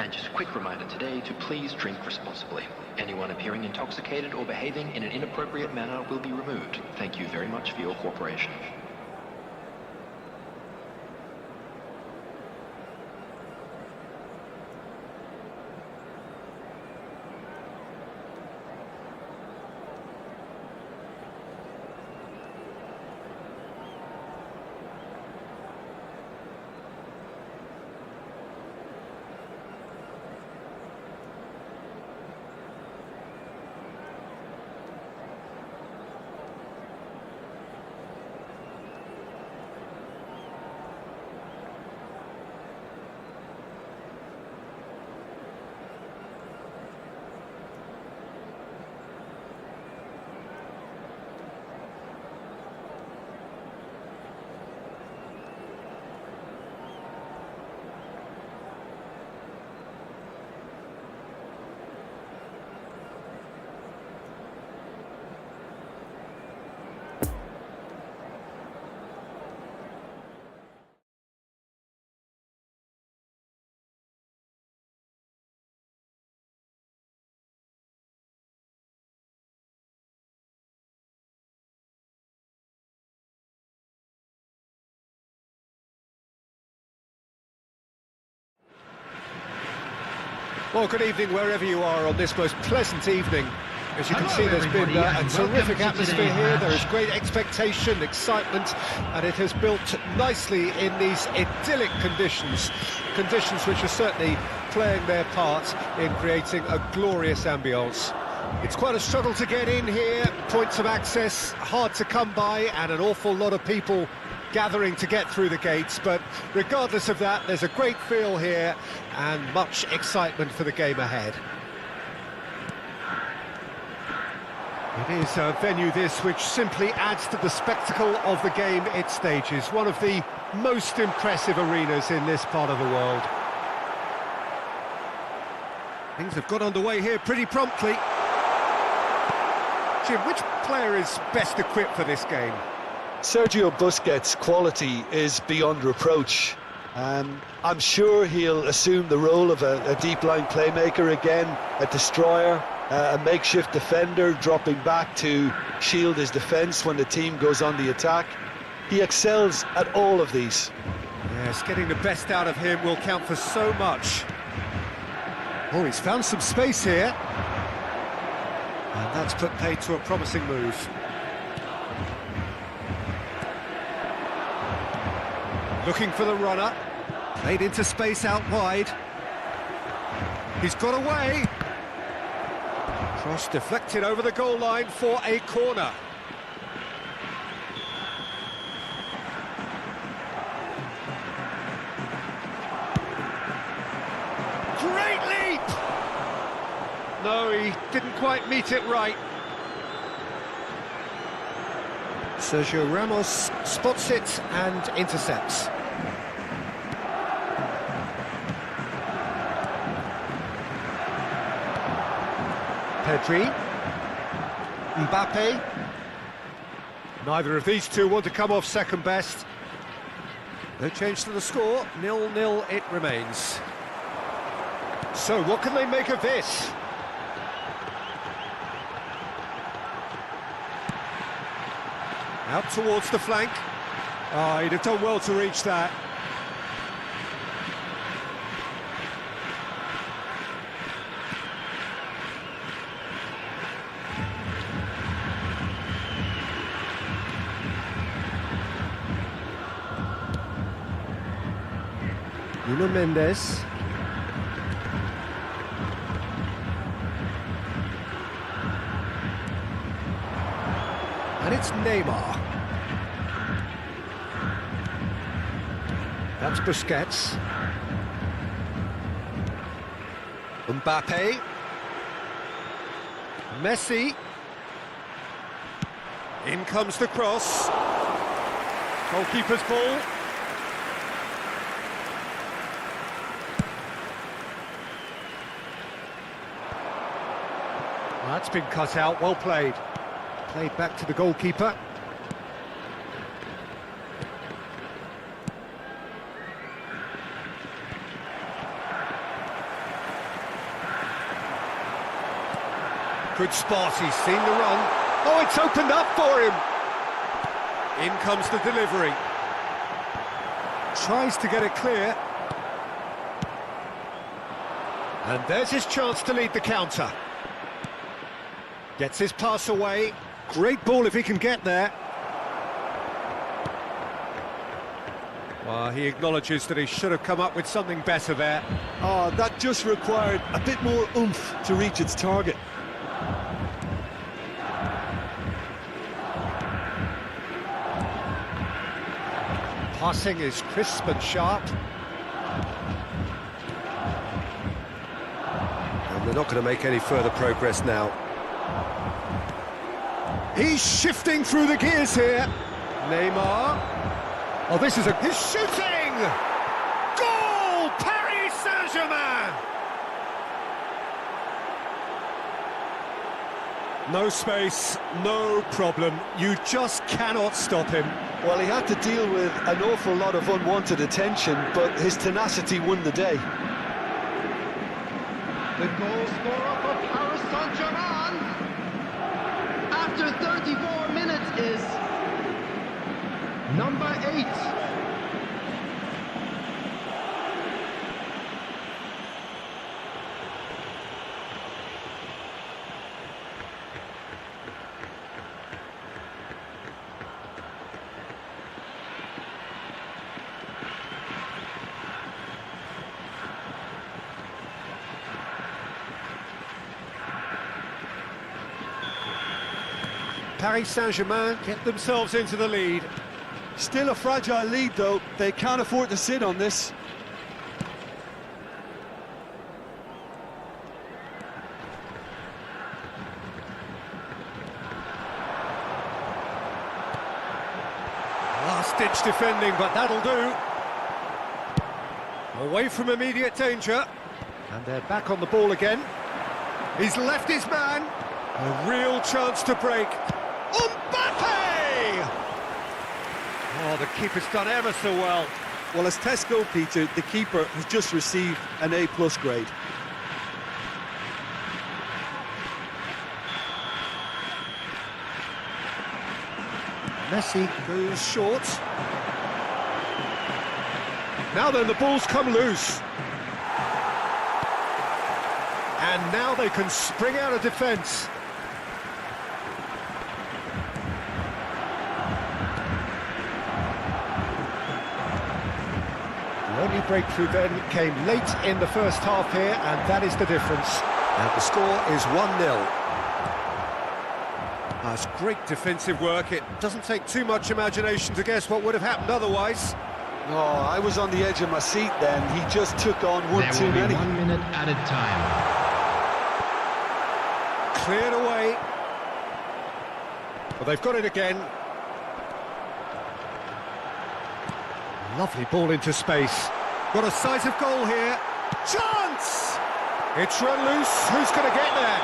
And just a quick reminder today to please drink responsibly. Anyone appearing intoxicated or behaving in an inappropriate manner will be removed. Thank you very much for your cooperation. Well, good evening wherever you are on this most pleasant evening. As you can see, there's been a terrific atmosphere here. There is great expectation, excitement, and it has built nicely in these idyllic conditions. Conditions which are certainly playing their part in creating a glorious ambience. It's quite a struggle to get in here, points of access hard to come by, and an awful lot of people gathering to get through the gates, but regardless of that, there's a great feel here and much excitement for the game ahead. It is a venue this which simply adds to the spectacle of the game it stages, one of the most impressive arenas in this part of the world. Things have got underway here pretty promptly. Jim, which player is best equipped for this game? Sergio Busquets' quality is beyond reproach. I'm sure he'll assume the role of a deep-line playmaker again, a destroyer, a makeshift defender, dropping back to shield his defence when the team goes on the attack. He excels at all of these. Yes, getting the best out of him will count for so much. Oh, he's found some space here. And that's put paid to a promising move. Looking for the runner, played into space out wide. He's got away. Cross deflected over the goal line for a corner. Great leap! No, he didn't quite meet it right. Sergio Ramos spots it and intercepts. Pedri, Mbappe. Neither of these two want to come off second best. No change to the score, 0-0 it remains. So what can they make of this? Out towards the flank. Oh, he'd have done well to reach that. Nuno Mendes. And it's Neymar. That's Busquets. Mbappe. Messi. In comes the cross. Goalkeeper's ball. That's been cut out, well played. Played back to the goalkeeper. Good spot, he's seen the run. Oh, it's opened up for him. In comes the delivery. Tries to get it clear. And there's his chance to lead the counter. Gets his pass away. Great ball if he can get there. Well, he acknowledges that he should have come up with something better there. Oh, that just required a bit more oomph to reach its target. Passing is crisp and sharp. And they're not going to make any further progress now. He's shifting through the gears here. Neymar. Oh, this is he's shooting! Goal! Paris Saint-Germain! No space, no problem. You just cannot stop him. Well, he had to deal with an awful lot of unwanted attention, but his tenacity won the day. The goal scorer for Paris Saint-Germain after 34 minutes is number 8. Paris Saint-Germain get themselves into the lead. Still a fragile lead, though. They can't afford to sit on this. Last-ditch defending, but that'll do. Away from immediate danger. And they're back on the ball again. He's left his man. A real chance to break. Mbappe! Oh, the keeper's done ever so well. Well, as tests go, Peter, the keeper has just received an A+ grade. Messi goes short. Now then, the ball's come loose. And now they can spring out of defence. The only breakthrough then came late in the first half here, and that is the difference. And the score is 1-0. That's great defensive work. It doesn't take too much imagination to guess what would have happened otherwise. Oh, I was on the edge of my seat then. He just took on one too many. There will be 1 minute added time. Cleared away. Well, they've got it again. Lovely ball into space. Got a sight of goal here. Chance! It's run loose. Who's going to get there?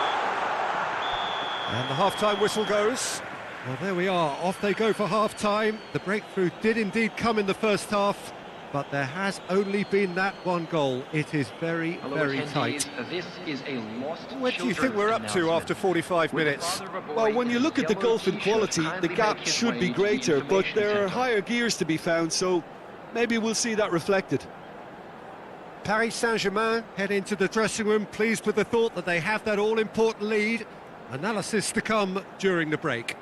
And the half-time whistle goes. Well, there we are. Off they go for half-time. The breakthrough did indeed come in the first half, but there has only been that one goal. It is very, very tight. This is a lost Where do you think we're up to after 45 minutes? Well, when you look at the gulf in quality, the gap should be greater, but there are higher gears to be found, so maybe we'll see that reflected. Paris Saint-Germain head into the dressing room pleased with the thought that they have that all-important lead. Analysis to come during the break.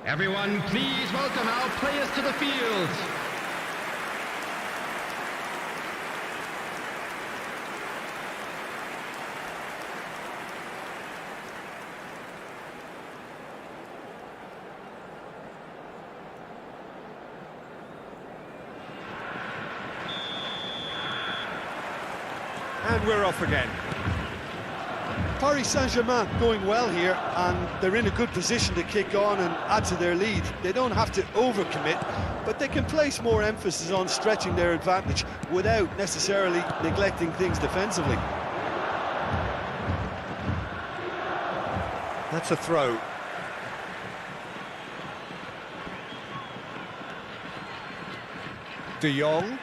Everyone, please welcome our players to the field. And we're off again. Paris Saint-Germain going well here, and they're in a good position to kick on and add to their lead. They don't have to overcommit, but they can place more emphasis on stretching their advantage without necessarily neglecting things defensively. That's a throw. De Jong.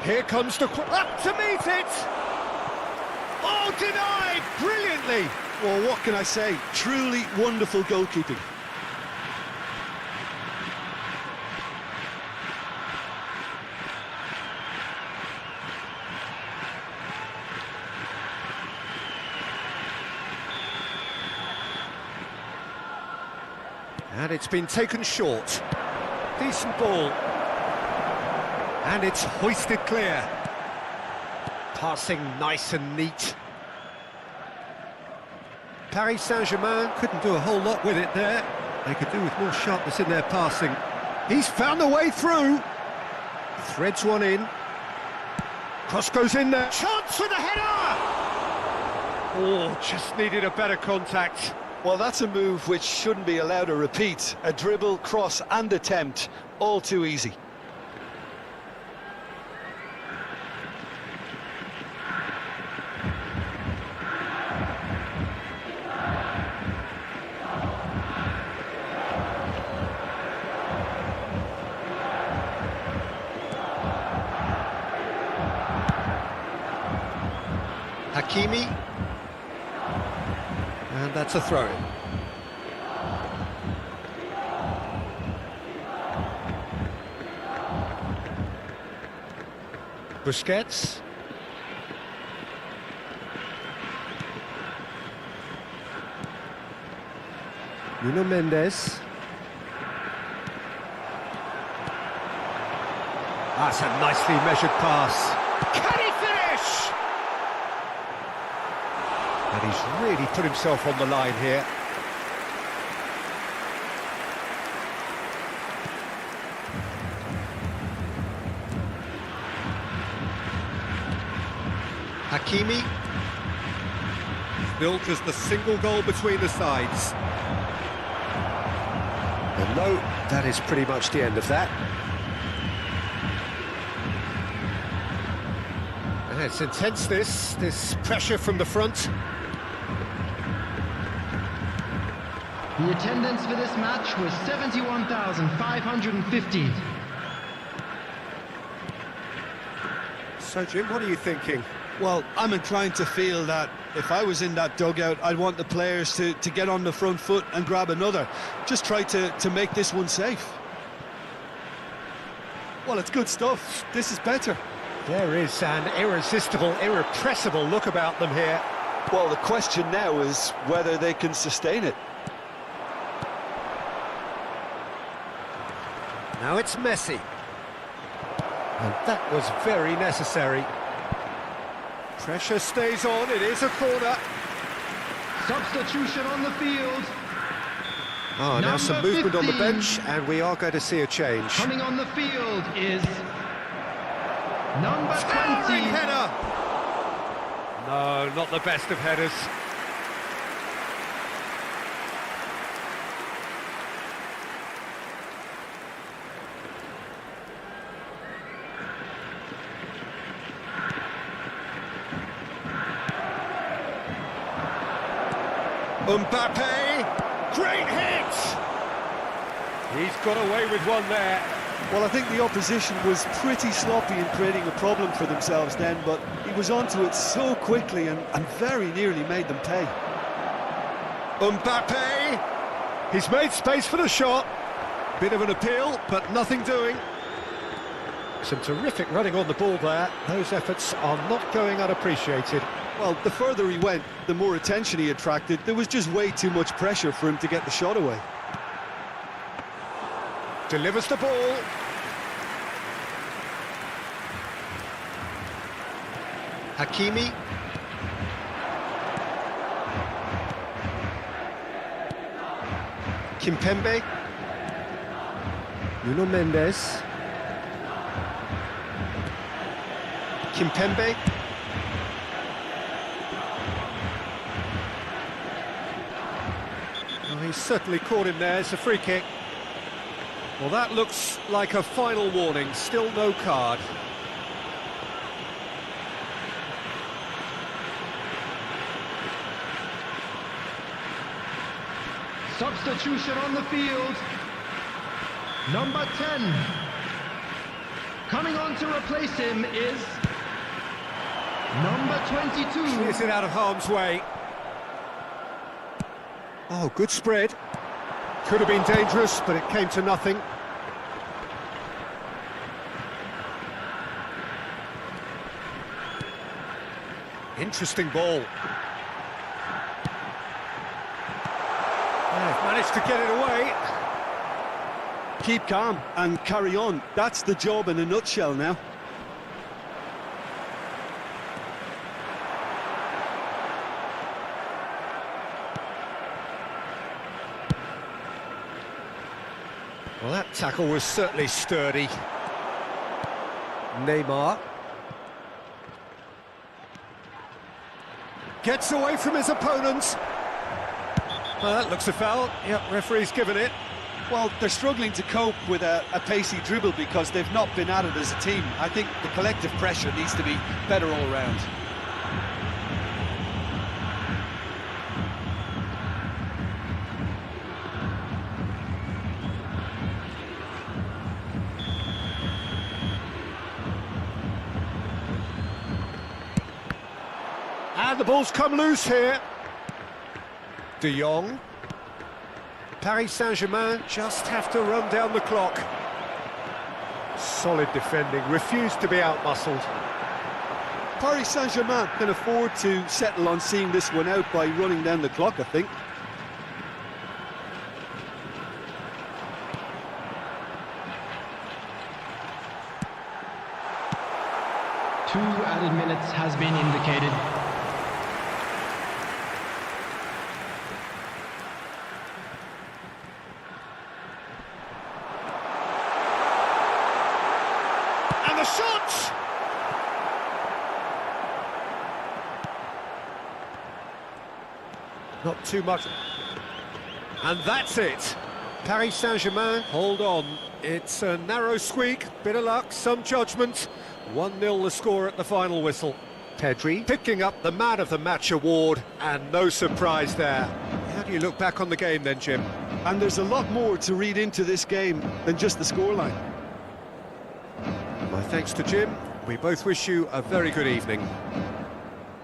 Here comes the... up to meet it! Oh, denied! Brilliantly! Well, what can I say? Truly wonderful goalkeeping. And it's been taken short. Decent ball. And it's hoisted clear. Passing nice and neat. Paris Saint-Germain couldn't do a whole lot with it there. They could do with more sharpness in their passing. He's found a way through. Threads one in. Cross goes in there. Chance for the header! Oh, just needed a better contact. Well, that's a move which shouldn't be allowed to repeat. A dribble, cross and attempt, all too easy. Hakimi. And that's a throw-in. Busquets. Nuno Mendes. That's a nicely measured pass. Can he finish? And he's really put himself on the line here. Hakimi. Built as the single goal between the sides. And no, that is pretty much the end of that. And it's intense, this pressure from the front. The attendance for this match was 71,550. So, Jim, what are you thinking? Well, I'm inclined to feel that if I was in that dugout, I'd want the players to get on the front foot and grab another. Just try to make this one safe. Well, it's good stuff. This is better. There is an irresistible, irrepressible look about them here. Well, the question now is whether they can sustain it. Now it's Messi. And that was very necessary. Pressure stays on, it is a corner. Substitution on the field. Oh, now some movement on the bench, and we are going to see a change. Coming on the field is number 20. Header! No, not the best of headers. Mbappe, great hit! He's got away with one there. Well, I think the opposition was pretty sloppy in creating a problem for themselves then, but he was onto it so quickly and very nearly made them pay. Mbappe, he's made space for the shot. Bit of an appeal, but nothing doing. Some terrific running on the ball there. Those efforts are not going unappreciated. Well, the further he went, the more attention he attracted. There was just way too much pressure for him to get the shot away. Delivers the ball. Hakimi. Kimpembe. Nuno Mendes. Kimpembe. Well, he's certainly caught him there. It's a free kick. Well, that looks like a final warning. Still no card. Substitution on the field. Number 10. Coming on to replace him is number 22. Clears it out of harm's way. Oh, good spread. Could have been dangerous, but it came to nothing. Interesting ball. They've managed to get it away. Keep calm and carry on. That's the job in a nutshell now. Well, that tackle was certainly sturdy. Neymar. Gets away from his opponents. Well, that looks a foul. Yep, referee's given it. Well, they're struggling to cope with a pacey dribble because they've not been at it as a team. I think the collective pressure needs to be better all round. And the ball's come loose here. De Jong. Paris Saint-Germain just have to run down the clock. Solid defending, refused to be outmuscled. Paris Saint-Germain can afford to settle on seeing this one out by running down the clock, I think. Two added minutes has been indicated. And the shot! Not too much. And that's it. Paris Saint-Germain, hold on. It's a narrow squeak, bit of luck, some judgment. 1-0 the score at the final whistle. Pedri picking up the Man of the Match award, and no surprise there. How do you look back on the game then, Jim? And there's a lot more to read into this game than just the scoreline. My thanks to Jim. We both wish you a very good evening.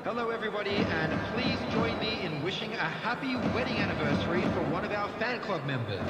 Hello everybody, and please join me in wishing a happy wedding anniversary for one of our fan club members.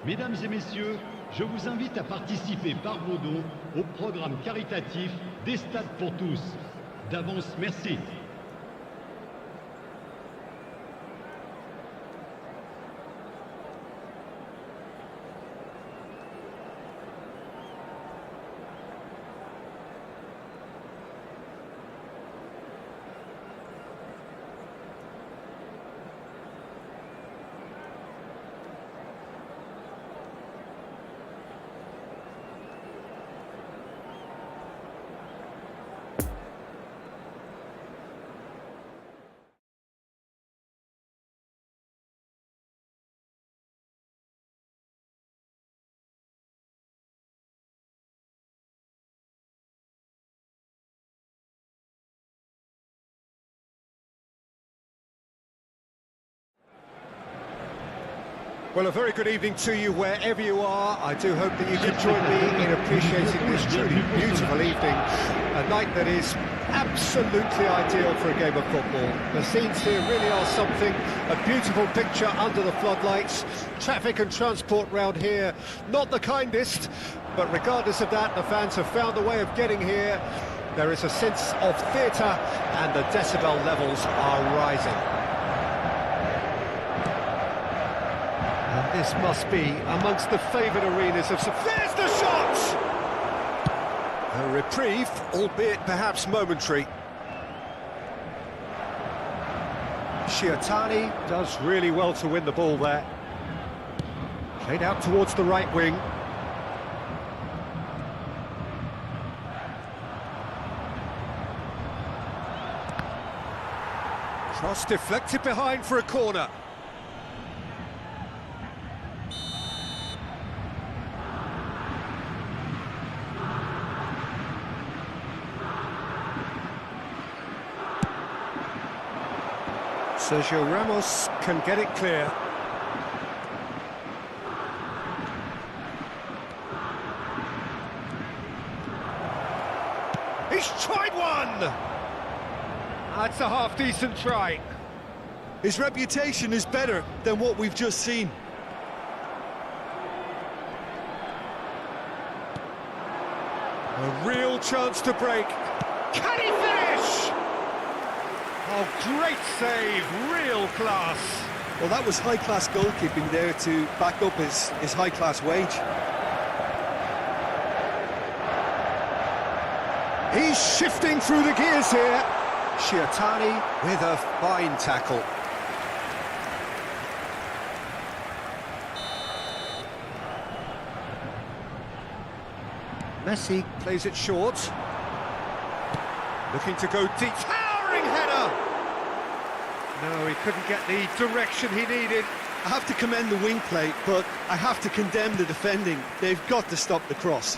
Mesdames et messieurs, je vous invite à participer par vos dons au programme caritatif des Stades pour tous. D'avance, merci. Well, a very good evening to you wherever you are. I do hope that you can join me in appreciating this truly beautiful evening. A night that is absolutely ideal for a game of football. The scenes here really are something. A beautiful picture under the floodlights. Traffic and transport round here, not the kindest. But regardless of that, the fans have found a way of getting here. There is a sense of theatre and the decibel levels are rising. This must be amongst the favoured arenas of some... There's the shot! A reprieve, albeit perhaps momentary. Shiatani does really well to win the ball there. Played out towards the right wing. Cross deflected behind for a corner. Sergio Ramos can get it clear. He's tried one! That's a half-decent try. His reputation is better than what we've just seen. A real chance to break. Can he finish? Oh, great save, real class. Well, that was high-class goalkeeping there to back up his high-class wage. He's shifting through the gears here. Shiatani with a fine tackle. Messi plays it short. Looking to go deep. Towering header! No, he couldn't get the direction he needed. I have to commend the wing play, but I have to condemn the defending. They've got to stop the cross.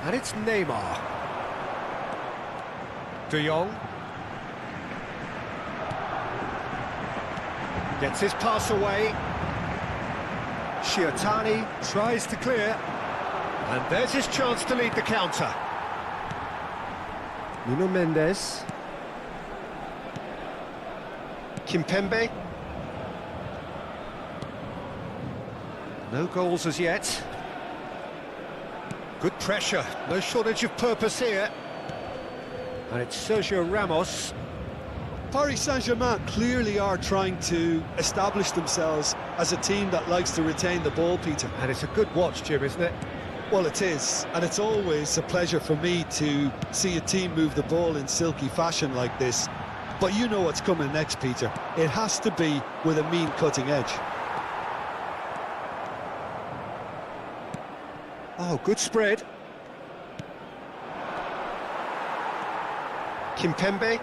And it's Neymar. De Jong. Gets his pass away. Shiatani tries to clear. And there's his chance to lead the counter. Nuno Mendes. Kimpembe. No goals as yet. Good pressure, no shortage of purpose here. And it's Sergio Ramos. Paris Saint-Germain clearly are trying to establish themselves as a team that likes to retain the ball, Peter. And it's a good watch, Jim, isn't it? Well, it is, and it's always a pleasure for me to see a team move the ball in silky fashion like this. But you know what's coming next, Peter. It has to be with a mean cutting edge. Oh, good spread. Kimpembe.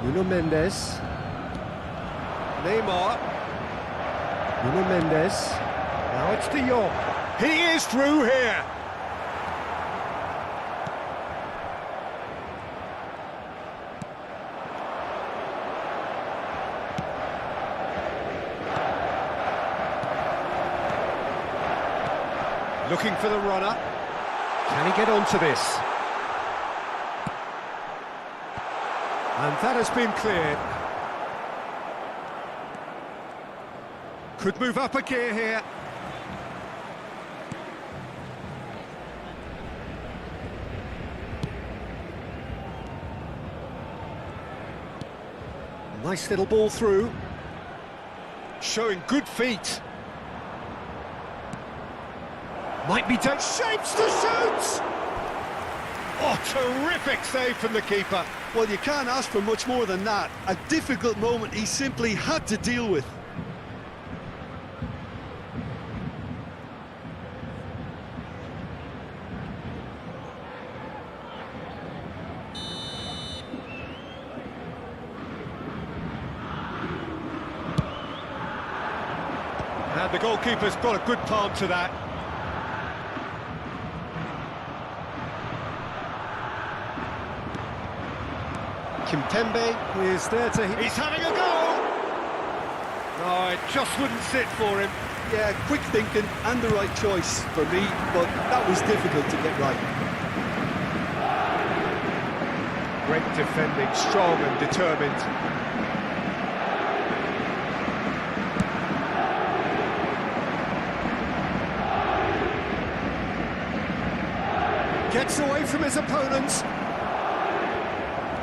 Nuno Mendes. Neymar. Nuno Mendes. Now it's De Jong. He is through here. Looking for the runner. Can he get onto this? And that has been cleared. Could move up a gear here. Nice little ball through. Showing good feet. Might be done. Shapes to shoot! Oh, terrific save from the keeper. Well, you can't ask for much more than that. A difficult moment he simply had to deal with. And the goalkeeper's got a good palm to that. Kimpembe is there to... He's having a go! No, it just wouldn't sit for him. Yeah, quick thinking and the right choice for me, but that was difficult to get right. Great defending, strong and determined. Gets away from his opponents.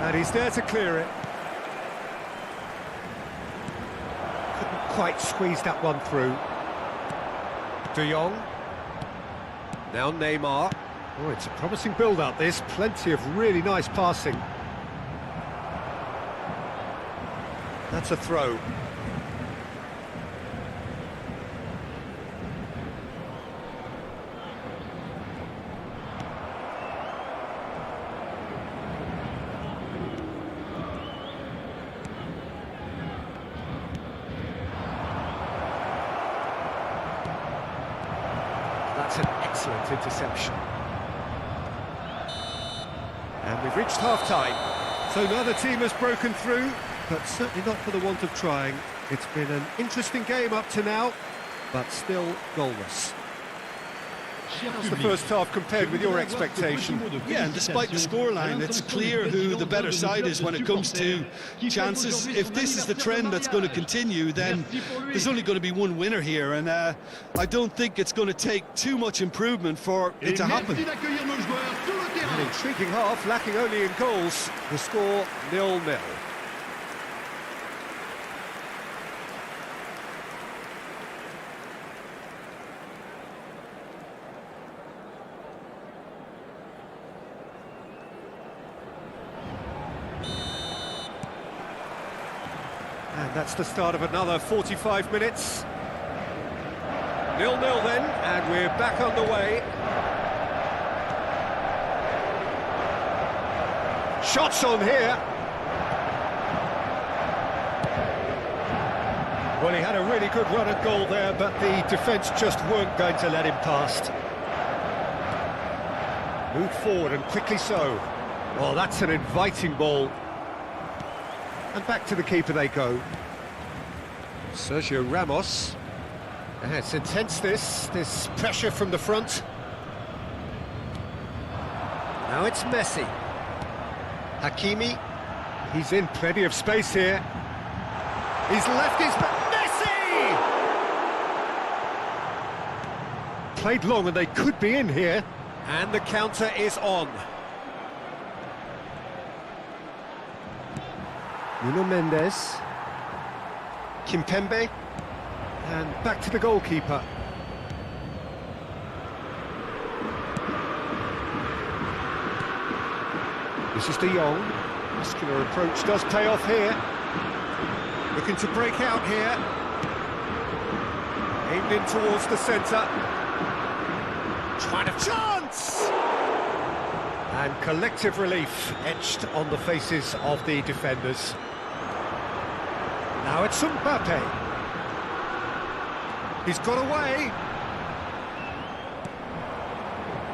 And he's there to clear it. Couldn't quite squeeze that one through. De Jong. Now Neymar. Oh, it's a promising build-up, this. Plenty of really nice passing. That's a throw. That's an excellent interception. And we've reached half-time. So neither team has broken through, but certainly not for the want of trying. It's been an interesting game up to now, but still goalless. How's the first half compared with your expectation? Yeah, and despite the scoreline, it's clear who the better side is when it comes to chances. If this is the trend that's going to continue, then there's only going to be one winner here, and I don't think it's going to take too much improvement for it to happen. An intriguing half, lacking only in goals. The score 0-0. And that's the start of another 45 minutes. 0-0 then, and we're back on the way. Shots on here. Well, he had a really good run at goal there, but the defence just weren't going to let him past. Moved forward, and quickly so. Well, that's an inviting ball. And back to the keeper they go. Sergio Ramos. It's intense, this pressure from the front. Now it's Messi. Hakimi. He's in plenty of space here. He's left his... Messi! Played long and they could be in here. And the counter is on. Nuno Mendes. Kimpembe. And back to the goalkeeper. This is De Jong. Muscular approach does pay off here. Looking to break out here. Aimed in towards the centre. Trying to chance! And collective relief etched on the faces of the defenders. Now it's Mbappe. He's got away.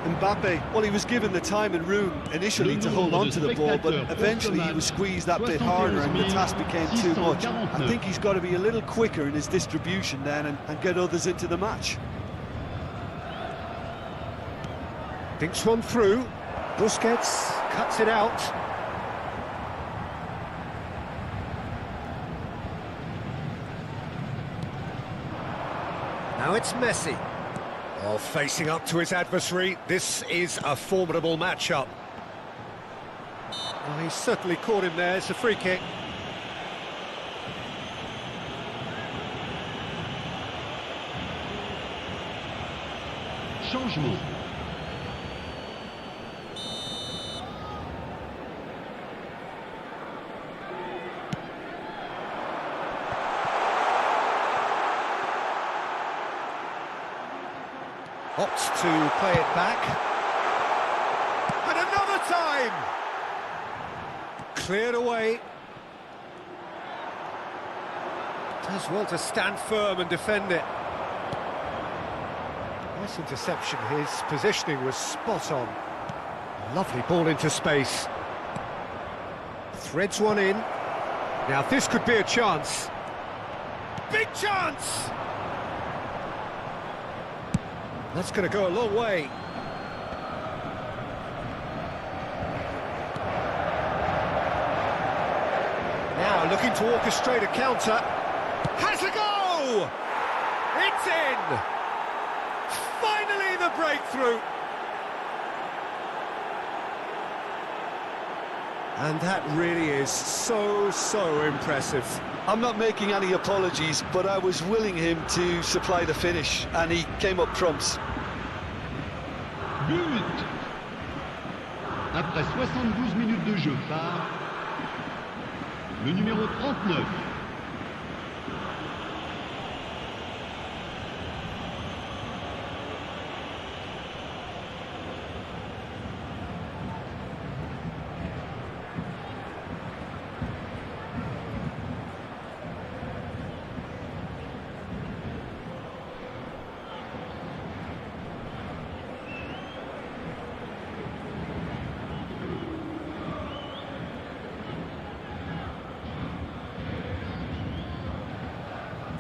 Mbappe, well, he was given the time and room initially to hold on to the ball, but eventually he was squeezed that bit harder and the task became too much. I think he's got to be a little quicker in his distribution then and get others into the match. Thinks one through. Busquets cuts it out. Now it's Messi. Oh, facing up to his adversary. This is a formidable matchup. Oh, he's certainly caught him there. It's a free kick. Changement. Opts to play it back. And another time! Cleared away. Does well to stand firm and defend it. Nice interception. His positioning was spot on. Lovely ball into space. Threads one in. Now this could be a chance. Big chance! That's going to go a long way. Now looking to orchestrate a counter. Has a go! It's in! Finally the breakthrough! And that really is so impressive. I'm not making any apologies, but I was willing him to supply the finish, and he came up trumps. But! Après 72 minutes de jeu par le numéro 39.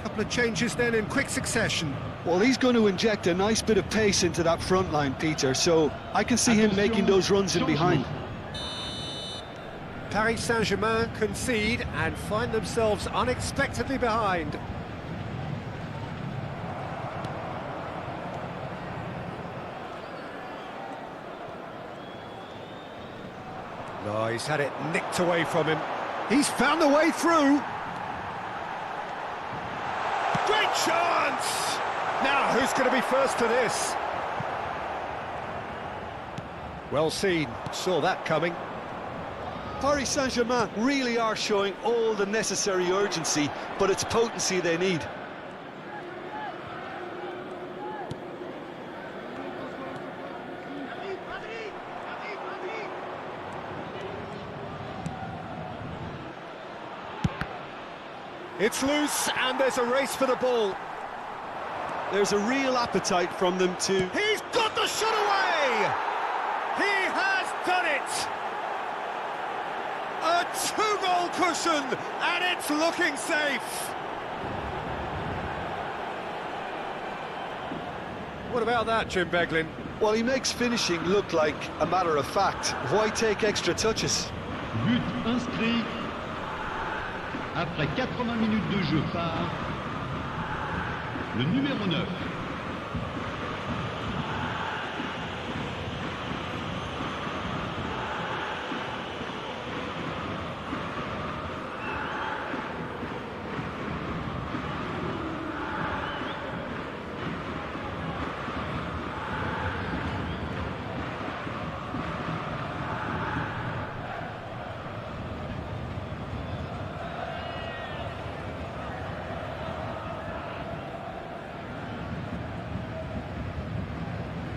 Couple of changes then in quick succession. Well, he's going to inject a nice bit of pace into that front line, Peter, so I can see him making those runs in behind. Paris Saint-Germain concede and find themselves unexpectedly behind. No, he's had it nicked away from him. He's found a way through. Great chance! Now, who's going to be first to this? Well seen, saw that coming. Paris Saint-Germain really are showing all the necessary urgency, but it's potency they need. It's loose, and there's a race for the ball. There's a real appetite from them to... He's got the shot away! He has done it! A two-goal cushion, and it's looking safe. What about that, Jim Beglin? Well, he makes finishing look like a matter of fact. Why take extra touches? But inscrit après 80 minutes de jeu par le numéro 9.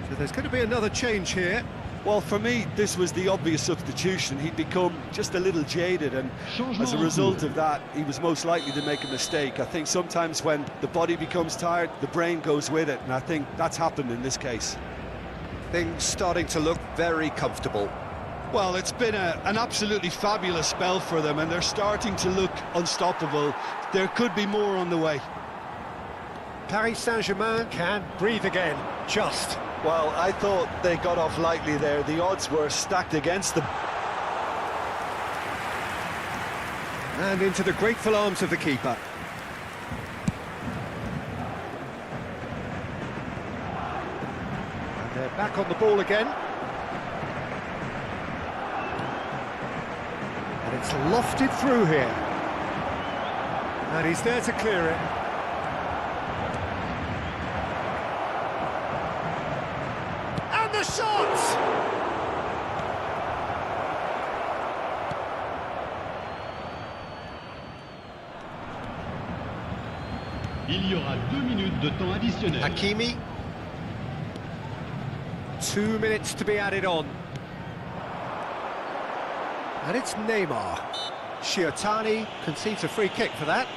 So there's going to be another change here. Well, for me, this was the obvious substitution. He'd become just a little jaded, and as a result of that, he was most likely to make a mistake. I think sometimes when the body becomes tired, the brain goes with it, and I think that's happened in this case. Things starting to look very comfortable. Well, it's been an absolutely fabulous spell for them, and they're starting to look unstoppable. There could be more on the way. Paris Saint-Germain can breathe again, just. Well, I thought they got off lightly there. The odds were stacked against them. And into the grateful arms of the keeper. And they're back on the ball again. And it's lofted through here. And he's there to clear it. The shot! Il y aura 2 minutes de temps additionnel. Hakimi. 2 minutes to be added on. And it's Neymar. Shiotani concedes a free kick for that.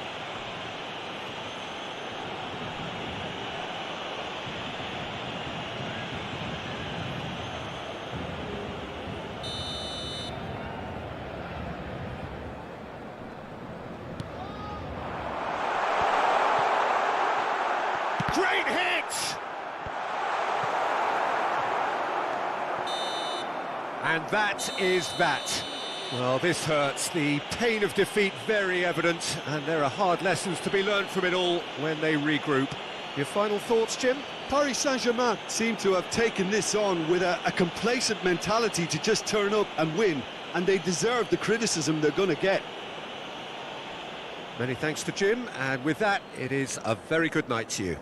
Great hit! And that is that. Well, this hurts. The pain of defeat very evident, and there are hard lessons to be learned from it all when they regroup. Your final thoughts, Jim? Paris Saint-Germain seem to have taken this on with a complacent mentality to just turn up and win, and they deserve the criticism they're going to get. Many thanks to Jim, and with that, it is a very good night to you.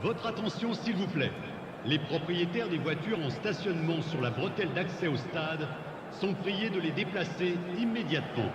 Votre attention s'il vous plaît. Les propriétaires des voitures en stationnement sur la bretelle d'accès au stade sont priés de les déplacer immédiatement.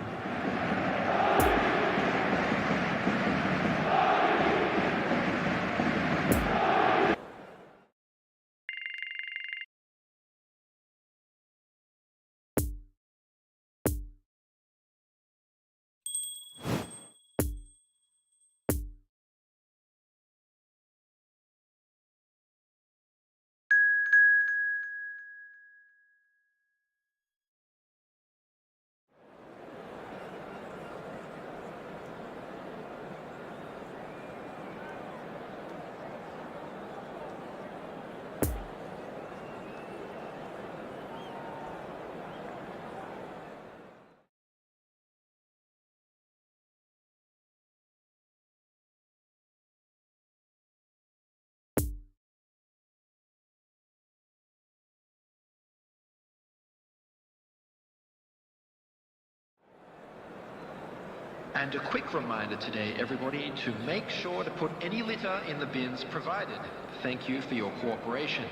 And a quick reminder today, everybody, to make sure to put any litter in the bins provided. Thank you for your cooperation.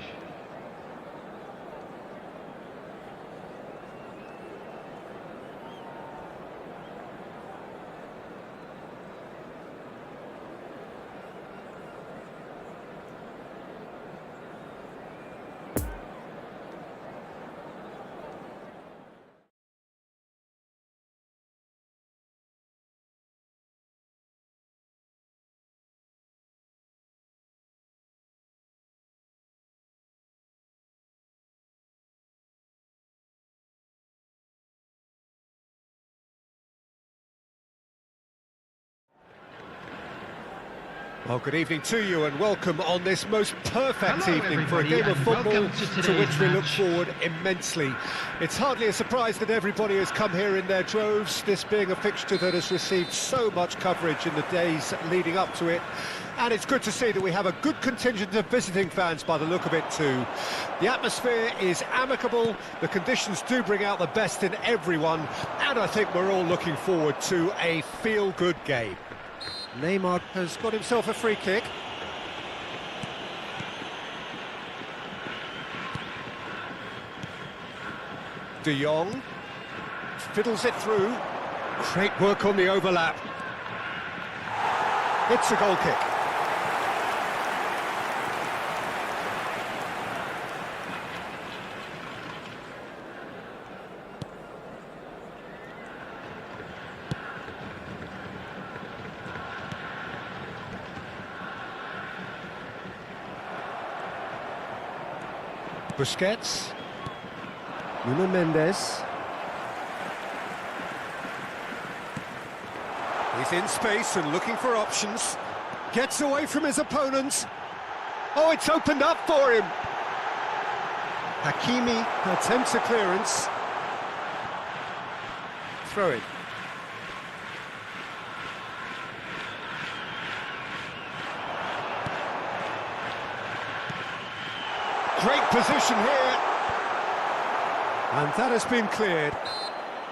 Well, good evening to you and welcome on this most perfect Hello, evening for a everybody, game of and football welcome to to today's which we look match. forward immensely. It's hardly a surprise that everybody has come here in their droves, this being a fixture that has received so much coverage in the days leading up to it. And it's good to see that we have a good contingent of visiting fans by the look of it too. The atmosphere is amicable, the conditions do bring out the best in everyone, and I think we're all looking forward to a feel-good game. Neymar has got himself a free kick. De Jong fiddles it through. Great work on the overlap. It's a goal kick. Busquets, Nuno Mendes. He's in space and looking for options. Gets away from his opponent. Oh, it's opened up for him. Hakimi attempts a clearance. Throw it. Great position here. And that has been cleared.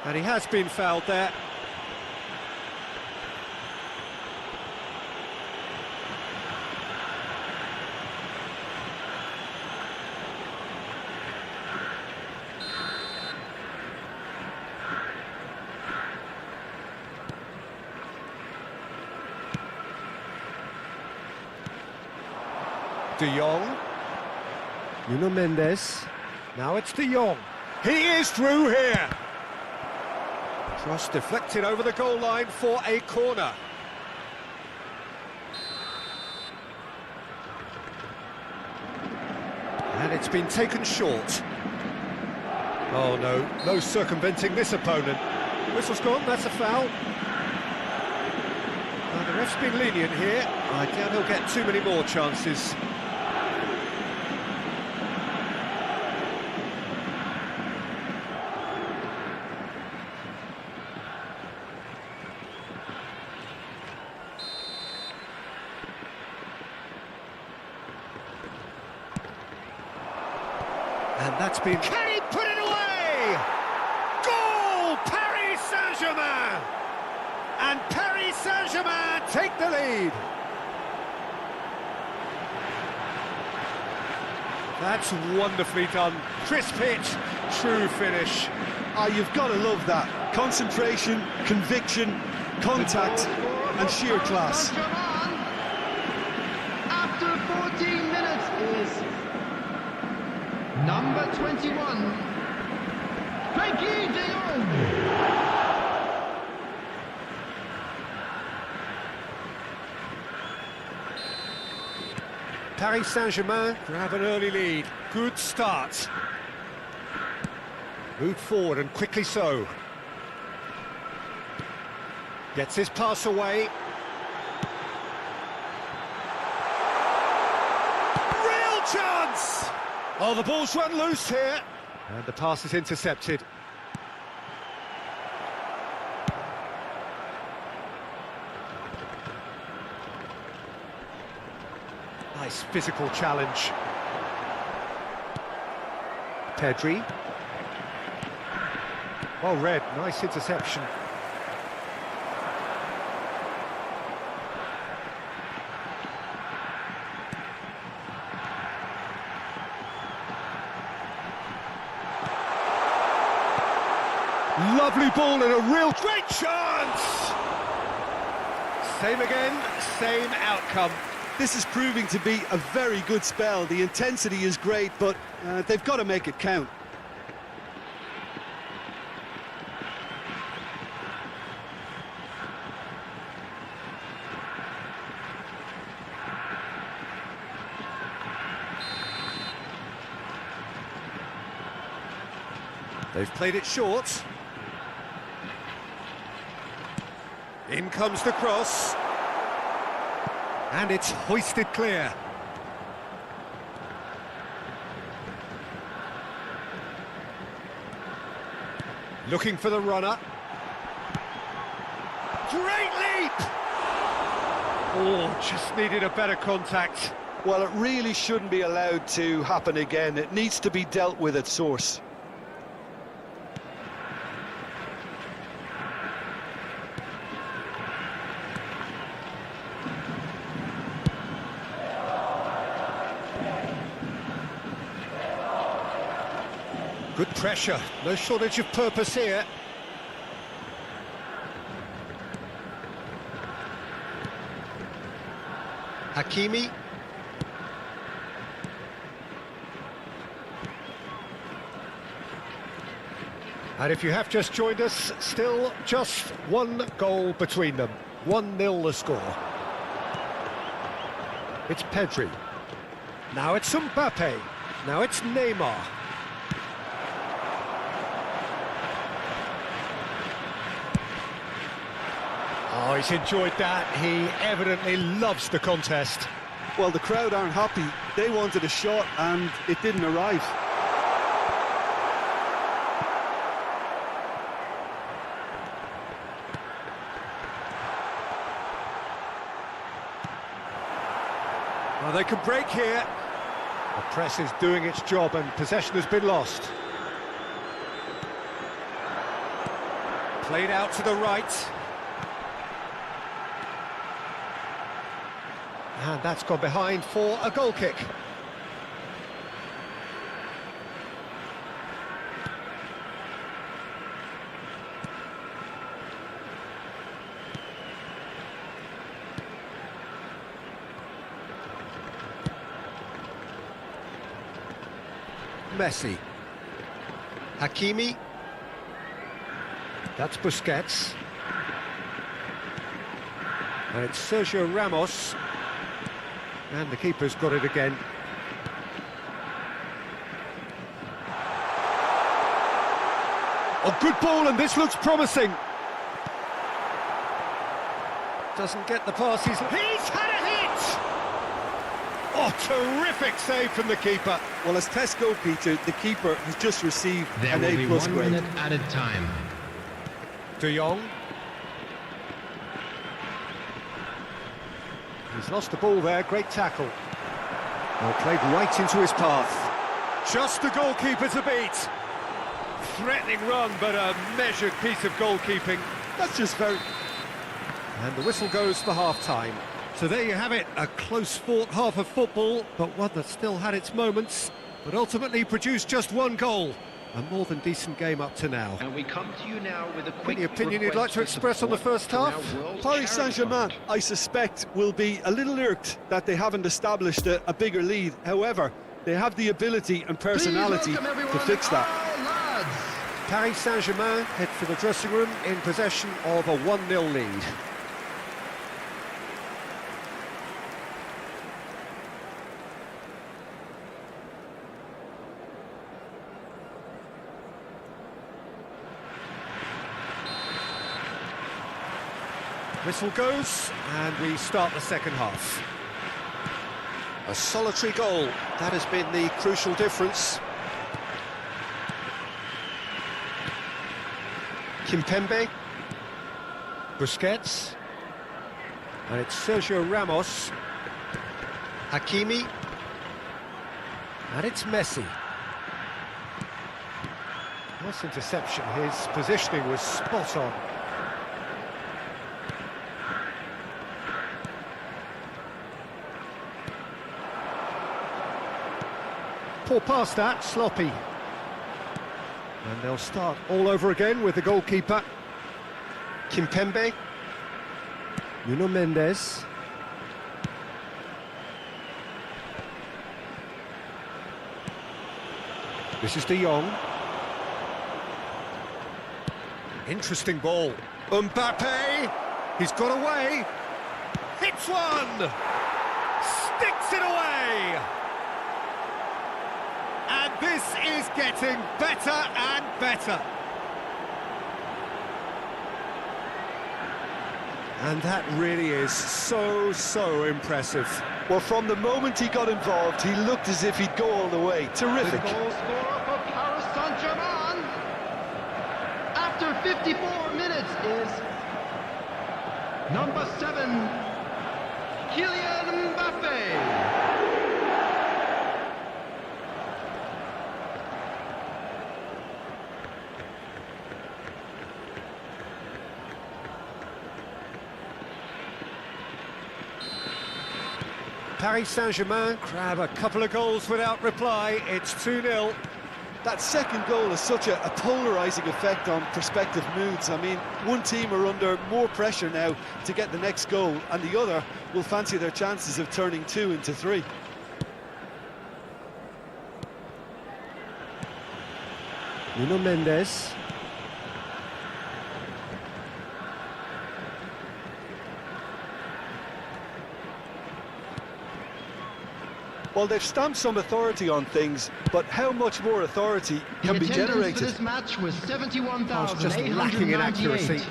And he has been fouled there. De Jong. Nuno Mendes. Now it's De Jong. He is through here. Cross deflected over the goal line for a corner. And it's been taken short. Oh no, no circumventing this opponent. Whistle's gone, that's a foul. The ref's been lenient here. I doubt he'll get too many more chances. And that's been... Can he put it away? Goal! Paris Saint-Germain! And Paris Saint-Germain take the lead. That's wonderfully done. Crisp hit, true finish. You've got to love that. Concentration, conviction, contact, and sheer class. After 14 minutes is number 21, Frankie de Jong. Paris Saint-Germain grab an early lead. Good start. Moved forward and quickly so. Gets his pass away. Real chance! Oh, the ball's run loose here. And the pass is intercepted. Nice physical challenge. Pedri. Well read, nice interception. Lovely ball and a real great chance! Same again, same outcome. This is proving to be a very good spell. The intensity is great, but they've got to make it count. They've played it short. In comes the cross. And it's hoisted clear. Looking for the runner. Great leap! Oh, just needed a better contact. Well, it really shouldn't be allowed to happen again. It needs to be dealt with at source. Good pressure, no shortage of purpose here. Hakimi. And if you have just joined us, still just one goal between them. 1-0 the score. It's Pedri. Now it's Mbappe. Now it's Neymar. Oh, he's enjoyed that. He evidently loves the contest. Well, the crowd aren't happy. They wanted a shot and it didn't arrive. Well, they can break here. The press is doing its job and possession has been lost. Played out to the right. And that's gone behind for a goal kick. Messi. Hakimi. That's Busquets. And it's Sergio Ramos. And the keeper's got it again. Oh, good ball, and this looks promising. Doesn't get the pass, he's had a hit! Oh, terrific save from the keeper. Well, as test go, Peter, the keeper has just received There an will be A+ 1 grade. minute added time. De Jong. He's lost the ball there, great tackle. Well, played right into his path. Just the goalkeeper to beat. Threatening run, but a measured piece of goalkeeping. That's just very... And the whistle goes for half-time. So there you have it, a close-fought half of football, but one that still had its moments, but ultimately produced just one goal. A more than decent game up to now. And we come to you now with a quick Any opinion you'd like request to for express on the support first from our half? World Paris Charity Saint-Germain, Fund. I suspect, will be a little irked that they haven't established a bigger lead. However, they have the ability and personality Please welcome to everyone, fix that. our lads. Paris Saint-Germain head for the dressing room in possession of a 1-0 lead. Whistle goes, and we start the second half. A solitary goal, that has been the crucial difference. Kimpembe, Busquets, and it's Sergio Ramos, Hakimi, and it's Messi. Nice interception, his positioning was spot on. Poor pass that, sloppy. And they'll start all over again with the goalkeeper. Kimpembe. Nuno Mendes. This is De Jong. Interesting ball. Mbappe. He's got away. Hits one. Sticks it away. And this is getting better and better. And that really is so impressive. Well, from the moment he got involved, he looked as if he'd go all the way. Terrific. The goal scorer for Paris Saint-Germain after 54 minutes is number 7, Kylian Mbappe. Paris Saint-Germain grab a couple of goals without reply. It's 2-0. That second goal has such a polarising effect on prospective moods. I mean, one team are under more pressure now to get the next goal, and the other will fancy their chances of turning 2 into 3. Nuno Mendes. Well, they've stamped some authority on things, but how much more authority can be The attendance generated? for this match was Just lacking in accuracy. 71,898.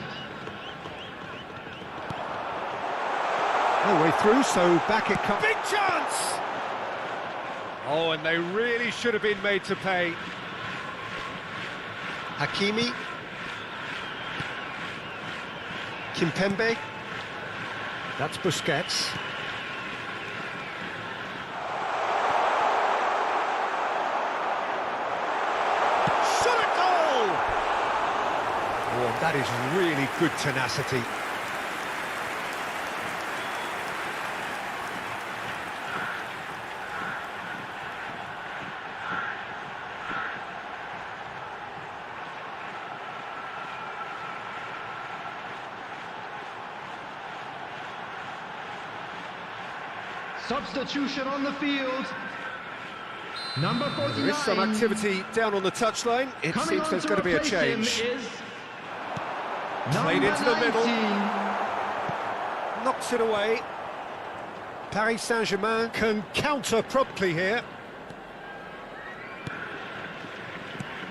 No way through, so back it comes. Big chance! Oh, and they really should have been made to pay. Hakimi. Kimpembe. That's Busquets. Shot a goal! Oh, that is really good tenacity. Substitution on the field. Number 49. There is some activity down on the touchline. It Coming seems on there's to going to be a replace change. him is Played number into the middle. 19. Knocks it away. Paris Saint-Germain can counter promptly here.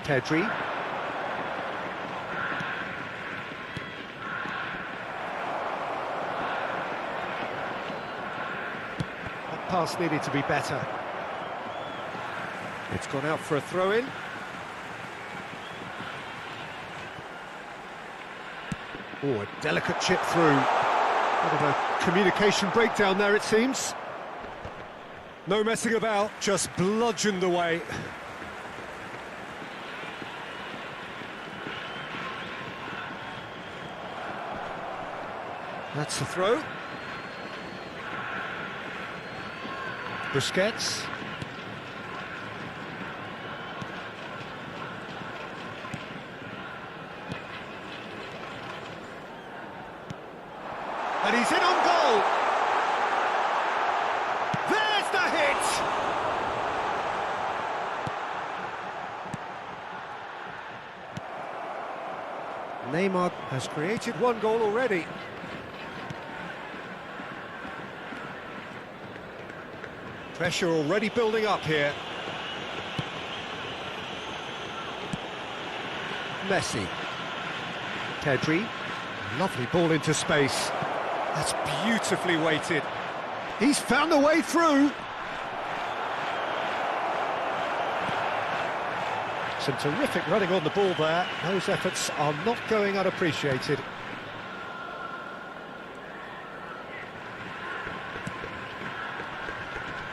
Pedri. pass needed to be better. It's gone out for a throw-in. Oh, a delicate chip through. Bit of a communication breakdown there, it seems. No messing about, just bludgeoned away. That's the throw. Busquets. And he's in on goal. There's the hit. Neymar has created one goal already. Pressure already building up here. Messi. Pedri. Lovely ball into space. That's beautifully weighted. He's found a way through. Some terrific running on the ball there. Those efforts are not going unappreciated.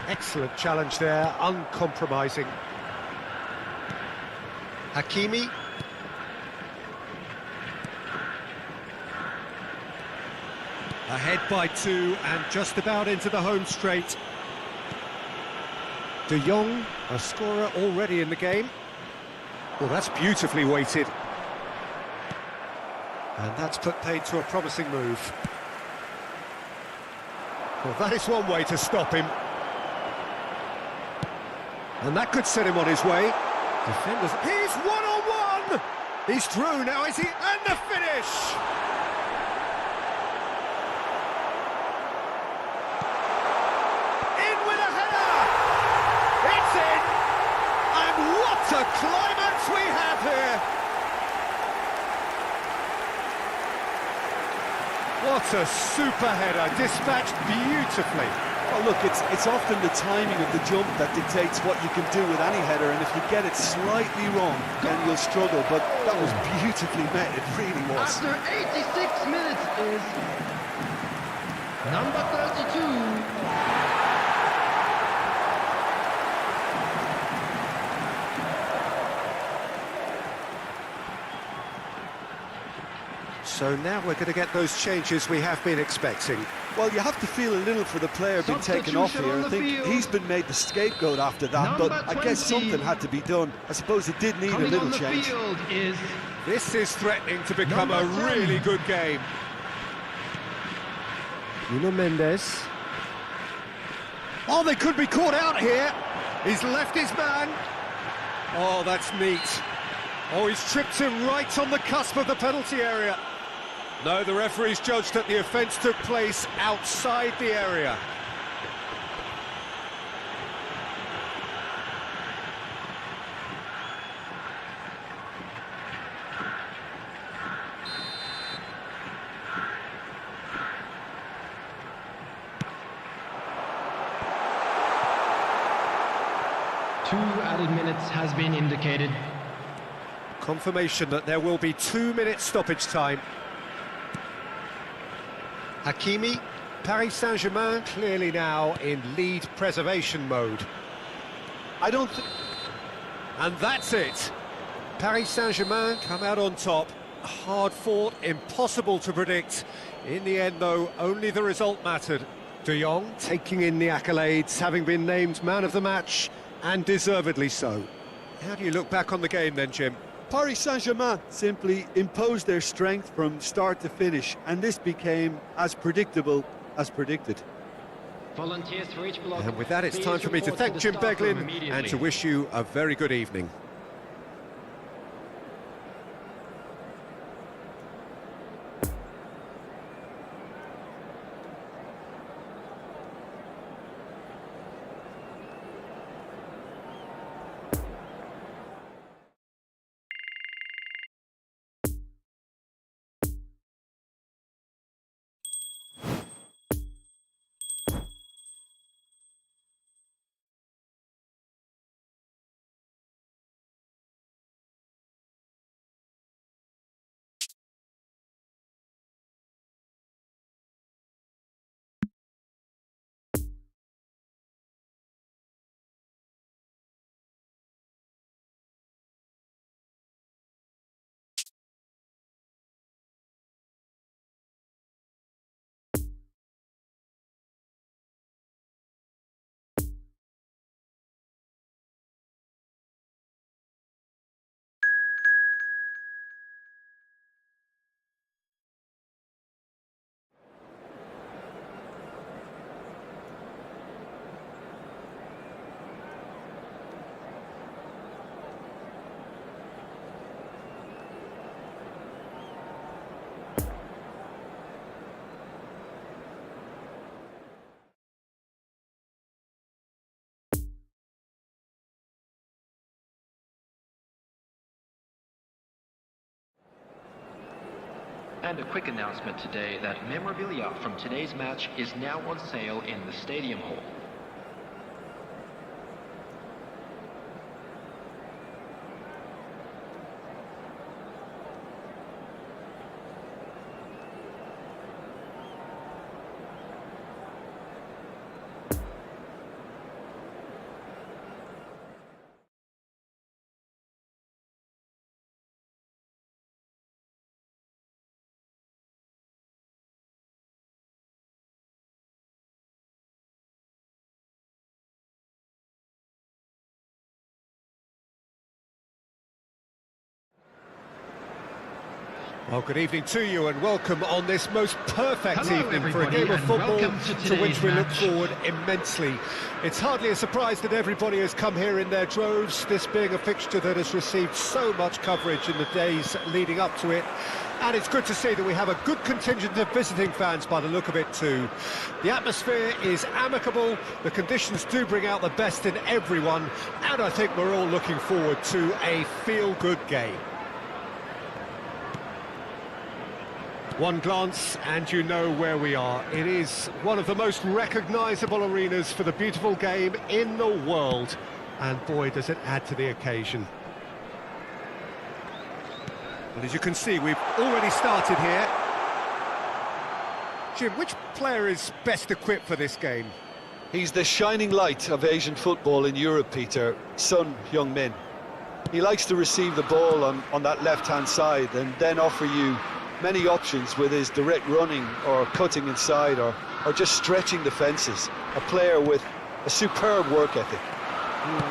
Excellent challenge there, uncompromising. Hakimi. Ahead by 2 and just about into the home straight. De Jong, a scorer already in the game. Well, that's beautifully weighted. And that's put paid to a promising move. Well, that is one way to stop him. And that could set him on his way. Defenders, he's one-on-one! He's through now, is he? And the finish! In with a header! It's in! And what a climax we have here! What a super header, dispatched beautifully. Oh, look, it's often the timing of the jump that dictates what you can do with any header, and if you get it slightly wrong, then you'll struggle, but that was beautifully met, it really was. After 86 minutes is number 32. So now we're going to get those changes we have been expecting. Well, you have to feel a little for the player being taken off here. I think he's been made the scapegoat after that, but I guess something had to be done. I suppose it did need a little change. This is threatening to become a really good game. Nuno Mendes. Oh, they could be caught out here. He's left his man. Oh, that's neat. Oh, he's tripped him right on the cusp of the penalty area. No, the referee's judged that the offence took place outside the area. Two added minutes has been indicated. Confirmation that there will be 2 minutes stoppage time. Hakimi, Paris Saint-Germain clearly now in lead preservation mode. I don't think... And that's it. Paris Saint-Germain come out on top. Hard fought, impossible to predict. In the end, though, only the result mattered. De Jong taking in the accolades, having been named man of the match, and deservedly so. How do you look back on the game then, Jim? Paris Saint-Germain simply imposed their strength from start to finish, and this became as predictable as predicted. Volunteers for each block. And with that, it's time for me to thank Jim Beglin and to wish you a very good evening. And a quick announcement today that memorabilia from today's match is now on sale in the Stadium Hall. Well, good evening to you and welcome on this most perfect Hello, evening for a everybody, game of and football welcome to to which we look today's forward immensely. It's hardly a surprise that everybody has come here in their droves, this being a fixture that has received so much coverage in the days leading up to it. And it's good to see that we have a good contingent of visiting fans by the look of it too. The atmosphere is amicable, the conditions do bring out the best in everyone, and I think we're all looking forward to a feel-good game. One glance and you know where we are. It is one of the most recognisable arenas for the beautiful game in the world. And boy, does it add to the occasion. Well, as you can see, we've already started here. Jim, which player is best equipped for this game? He's the shining light of Asian football in Europe, Peter, Son Heung-min. He likes to receive the ball on that left-hand side and then offer you many options with his direct running or cutting inside or just stretching the fences. A player with a superb work ethic.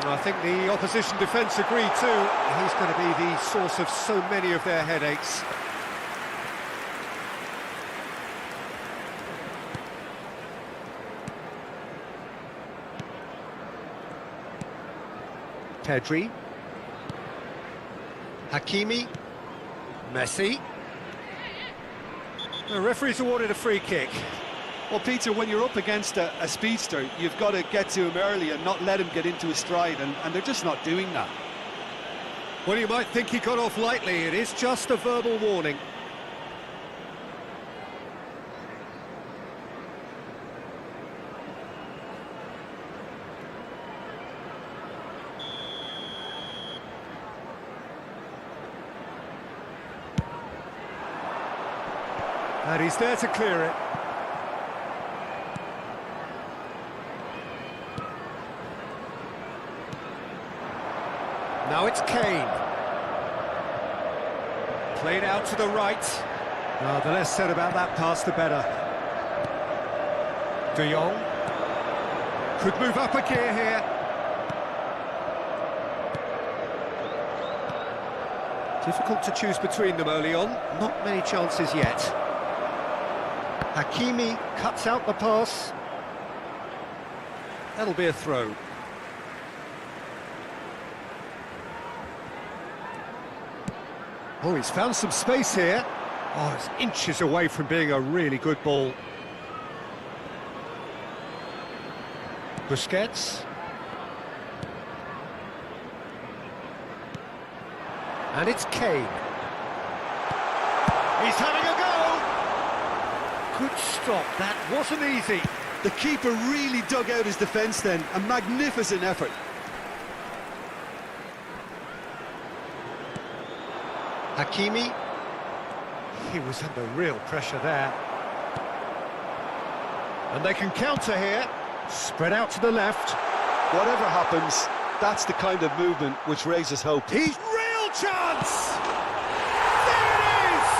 I think the opposition defence agree too. He's going to be the source of so many of their headaches. Pedri. Hakimi. Messi. The referee's awarded a free kick. Well, Peter, when you're up against a speedster, you've got to get to him early and not let him get into his stride, and they're just not doing that. Well, you might think he got off lightly. It is just a verbal warning. And he's there to clear it. Now it's Kane. Played out to the right. The less said about that pass, the better. De Jong. Could move up a gear here. Difficult to choose between them early on. Not many chances yet. Hakimi cuts out the pass. That'll be a throw. Oh, he's found some space here. Oh, it's inches away from being a really good ball. Busquets. And it's Kane. He's having a go! Good stop, that wasn't easy. The keeper really dug out his defence then, a magnificent effort. Hakimi. He was under real pressure there. And they can counter here. Spread out to the left. Whatever happens, that's the kind of movement which raises hope. He's real chance! There it is!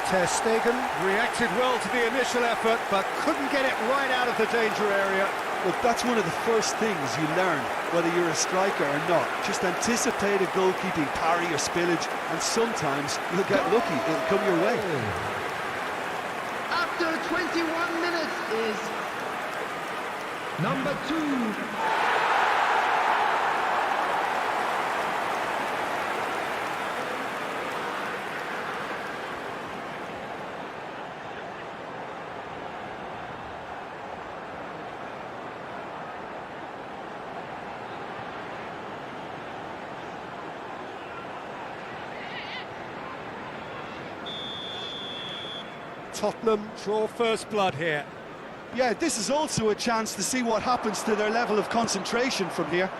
Ter Stegen reacted well to the initial effort, but couldn't get it right out of the danger area. Look, that's one of the first things you learn, whether you're a striker or not. Just anticipate a goalkeeping parry or spillage, and sometimes you'll get lucky, it'll come your way. After 21 minutes is Number 2. Tottenham draw first blood here. Yeah, this is also a chance to see what happens to their level of concentration from here.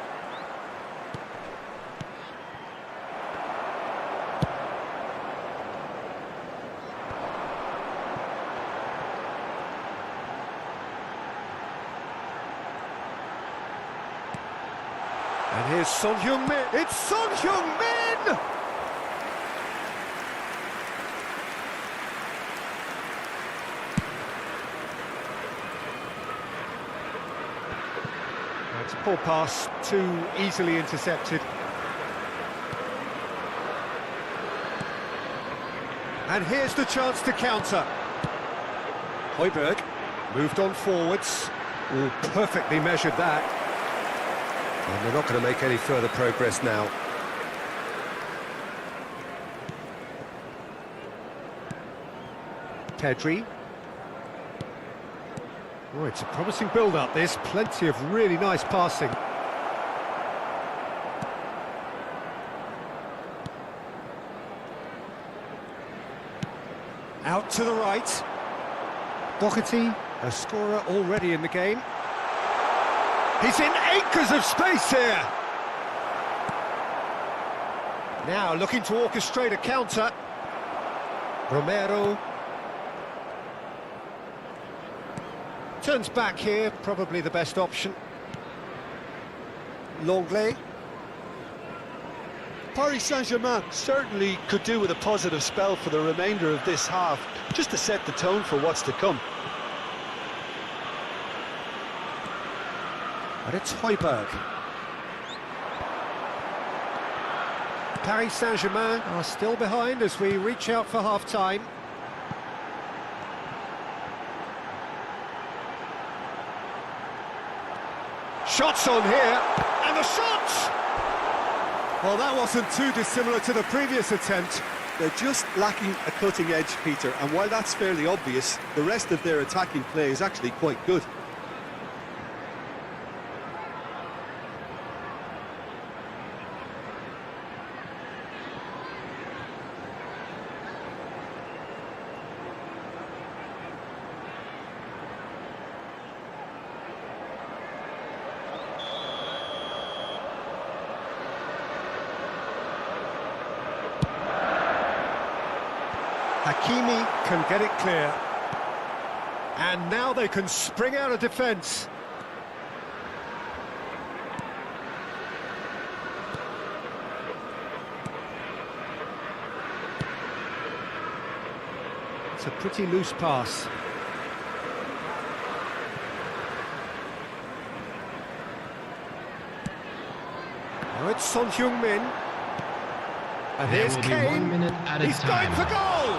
And here's Son Heung-min. It's Son Heung-min! It's a poor pass, too easily intercepted. And here's the chance to counter. Højbjerg moved on forwards. Ooh, perfectly measured that. And they're not going to make any further progress now. Pedri. Oh, it's a promising build-up, this. Plenty of really nice passing. Out to the right. Doherty, a scorer already in the game. He's in acres of space here. Now looking to orchestrate a counter. Romero. Turns back here, probably the best option. Longley. Paris Saint-Germain certainly could do with a positive spell for the remainder of this half, just to set the tone for what's to come. And it's Højbjerg. Paris Saint-Germain are still behind as we reach out for half-time. Shots on here, and the shot! Well, that wasn't too dissimilar to the previous attempt. They're just lacking a cutting edge, Peter, and while that's fairly obvious, the rest of their attacking play is actually quite good. Hakimi can get it clear. And now they can spring out of defence. It's a pretty loose pass. Now it's Son Heung-min. And here's Kane. 1 minute at a He's time. going for goal!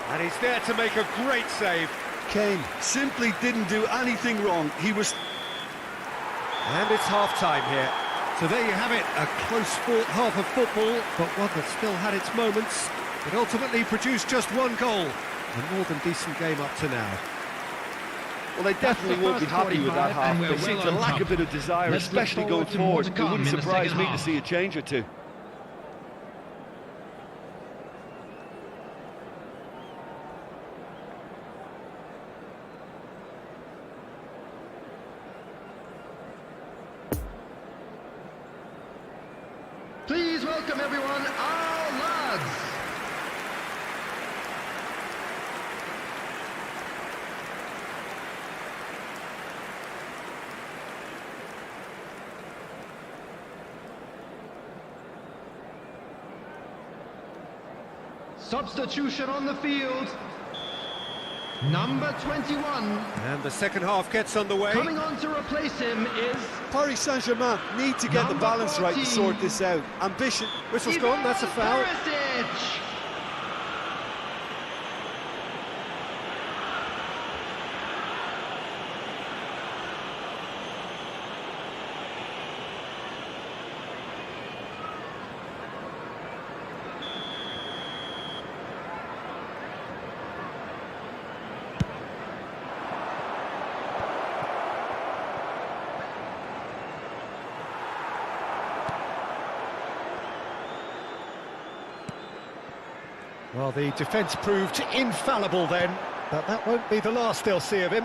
And he's there to make a great save. Kane simply didn't do anything wrong. He was... And it's half-time here. So there you have it, a close-fought half of football, but one that still had its moments. It ultimately produced just one goal. A more than decent game up to now. Well, they definitely won't be happy with that half. They seem to lack a bit of desire, especially going forward. It wouldn't surprise me to see a change or two. Please welcome everyone, our lads. Substitution on the field. Number 21. And the second half gets underway. Coming on to replace him is Paris Saint-Germain need to get the balance right to 14. sort this out. Ambition. Whistle's gone, that's a foul. Perisic. Well, the defence proved infallible then, but that won't be the last they'll see of him.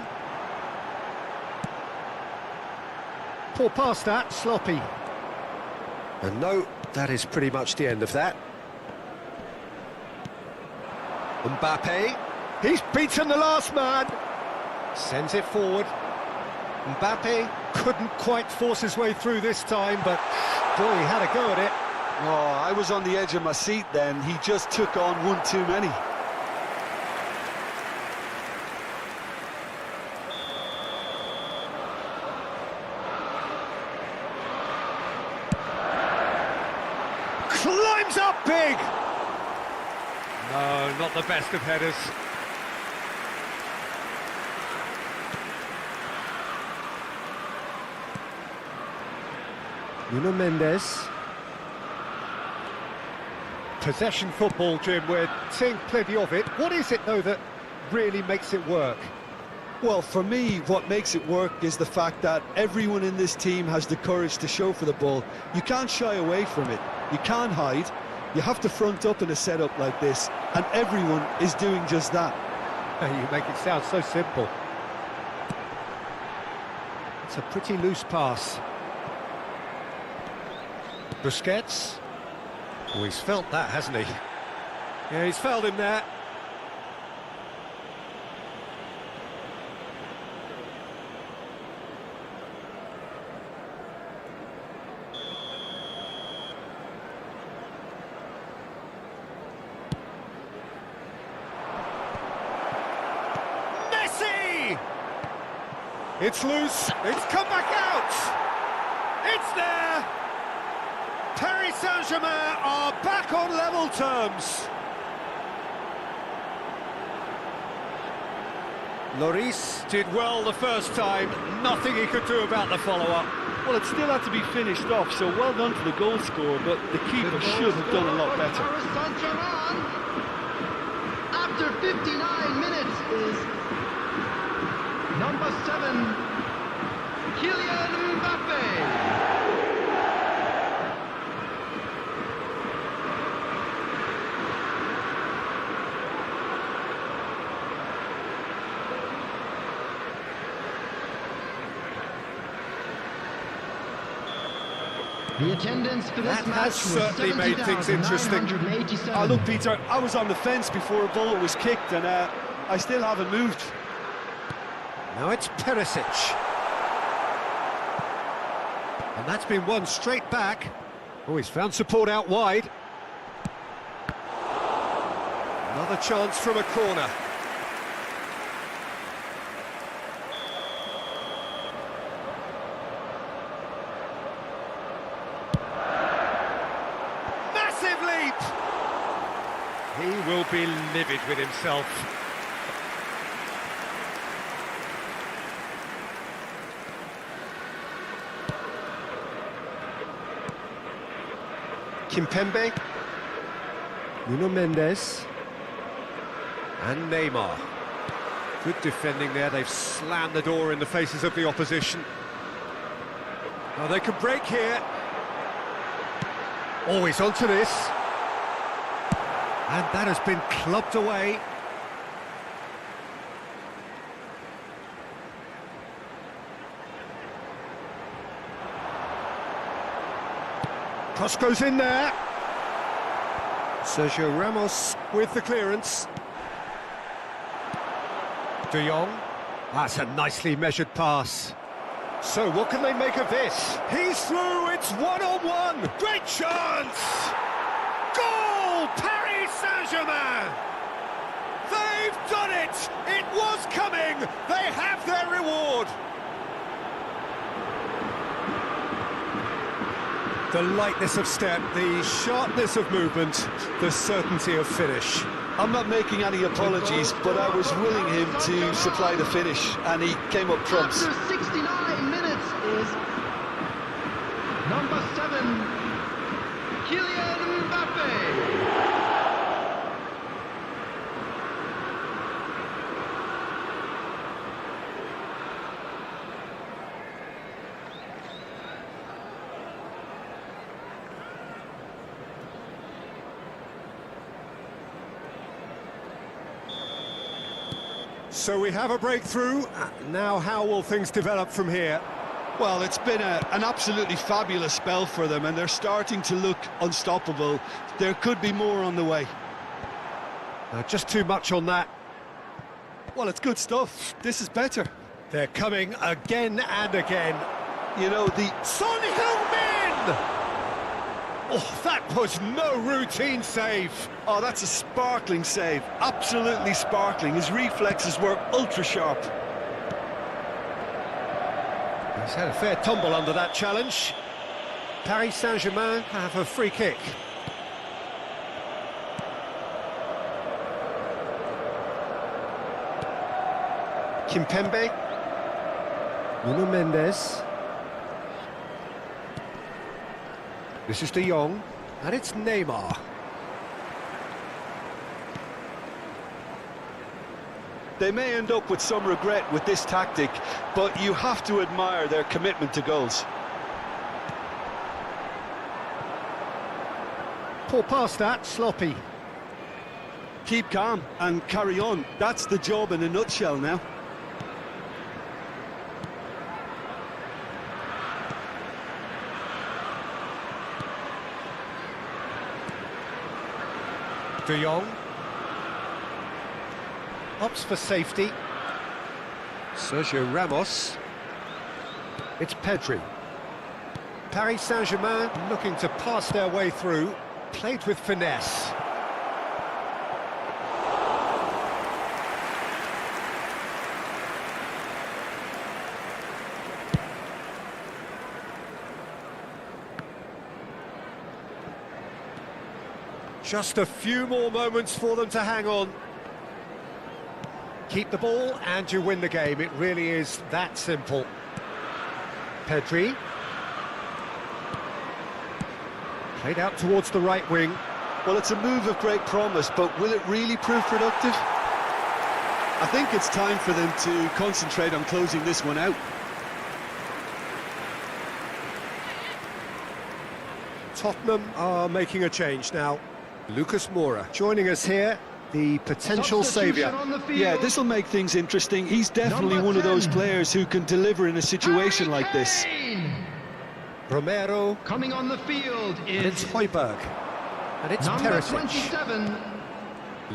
Poor pass that, sloppy. And no, that is pretty much the end of that. Mbappe, he's beaten the last man. Sends it forward. Mbappe couldn't quite force his way through this time, but boy, he had a go at it. Oh, I was on the edge of my seat then. He just took on one too many. Climbs up big! No, not the best of headers. Nuno Mendes. Possession football, Jim, we're seeing plenty of it. What is it, though, that really makes it work? Well, for me, what makes it work is the fact that everyone in this team has the courage to show for the ball. You can't shy away from it. You can't hide. You have to front up in a setup like this, and everyone is doing just that. You make it sound so simple. It's a pretty loose pass. Busquets. Oh, he's felt that, hasn't he? Yeah, he's felt him there. Messi! It's loose. It's come back out. It's there. Paris Saint-Germain are back on level terms. Lloris did well the first time, nothing he could do about the follow-up. Well, it still had to be finished off, so well done to the goal scorer, but the keeper should have done a lot better. Paris Saint-Germain, after 59 minutes, is number 7, Kylian Mbappe. The attendance for this That match has certainly made things interesting. Look, Peter, I was on the fence before a ball was kicked, and I still haven't moved. Now it's Perisic. And that's been won straight back. Oh, he's found support out wide. Another chance from a corner. Massive leap! He will be livid with himself. Kimpembe, Nuno Mendes, and Neymar. Good defending there, they've slammed the door in the faces of the opposition. Oh, they could break here. Oh, he's onto this. And that has been clubbed away. Cross goes in there. Sergio Ramos with the clearance. De Jong. That's a nicely measured pass. So what can they make of this? He's through, it's one-on-one. Great chance! Goal! Paris Saint-Germain! They've done it! It was coming! They have their reward! The lightness of step, the sharpness of movement, the certainty of finish. I'm not making any apologies, but I was willing him to supply the finish, and he came up trumps. After 69 minutes is number 7, Kylian Mbappe. So we have a breakthrough. Now how will things develop from here? Well, it's been an absolutely fabulous spell for them, and they're starting to look unstoppable. There could be more on the way. Just too much on that. Well, it's good stuff. This is better. They're coming again and again. You know, the... Son Heung-min! Oh, that was no routine save. Oh, that's a sparkling save. Absolutely sparkling. His reflexes were ultra-sharp. He's had a fair tumble under that challenge. Paris Saint-Germain have a free kick. Kimpembe. Nuno Mendes. This is De Jong, and it's Neymar. They may end up with some regret with this tactic, but you have to admire their commitment to goals. Poor pass that, sloppy. Keep calm and carry on. That's the job in a nutshell now. De Jong. Opts for safety. Sergio Ramos. It's Pedri. Paris Saint-Germain looking to pass their way through. Played with finesse. Just a few more moments for them to hang on. Keep the ball and you win the game. It really is that simple. Pedri. Played out towards the right wing. Well, it's a move of great promise, but will it really prove productive? I think it's time for them to concentrate on closing this one out. Tottenham are making a change now. Lucas Moura joining us here, the potential saviour. Yeah, this will make things interesting. He's definitely one of those players who can deliver in a situation like this. Romero. Coming on the field And it's Højbjerg. And it's number Perisic. 27.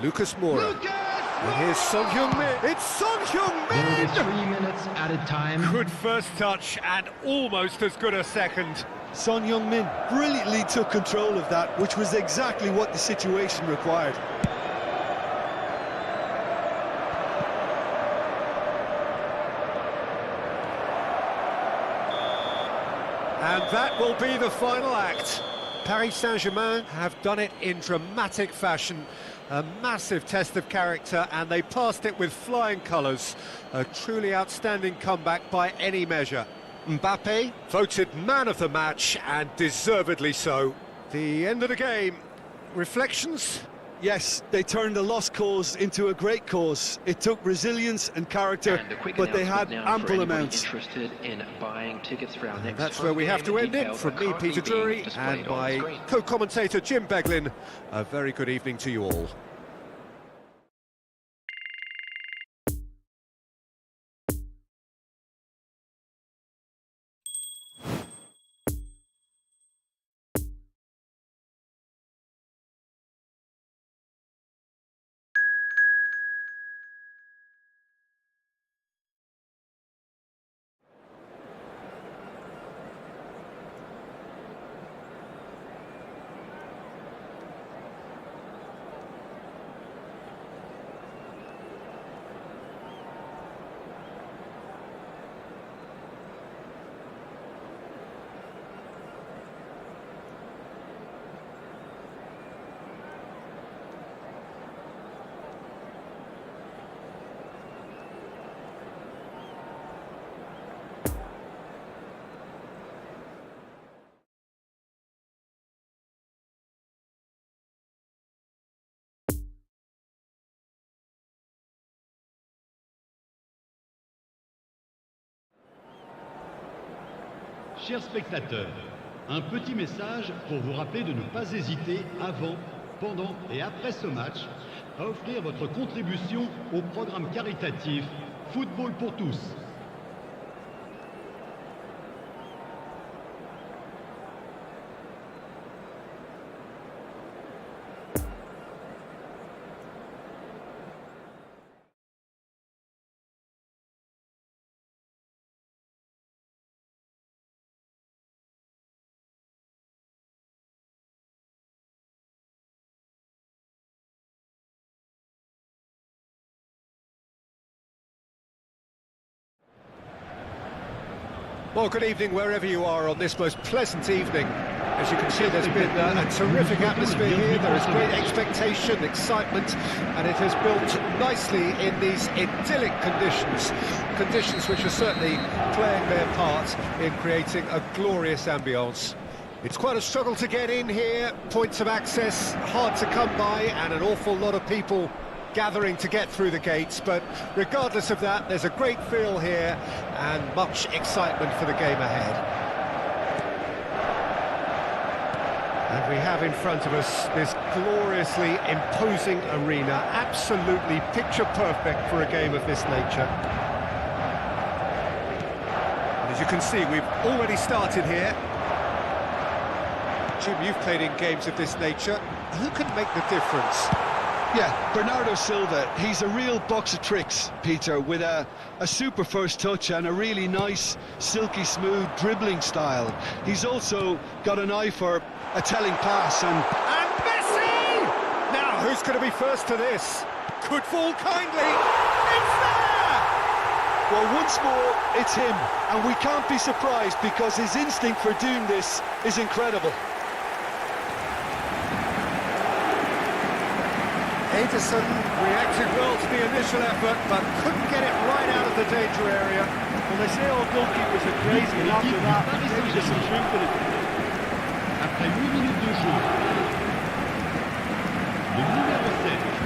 Lucas Moura. Lucas! And here's Son Heung-min. It's Son Heung-min! 3 minutes at a time. Good first touch and almost as good a second. Son Heung-min brilliantly took control of that, which was exactly what the situation required. And that will be the final act. Paris Saint-Germain have done it in dramatic fashion. A massive test of character, and they passed it with flying colours. A truly outstanding comeback by any measure. Mbappe voted man of the match, and deservedly so. The end of the game. Reflections? Yes, they turned a lost cause into a great cause. It took resilience and character, but they had ample amounts. Interested in buying tickets for our next That's where we have to end it. From me, Peter Drury, and my co-commentator, Jim Beglin. A very good evening to you all. Chers spectateurs, un petit message pour vous rappeler de ne pas hésiter avant, pendant et après ce match à offrir votre contribution au programme caritatif Football pour tous. Well, good evening wherever you are on this most pleasant evening. As you can see, there's been a terrific atmosphere here. There is great expectation, excitement, and it has built nicely in these idyllic conditions. Conditions which are certainly playing their part in creating a glorious ambience. It's quite a struggle to get in here, points of access hard to come by, and an awful lot of people gathering to get through the gates, but regardless of that, there's a great feel here and much excitement for the game ahead. And we have in front of us this gloriously imposing arena, absolutely picture perfect for a game of this nature. And as you can see, we've already started here. Jim, you've played in games of this nature. Who can make the difference? Yeah, Bernardo Silva, he's a real box of tricks, Peter, with a super first touch and a really nice, silky smooth dribbling style. He's also got an eye for a telling pass and Messi! Now, who's going to be first to this? Could fall kindly. It's there! well, once more, it's him, and we can't be surprised because his instinct for doing this is incredible. Ederson reacted well to the initial effort, but couldn't get it right out of the danger area. Well, they say all goalkeepers are crazy, and after that, maybe there's some truth in it. Après 8 minutes de jeu, le numéro 7.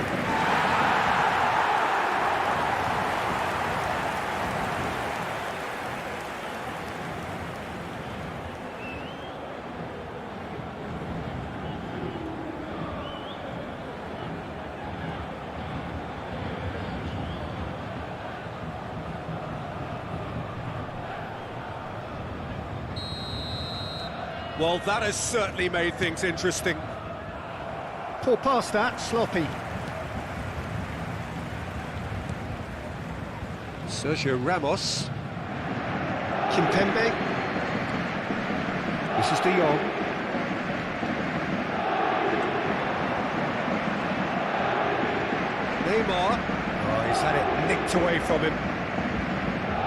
Well, that has certainly made things interesting. Poor pass that, sloppy. Sergio Ramos. Kimpembe. This is De Jong. Neymar. Oh, he's had it nicked away from him.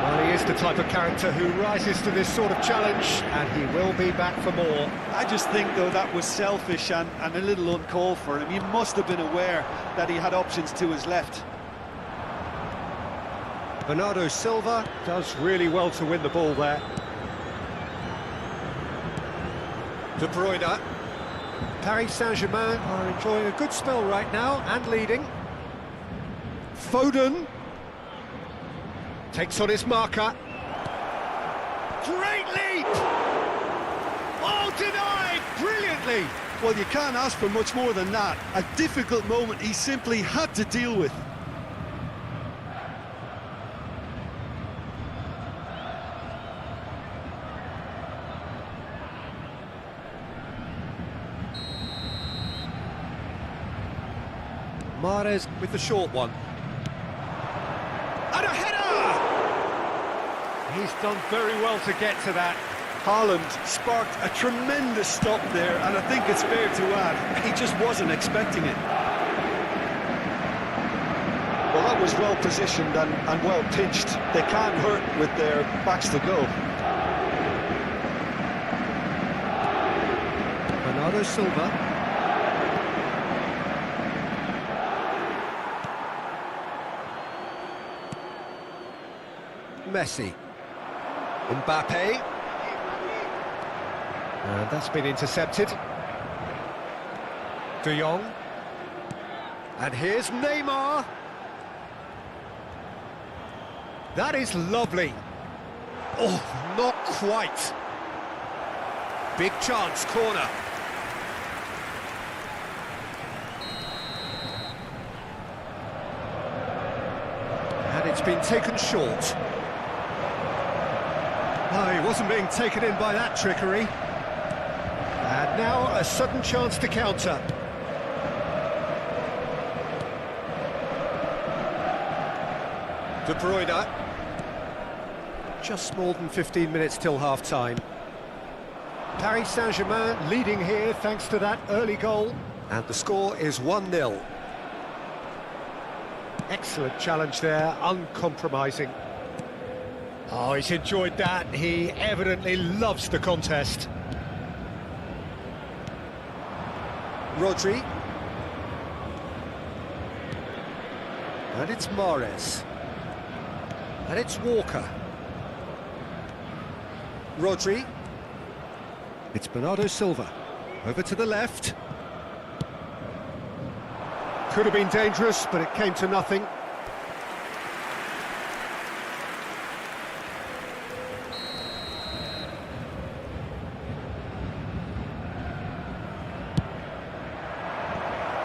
Well, he is the type of character who rises to this sort of challenge, and he will be back for more. I just think, though, that was selfish and a little uncalled for him. He must have been aware that he had options to his left. Bernardo Silva does really well to win the ball there. De Bruyne. Paris Saint-Germain are enjoying a good spell right now and leading. Foden. Takes on his marker. Great leap! Oh, denied! Brilliantly! Well, you can't ask for much more than that. A difficult moment he simply had to deal with. Mahrez with the short one. And a header! He's done very well to get to that. Haaland sparked a tremendous stop there, and I think it's fair to add, he just wasn't expecting it. Well, that was well positioned and well pitched. They can't hurt with their backs to goal. Bernardo Silva. Messi. Mbappe. And that's been intercepted. De Jong. And here's Neymar. That is lovely. Oh, not quite. Big chance, corner. It's been taken short. Oh, he wasn't being taken in by that trickery. And now a sudden chance to counter. De Bruyne. Just more than 15 minutes till half-time. Paris Saint-Germain leading here thanks to that early goal. And the score is 1-0. Excellent challenge there, uncompromising. Oh, he's enjoyed that. He evidently loves the contest. Rodri. And it's Mahrez. And it's Walker. Rodri. It's Bernardo Silva. Over to the left. Could have been dangerous, but it came to nothing.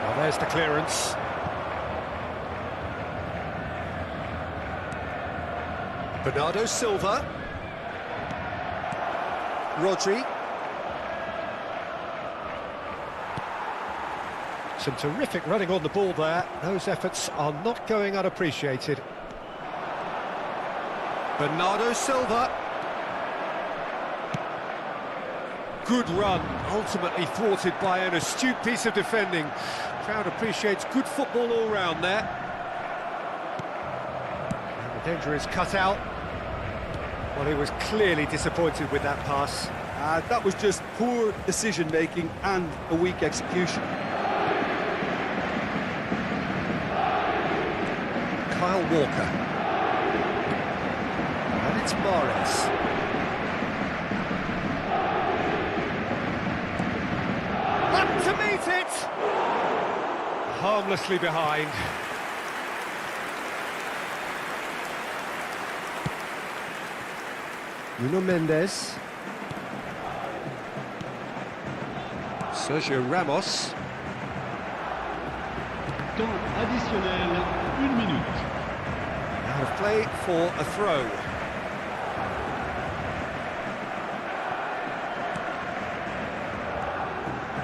Well, there's the clearance. Bernardo Silva. Rodri. Some terrific running on the ball there. Those efforts are not going unappreciated. Bernardo Silva. Good run, ultimately thwarted by an astute piece of defending. Crowd appreciates good football all round there. And the danger is cut out. Well, he was clearly disappointed with that pass. That was just poor decision-making and a weak execution. Kyle Walker. And it's Mahrez. Up to meet it! Harmlessly behind. Nuno Mendes. Sergio Ramos. Temps additionnel, 1 minute. Out of play for a throw.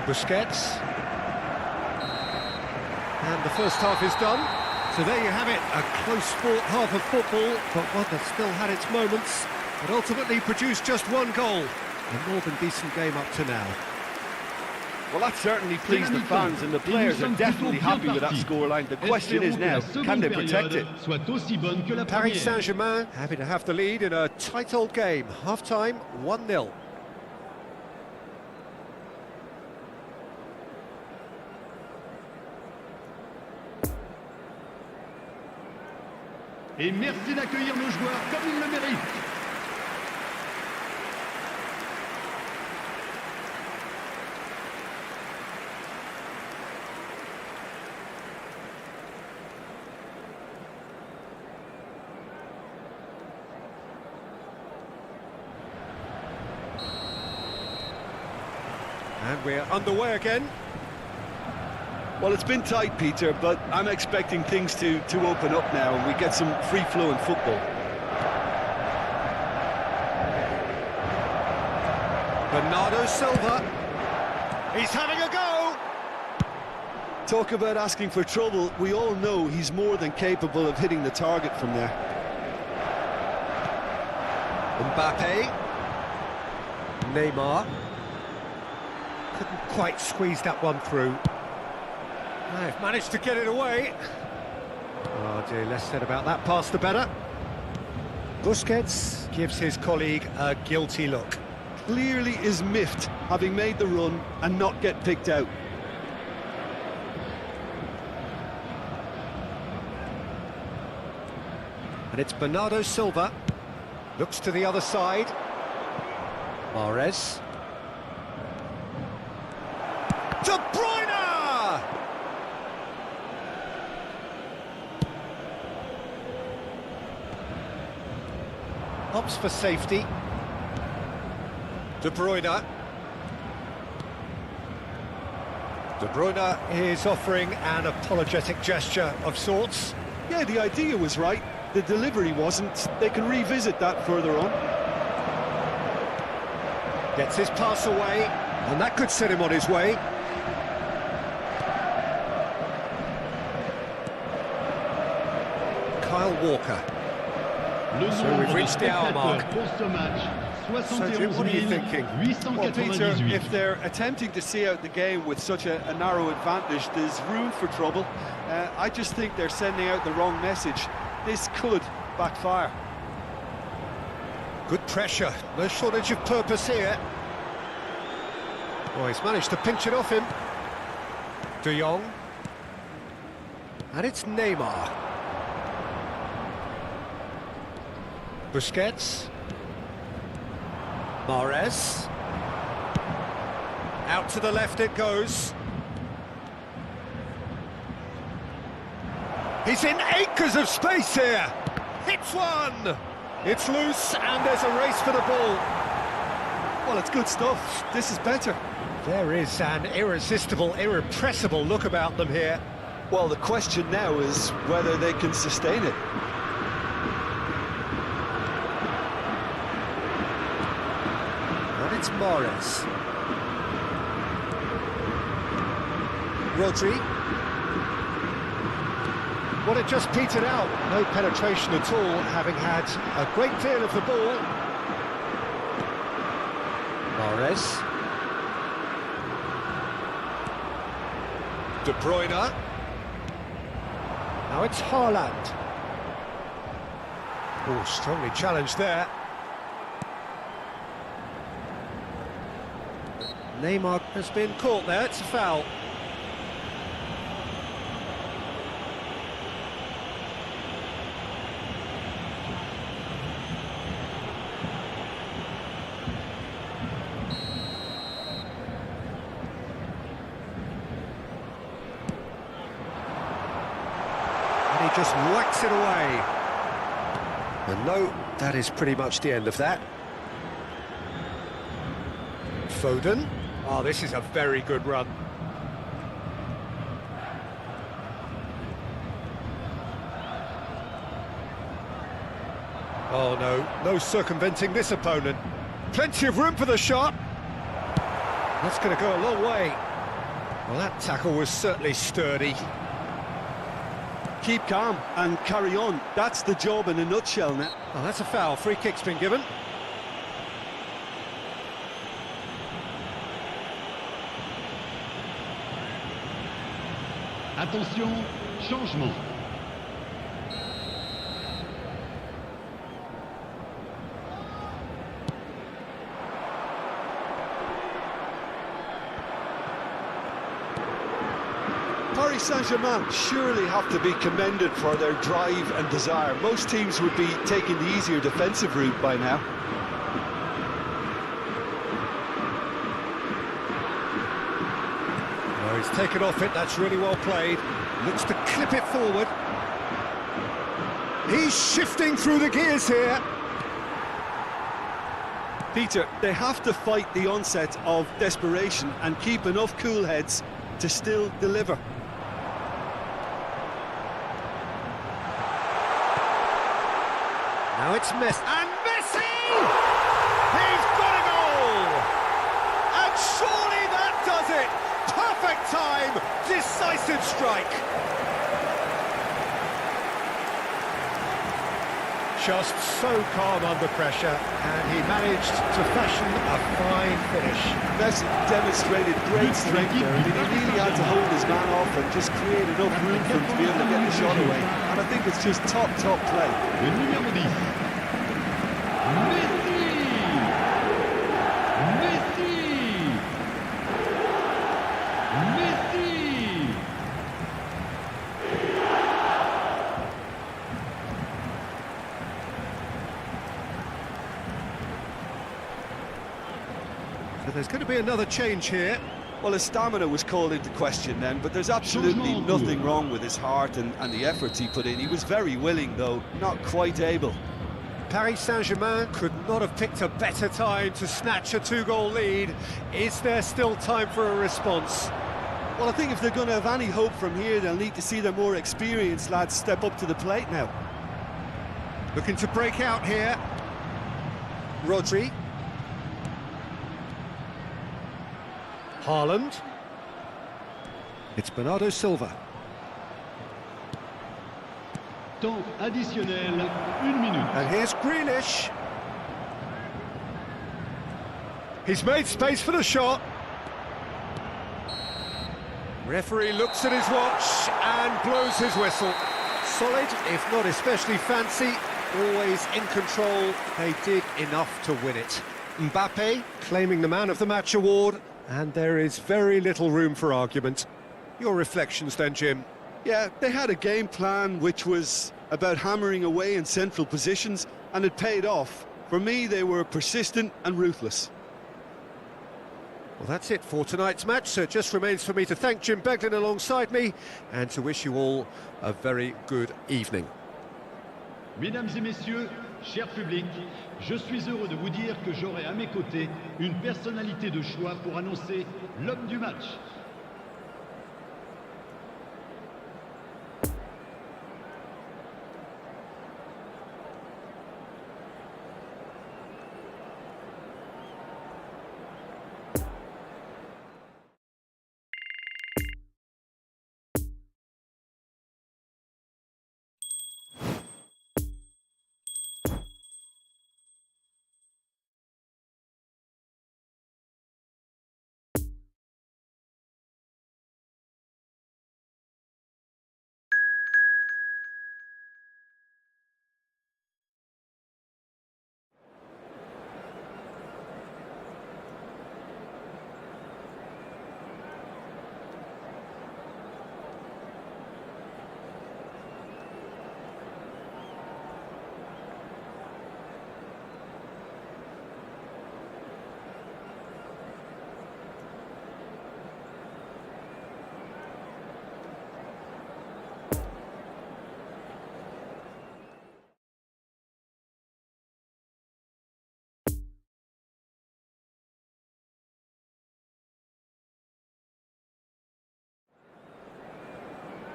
Busquets. And the first half is done. So there you have it, a close-fought half of football, but one that still had its moments, but ultimately produced just one goal. A more than decent game up to now. Well, that certainly pleased the fans, and the players are definitely happy with that scoreline. The question is now, can they protect it? Paris Saint-Germain happy to have the lead in a tight old game. Half-time, 1-0. Et merci d'accueillir nos joueurs comme ils le méritent. And we're underway again. Well, it's been tight, Peter, but I'm expecting things to open up now and we get some free-flowing football. Bernardo Silva. He's having a go! Talk about asking for trouble. We all know he's more than capable of hitting the target from there. Mbappe. Neymar. Couldn't quite squeeze that one through. They've managed to get it away. Oh dear, less said about that pass the better. Busquets gives his colleague a guilty look. Clearly is miffed, having made the run and not get picked out. And it's Bernardo Silva. Looks to the other side. Mahrez. De Bruyne! Opts for safety. De Bruyne. De Bruyne is offering an apologetic gesture of sorts. Yeah, the idea was right. the delivery wasn't. They can revisit that further on. Gets his pass away, and that could set him on his way. Kyle Walker. So we've reached the hour mark. So Jim, what are you thinking? Well, Peter, if they're attempting to see out the game with such a narrow advantage, there's room for trouble. I just think they're sending out the wrong message. This could backfire. Good pressure, no shortage of purpose here. Oh, he's managed to pinch it off him. De Jong. And it's Neymar. Busquets. Mahrez. Out to the left it goes. He's in acres of space here. Hits one. It's loose and there's a race for the ball. Well, it's good stuff. This is better. There is an irresistible, irrepressible look about them here. Well, the question now is whether they can sustain it. And it's Mahrez. Rodri. Well, it just petered out. No penetration at all, having had a great deal of the ball. Mahrez. De Bruyne. Now it's Haaland. Oh, strongly challenged there. Neymar has been caught there, it's a foul. And he just whacks it away. And no, that is pretty much the end of that. Foden. Oh, this is a very good run. Oh no, no circumventing this opponent. Plenty of room for the shot. That's going to go a long way. Well, that tackle was certainly sturdy. Keep calm and carry on. That's the job in a nutshell now. Oh, that's a foul. Free kick's been given. Attention, changement. Paris Saint-Germain surely have to be commended for their drive and desire. Most teams would be taking the easier defensive route by now. No, he's taken off it, that's really well played. Looks to clip it forward. He's shifting through the gears here. Peter, they have to fight the onset of desperation and keep enough cool heads to still deliver. Now it's Messi. And Messi! He's got a goal! And surely that does it! Perfect time! Decisive strike! Just so calm under pressure, and he managed to fashion a fine finish. Messi demonstrated great strength there. I mean, he really had to hold his man off and just create enough room for him to be able to get the shot away. And I think it's just top play. Le numéro 10. Messi! Messi! Messi! So there's going to be another change here. Well, his stamina was called into question then, but there's absolutely nothing wrong with his heart and the efforts he put in. He was very willing, though, not quite able. Paris Saint-Germain could not have picked a better time to snatch a two-goal lead. Is there still time for a response? Well, I think if they're going to have any hope from here, they'll need to see their more experienced lads step up to the plate now. Looking to break out here. Rodri. Haaland. It's Bernardo Silva. Temps additionnel, 1 minute. And here's Grealish. He's made space for the shot. Referee looks at his watch and blows his whistle. Solid, if not especially fancy, always in control. They did enough to win it. Mbappe claiming the Man of the Match award, and there is very little room for argument. Your reflections then, Jim? Yeah, they had a game plan which was about hammering away in central positions, and it paid off. For me, they were persistent and ruthless. Well, that's it for tonight's match, so it just remains for me to thank Jim Beglin alongside me and to wish you all a very good evening. Mesdames et messieurs, cher public, je suis heureux de vous dire que j'aurai à mes côtés une personnalité de choix pour annoncer l'homme du match.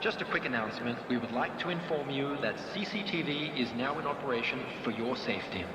Just a quick announcement. We would like to inform you that CCTV is now in operation for your safety.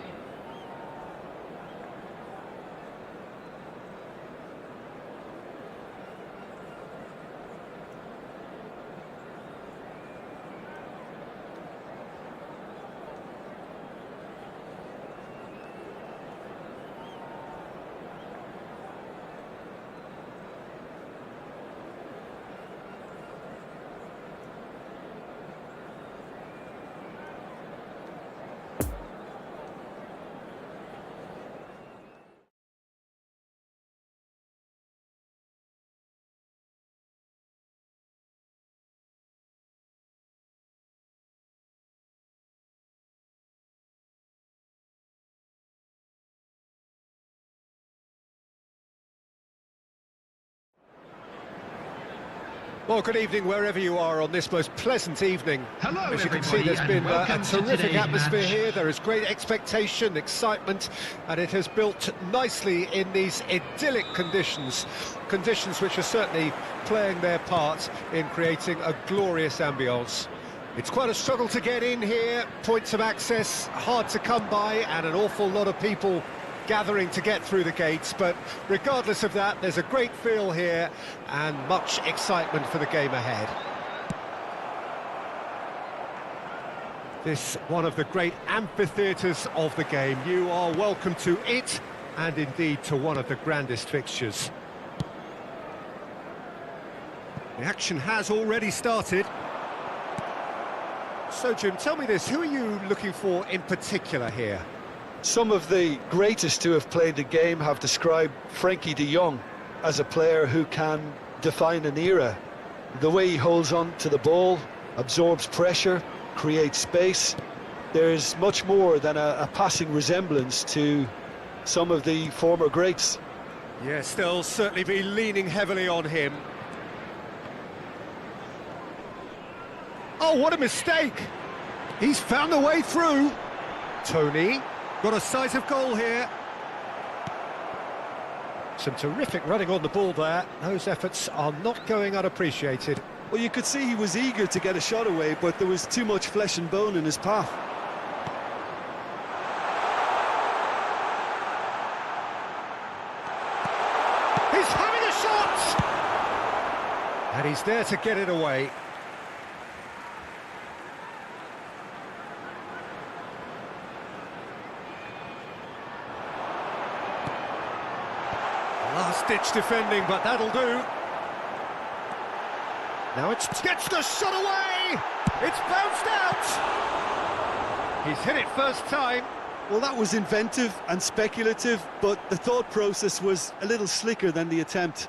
Well, good evening wherever you are on this most pleasant evening. Hello, as you can see, everybody, there's and been a welcome to terrific today's atmosphere match. here. There is great expectation, excitement, and it has built nicely in these idyllic conditions. Conditions which are certainly playing their part in creating a glorious ambience. It's quite a struggle to get in here, points of access hard to come by, and an awful lot of people gathering to get through the gates, but regardless of that, there's a great feel here and much excitement for the game ahead. This one of the great amphitheatres of the game. You are welcome to it, and indeed to one of the grandest fixtures. The action has already started. So, Jim, tell me this, who are you looking for in particular here? Some of the greatest who have played the game have described Frankie de Jong as a player who can define an era. The way he holds on to the ball, absorbs pressure, creates space. There's much more than a passing resemblance to some of the former greats. Yes, they'll certainly be leaning heavily on him. Oh, what a mistake! He's found a way through. Tony. Got a sight of goal here. Some terrific running on the ball there. Those efforts are not going unappreciated. Well, you could see he was eager to get a shot away, but there was too much flesh and bone in his path. He's having a shot! And he's there to get it away. Last-ditch defending, but that'll do. Now gets the shot away! It's bounced out! He's hit it first time. Well, that was inventive and speculative, but the thought process was a little slicker than the attempt.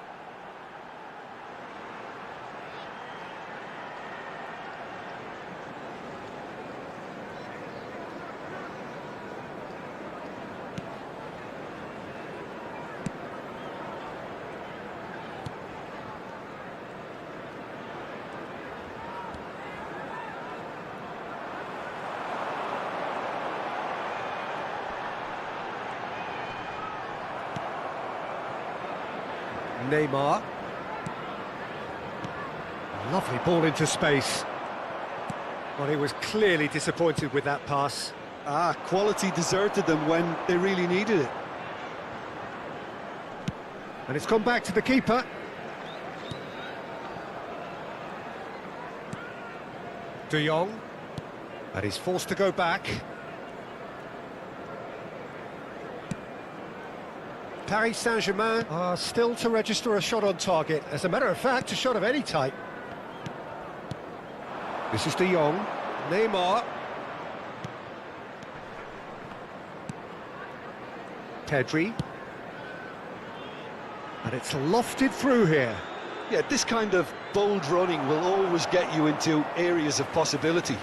Neymar. Lovely ball into space. Well, he was clearly disappointed with that pass. Quality deserted them when they really needed it. And it's gone back to the keeper. De Jong. And he's forced to go back. Paris Saint-Germain are still to register a shot on target. As a matter of fact, a shot of any type. This is De Jong. Neymar. Pedri. And it's lofted through here. Yeah, this kind of bold running will always get you into areas of possibility.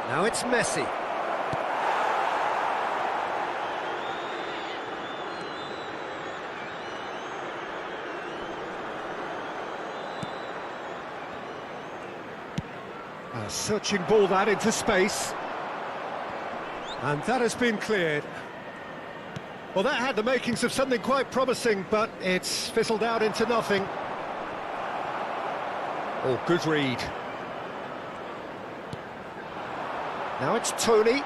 Now it's Messi. A searching ball that into space. And that has been cleared. Well, that had the makings of something quite promising, but it's fizzled out into nothing. Oh, good read. Now it's Tony.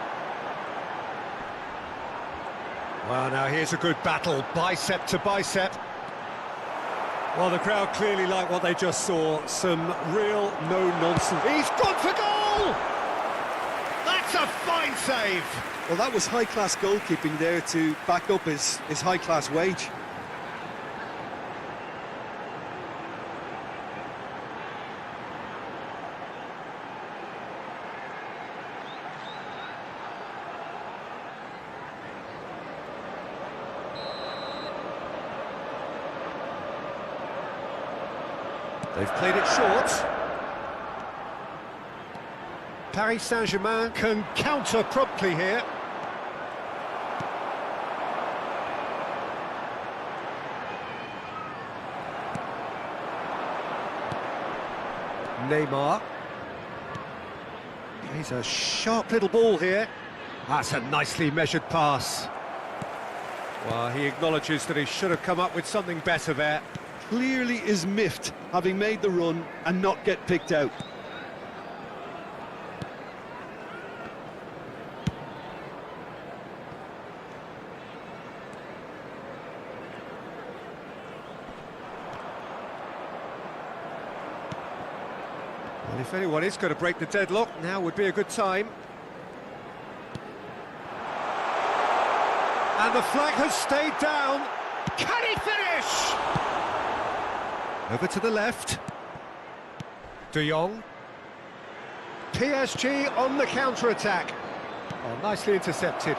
Well, now here's a good battle, bicep to bicep. Well, the crowd clearly like what they just saw. Some real no-nonsense. He's gone for goal! That's a fine save! Well, that was high-class goalkeeping there to back up his high-class wage. They've played it short. Paris Saint-Germain can counter promptly here. Neymar. He's a sharp little ball here. That's a nicely measured pass. Well, he acknowledges that he should have come up with something better there. Clearly is miffed, having made the run and not get picked out. Well, if anyone is going to break the deadlock, now would be a good time. And the flag has stayed down. Can he finish? Over to the left. De Jong. PSG on the counter-attack. Oh, nicely intercepted.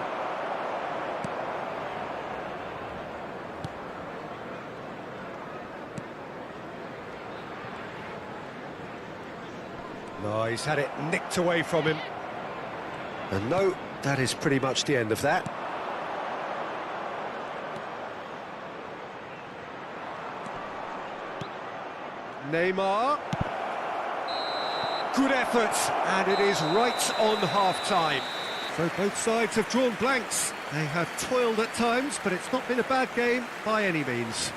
No, he's had it nicked away from him. And no, that is pretty much the end of that. Neymar. Good effort, and it is right on half-time. So both sides have drawn blanks. They have toiled at times, but it's not been a bad game by any means.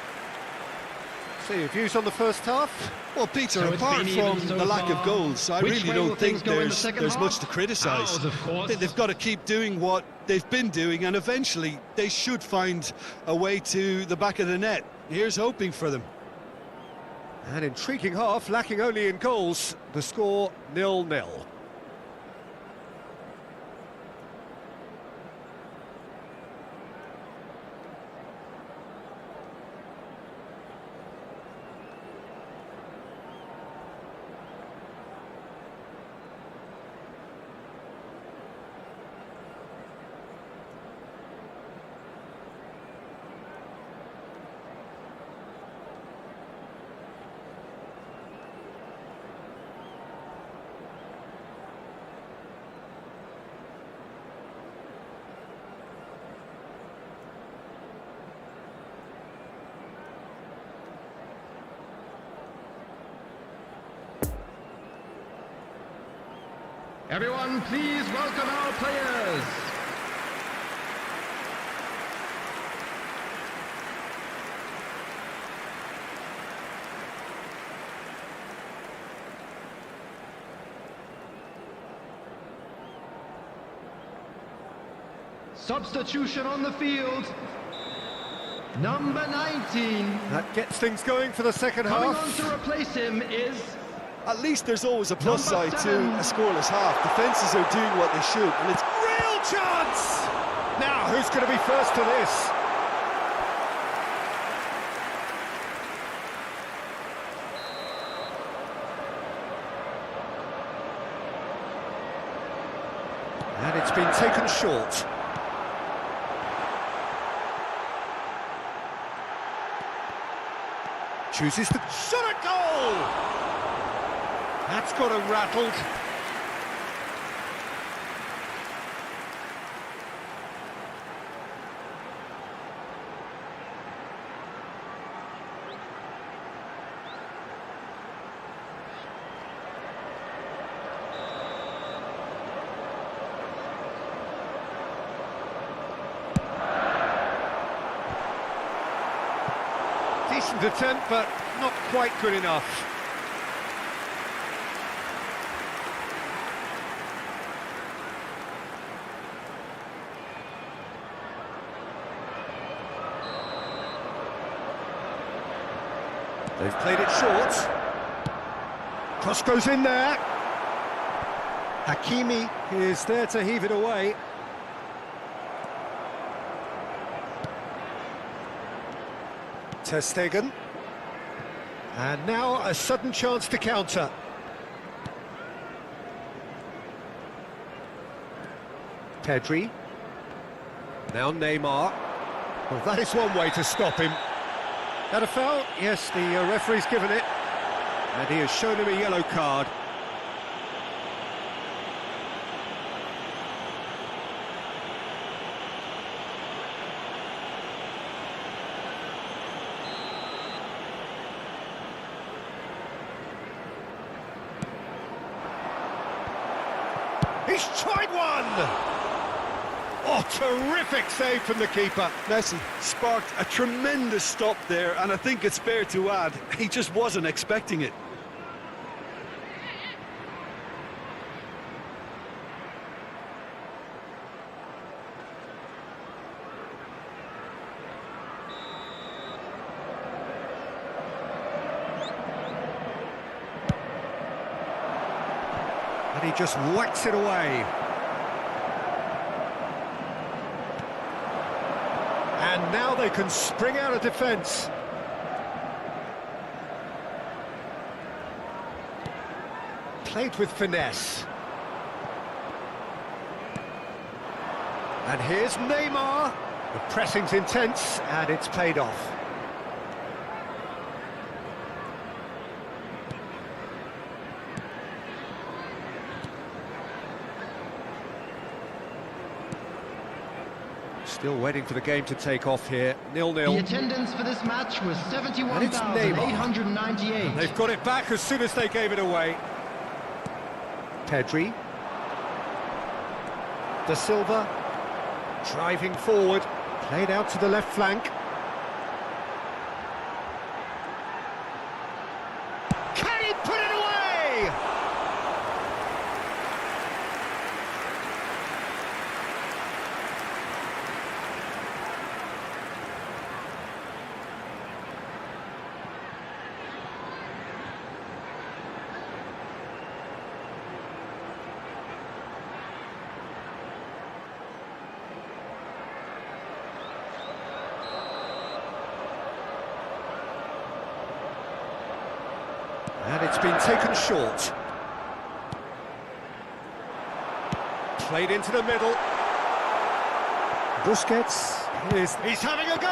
So your views on the first half? Well, Peter, So it's apart been even from so the lack of far. goals, I Which really way will don't think things go in the there's second half? much to criticise. Ours, of course. They've got to keep doing what they've been doing, and eventually they should find a way to the back of the net. Here's hoping for them. An intriguing half, lacking only in goals. The score 0-0. Everyone, please welcome our players. Substitution on the field. Number 19. That gets things going for the second Coming on half. to replace him is... At least there's always a plus Number side 7. to a scoreless half. Defences are doing what they should, and it's Real chance! Now, who's going to be first to this? And it's been taken short. Chooses the shot at goal! That's got him rattled. Decent attempt, but not quite good enough. They've played it short. Cross goes in there. Hakimi is there to heave it away. Ter Stegen. And now a sudden chance to counter. Pedri. Now Neymar. Well, that is one way to stop him. That a foul? Yes, the referee's given it. And he has shown him a yellow card. He's tried one! Oh, terrific save from the keeper. Messi sparked a tremendous stop there, and I think it's fair to add, he just wasn't expecting it. And he just whacks it away. And now they can spring out of defence. Played with finesse. And here's Neymar. The pressing's intense, and it's paid off. Still waiting for the game to take off here. 0-0. The attendance for this match was And it's Neymar. 71,898. They've got it back as soon as they gave it away. Pedri. Da Silva. Driving forward. Played out to the left flank. It's been taken short. Played into the middle. Busquets he's having a go!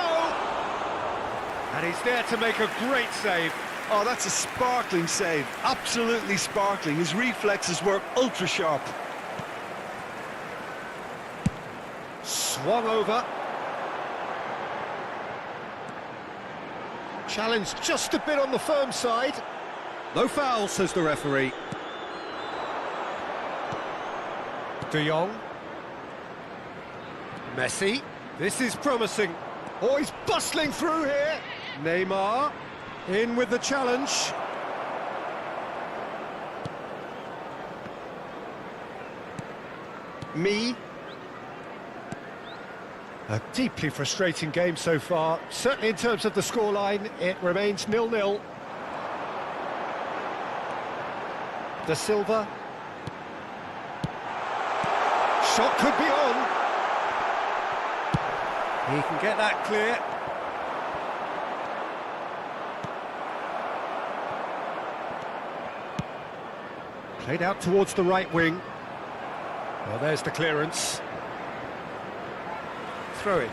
And he's there to make a great save. Oh, that's a sparkling save. Absolutely sparkling. His reflexes were ultra sharp. Swung over. Challenge just a bit on the firm side. No foul, says the referee. De Jong. Messi. This is promising. Oh, he's bustling through here. Neymar in with the challenge. A deeply frustrating game so far. Certainly in terms of the scoreline, it remains 0-0. Da Silva. Shot could be on. He can get that clear. Played out towards the right wing. Well, there's the clearance. Throw it.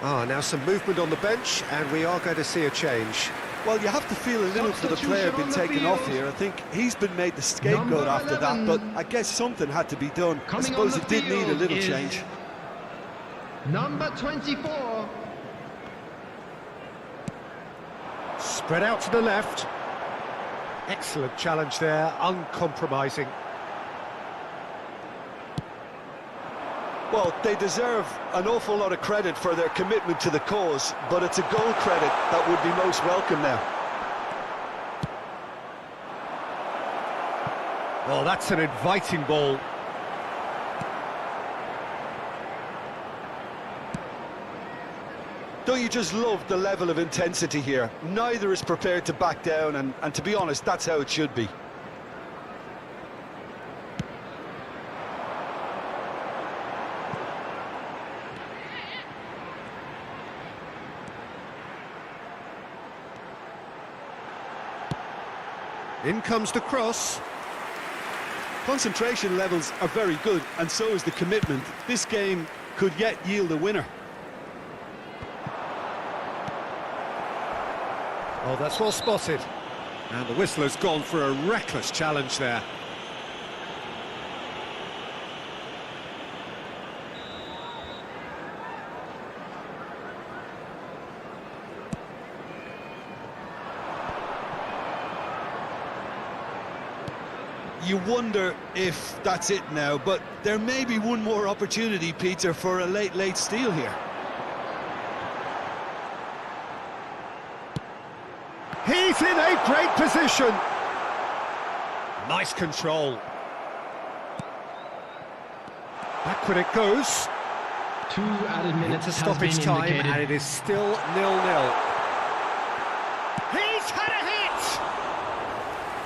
Now some movement on the bench, and we are going to see a change. Well, you have to feel a little for the player being taken off here. I think he's been made the scapegoat after that, but I guess something had to be done. I suppose it did need a little change. Number 24. Spread out to the left. Excellent challenge there, uncompromising. Well, they deserve an awful lot of credit for their commitment to the cause, but it's a goal credit that would be most welcome now. Well, that's an inviting ball. Don't you just love the level of intensity here? Neither is prepared to back down, and to be honest, that's how it should be. In comes the cross. Concentration levels are very good, and so is the commitment. This game could yet yield a winner. Oh, that's well spotted. And the whistler's gone for a reckless challenge there. You wonder if that's it now, but there may be one more opportunity, Peter, for a late steal here. He's in a great position. Nice control. Backward it goes. 2 added minutes To has stoppage been time, indicated. and it is still 0-0. He's had a hit!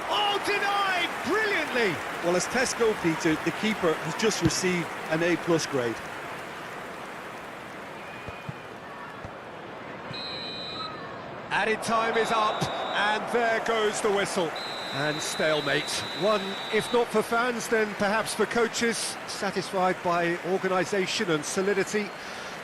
Oh, denied brilliantly! Well, as tests go, Peter, the keeper has just received an A+ grade. Added time is up, and there goes the whistle. And stalemate. One, if not for fans, then perhaps for coaches, satisfied by organisation and solidity.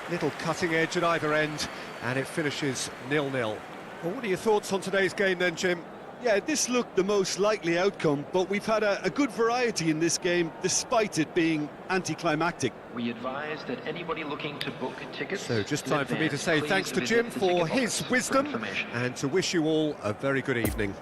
Little cutting edge at either end, and it finishes 0-0. Well, what are your thoughts on today's game then, Jim? Yeah, this looked the most likely outcome, but we've had a good variety in this game, despite it being anticlimactic. We advise that anybody looking to book tickets... So just in time for me to advance, say please thanks to visit Jim the for ticket his office wisdom, information. and to wish you all a very good evening.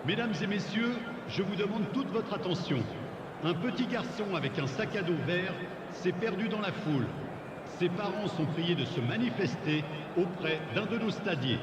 Mesdames et messieurs, je vous demande toute votre attention. Un petit garçon avec un sac à dos vert s'est perdu dans la foule. Ses parents sont priés de se manifester auprès d'un de nos stadiers.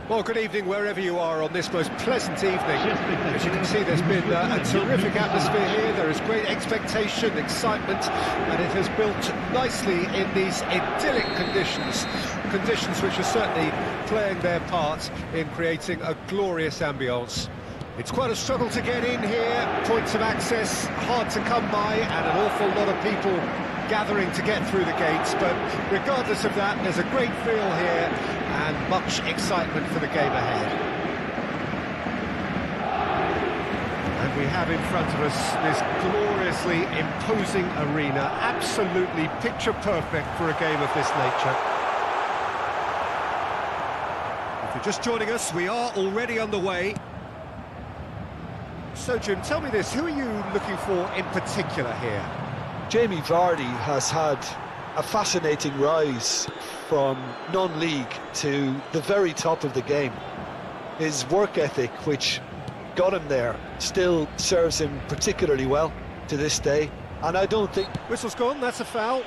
Well, good evening wherever you are on this most pleasant evening. As you can see, there's been a terrific atmosphere here. There is great expectation, excitement, and it has built nicely in these idyllic conditions. Conditions which are certainly playing their part in creating a glorious ambience. It's quite a struggle to get in here, points of access hard to come by, and an awful lot of people gathering to get through the gates, but regardless of that, there's a great feel here and much excitement for the game ahead. And we have in front of us this gloriously imposing arena, absolutely picture perfect for a game of this nature. If you're just joining us, we are already underway. So Jim, tell me this, who are you looking for in particular here? Jamie Vardy has had a fascinating rise from non-league to the very top of the game. His work ethic, which got him there, still serves him particularly well to this day, and I don't think... Whistle's gone, that's a foul.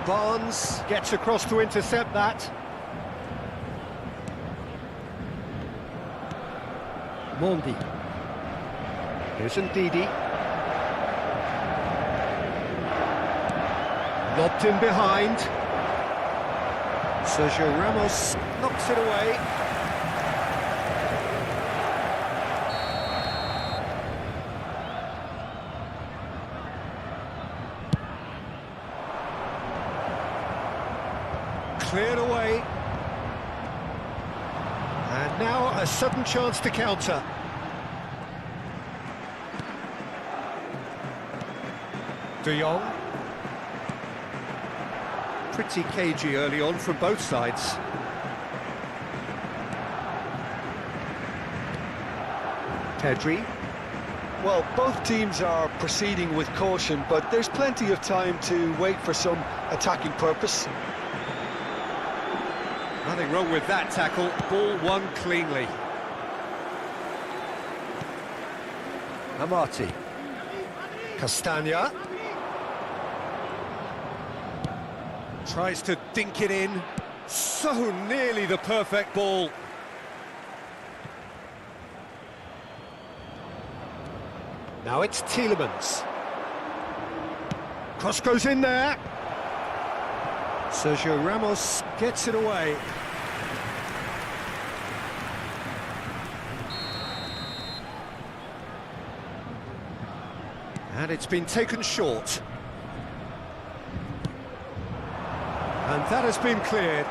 Barnes gets across to intercept that. Mondi. Here's Ndidi. Lobbed in behind. Sergio Ramos knocks it away. Cleared away. And now a sudden chance to counter. De Jong. Pretty cagey early on from both sides. Pedri. Well, both teams are proceeding with caution, but there's plenty of time to wait for some attacking purpose. Nothing wrong with that tackle, ball won cleanly. Amati. Castagna. Tries to dink it in. So nearly the perfect ball. Now it's Tielemans. Cross goes in there. Sergio Ramos gets it away. And it's been taken short. And that has been cleared.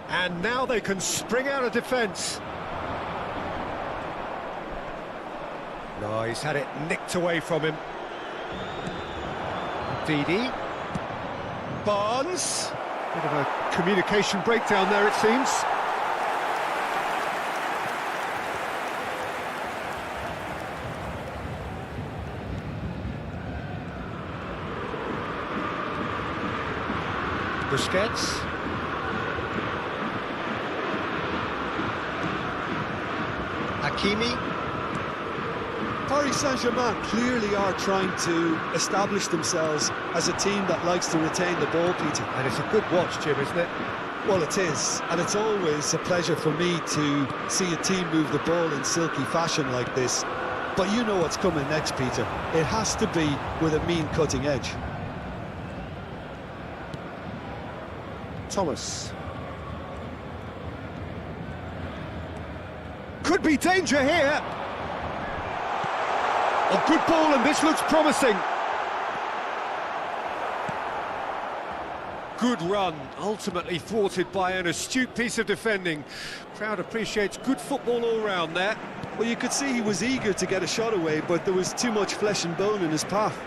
And now they can spring out of defence. No, he's had it nicked away from him. Didi. Barnes. Bit of a communication breakdown there, it seems. Busquets. Hakimi. Paris Saint-Germain clearly are trying to establish themselves as a team that likes to retain the ball, Peter. And it's a good watch, Jim, isn't it? Well, it is, and it's always a pleasure for me to see a team move the ball in silky fashion like this. But you know what's coming next, Peter. It has to be with a mean cutting edge. Thomas. Could be danger here. A good ball, and this looks promising. Good run, ultimately thwarted by an astute piece of defending. Crowd appreciates good football all round there. Well, you could see he was eager to get a shot away, but there was too much flesh and bone in his path.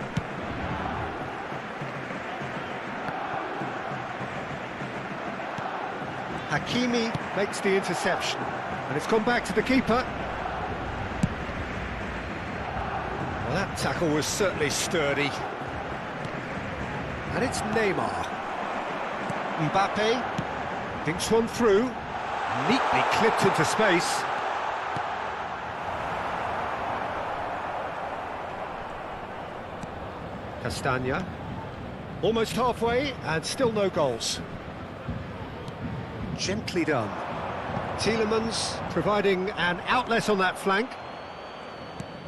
Hakimi makes the interception, and it's gone back to the keeper. Well, that tackle was certainly sturdy. And it's Neymar. Mbappe thinks one through, neatly clipped into space. Castagna, almost halfway, and still no goals. Gently done. Tielemans providing an outlet on that flank.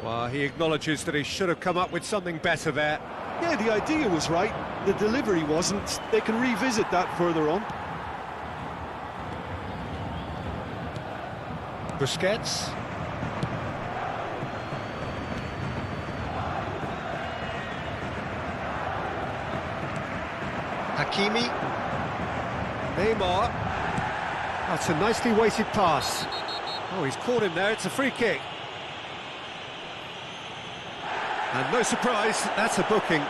Well, he acknowledges that he should have come up with something better there. Yeah, the idea was right, the delivery wasn't. They can revisit that further on. Busquets. Hakimi. Neymar. That's a nicely weighted pass. Oh, he's caught him there, it's a free kick. And no surprise, that's a booking.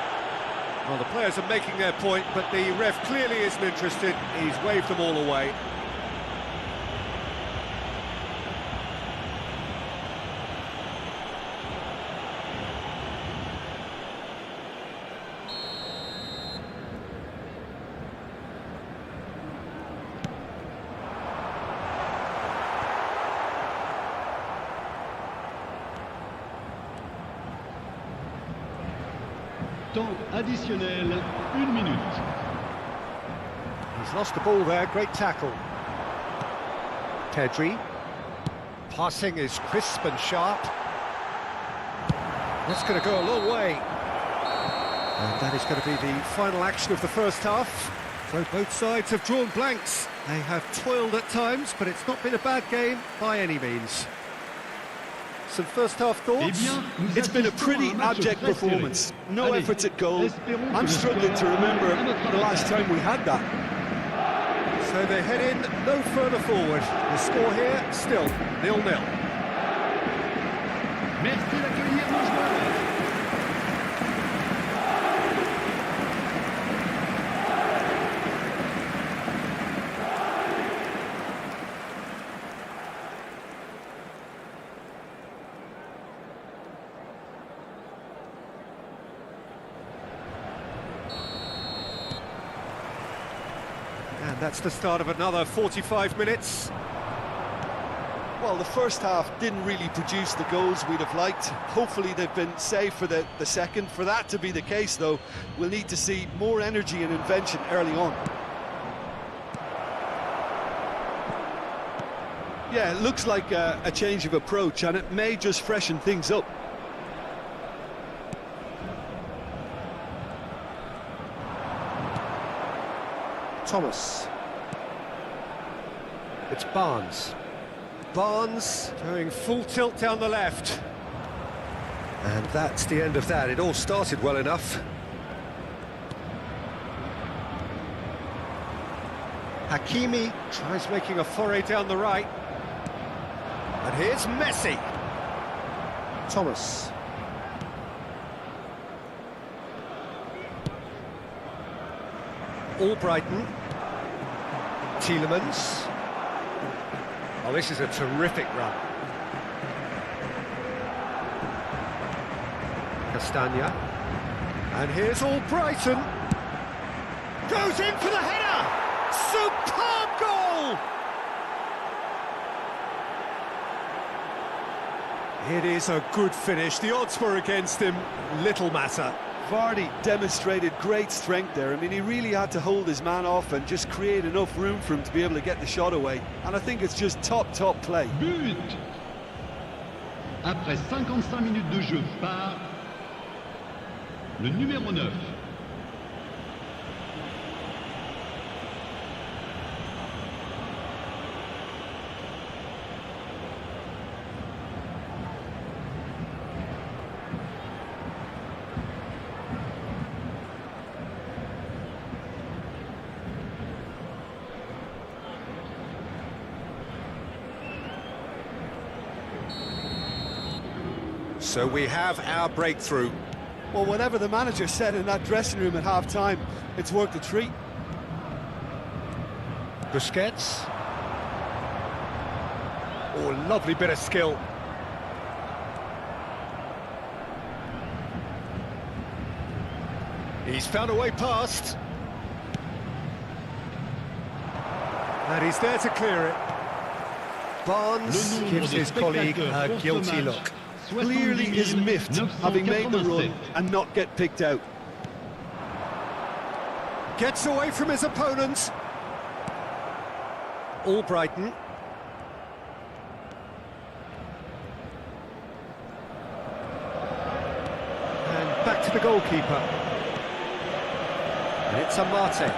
Well, the players are making their point, but the ref clearly isn't interested. He's waved them all away. Temps additionnel, 1 minute. He's lost the ball there, great tackle. Pedri. Passing is crisp and sharp. That's going to go a long way. And that is going to be the final action of the first half. So both sides have drawn blanks. They have toiled at times, but it's not been a bad game by any means. Some first half thoughts? It's been a pretty abject performance. No efforts at goal. I'm struggling to remember the last time we had that. So they head in no further forward. The score here, still 0-0. Merci d'accueillir nos joueurs. And that's the start of another 45 minutes. Well, the first half didn't really produce the goals we'd have liked. Hopefully they've been saved for the second. For that to be the case, though, we'll need to see more energy and invention early on. Yeah, it looks like a change of approach, and it may just freshen things up. Thomas. It's Barnes. Barnes going full tilt down the left. And that's the end of that. It all started well enough. Hakimi tries making a foray down the right. And here's Messi. Thomas. Albrighton. Tielemans. Oh, this is a terrific run. Castagna. And here's Albrighton. Goes in for the header! Superb goal! It is a good finish. The odds were against him. Little matter. Vardy demonstrated great strength there. I mean, he really had to hold his man off and just create enough room for him to be able to get the shot away. And I think it's just top play. But après 55 minutes de jeu par le numéro 9. So we have our breakthrough. Well, whatever the manager said in that dressing room at half-time, it's worked a treat. Busquets. Oh, lovely bit of skill. He's found a way past. And he's there to clear it. Barnes gives his colleague a guilty look. Clearly is miffed having made the run and not get picked out. Gets away from his opponents. Albrighton. And back to the goalkeeper. And it's Amate.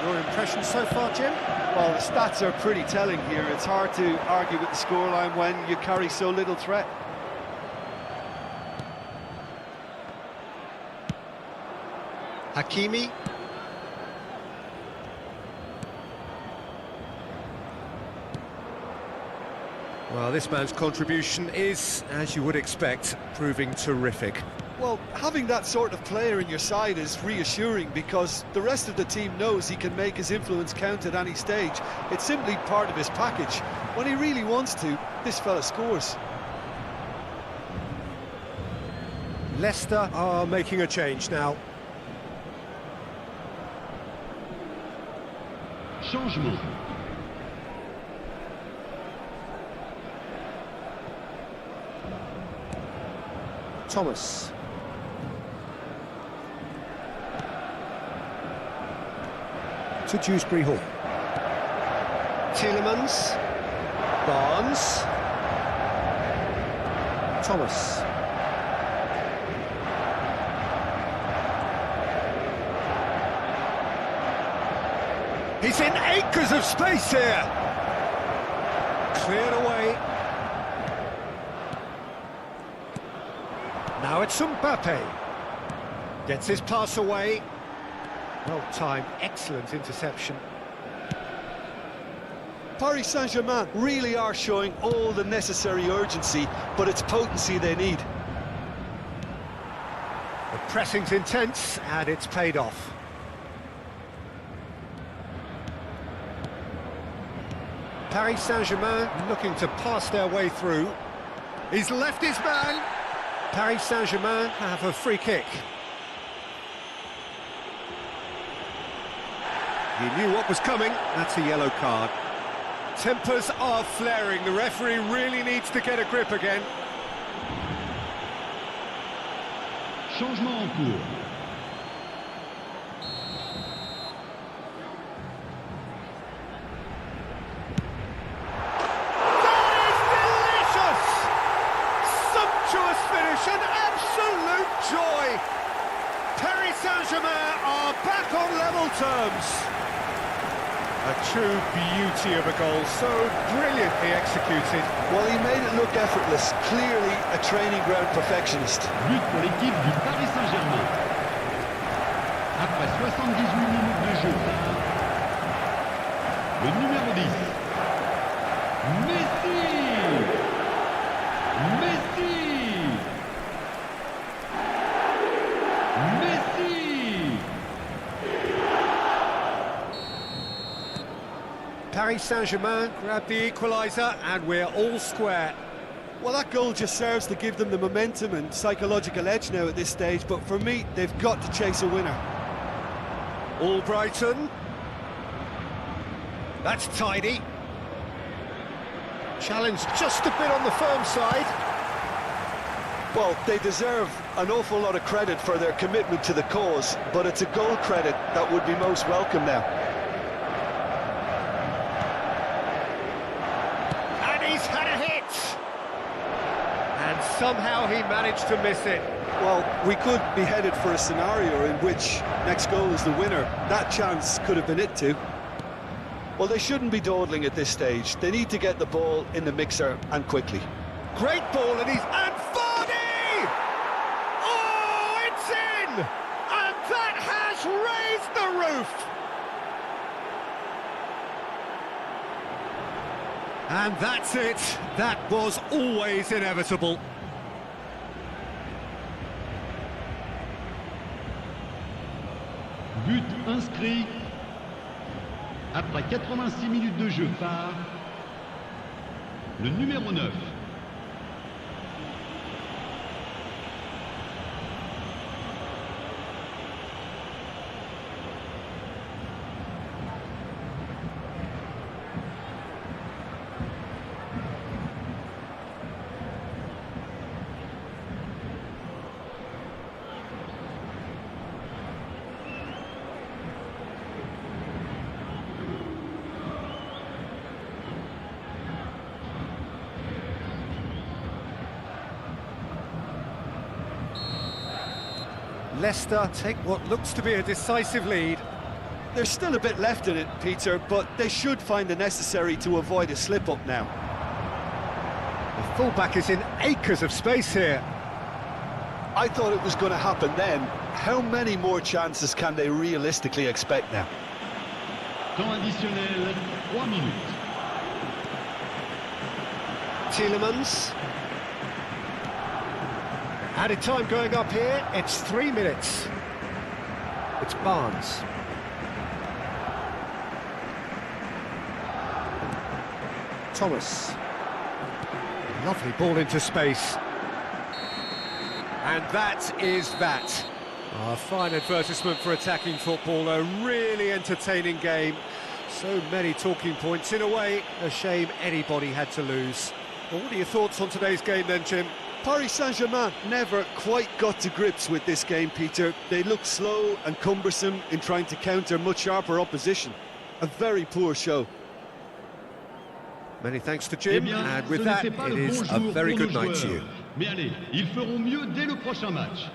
Your impression so far, Jim? Well, the stats are pretty telling here. It's hard to argue with the scoreline when you carry so little threat. Hakimi. Well, this man's contribution is, as you would expect, proving terrific. Well, having that sort of player in your side is reassuring because the rest of the team knows he can make his influence count at any stage. It's simply part of his package. When he really wants to, this fella scores. Leicester are making a change now. Changement. Thomas. To Dewsbury Hall. Tielemans. Barnes. Thomas. He's in acres of space here. Cleared away. Now it's Mbappe. Gets his pass away. Well timed, excellent interception. Paris Saint-Germain really are showing all the necessary urgency, but it's potency they need. The pressing's intense, and it's paid off. Paris Saint-Germain looking to pass their way through. He's left his man. Paris Saint-Germain have a free kick. He knew what was coming. That's a yellow card. Tempers are flaring. The referee really needs to get a grip again. Changement en cours. An absolute joy. Paris Saint-Germain are back on level terms. A true beauty of a goal, so brilliantly executed. Well, he made it look effortless. Clearly a training ground perfectionist. But pour l'équipe du Paris Saint-Germain. Après 78 minutes de jeu, le numéro 10, Messi. Paris Saint-Germain grab the equaliser and we're all square. Well, that goal just serves to give them the momentum and psychological edge now at this stage, but for me, they've got to chase a winner. Albrighton. That's tidy. Challenge just a bit on the firm side. Well, they deserve an awful lot of credit for their commitment to the cause, but it's a goal credit that would be most welcome now. And he's had a hit! And somehow he managed to miss it. Well, we could be headed for a scenario in which next goal is the winner. That chance could have been it too. Well, they shouldn't be dawdling at this stage. They need to get the ball in the mixer and quickly. Great ball, and he's... And Vardy! Oh, it's in! And that has raised the roof! And that's it. That was always inevitable. But inscrit après 86 minutes de jeu par le numéro 9. Leicester take what looks to be a decisive lead. There's still a bit left in it, Peter, but they should find the necessary to avoid a slip-up now. The fullback is in acres of space here. I thought it was going to happen then. How many more chances can they realistically expect now? Temps additionnel, 3 minutes. Tielemans. Added time going up here, it's 3 minutes. It's Barnes. Thomas. Lovely ball into space. And that is that. A fine advertisement for attacking football, a really entertaining game. So many talking points. In a way, a shame anybody had to lose. Well, what are your thoughts on today's game then, Jim? Paris Saint-Germain never quite got to grips with this game, Peter. They looked slow and cumbersome in trying to counter much sharper opposition. A very poor show. Many thanks to Jim, and with that, it is a very good night to you. Mais allez, ils feront mieux dès le prochain match.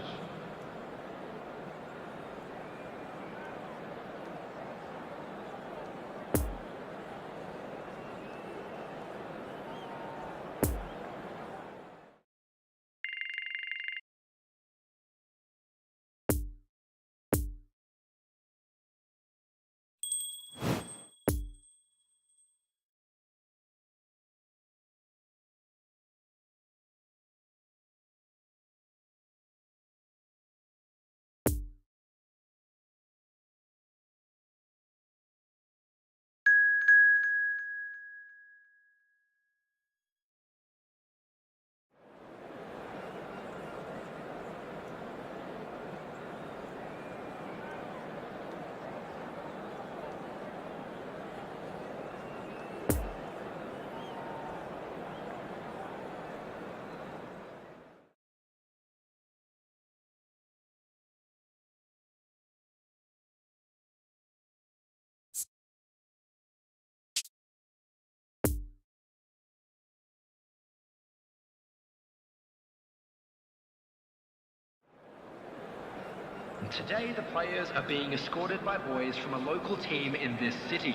Today, the players are being escorted by boys from a local team in this city.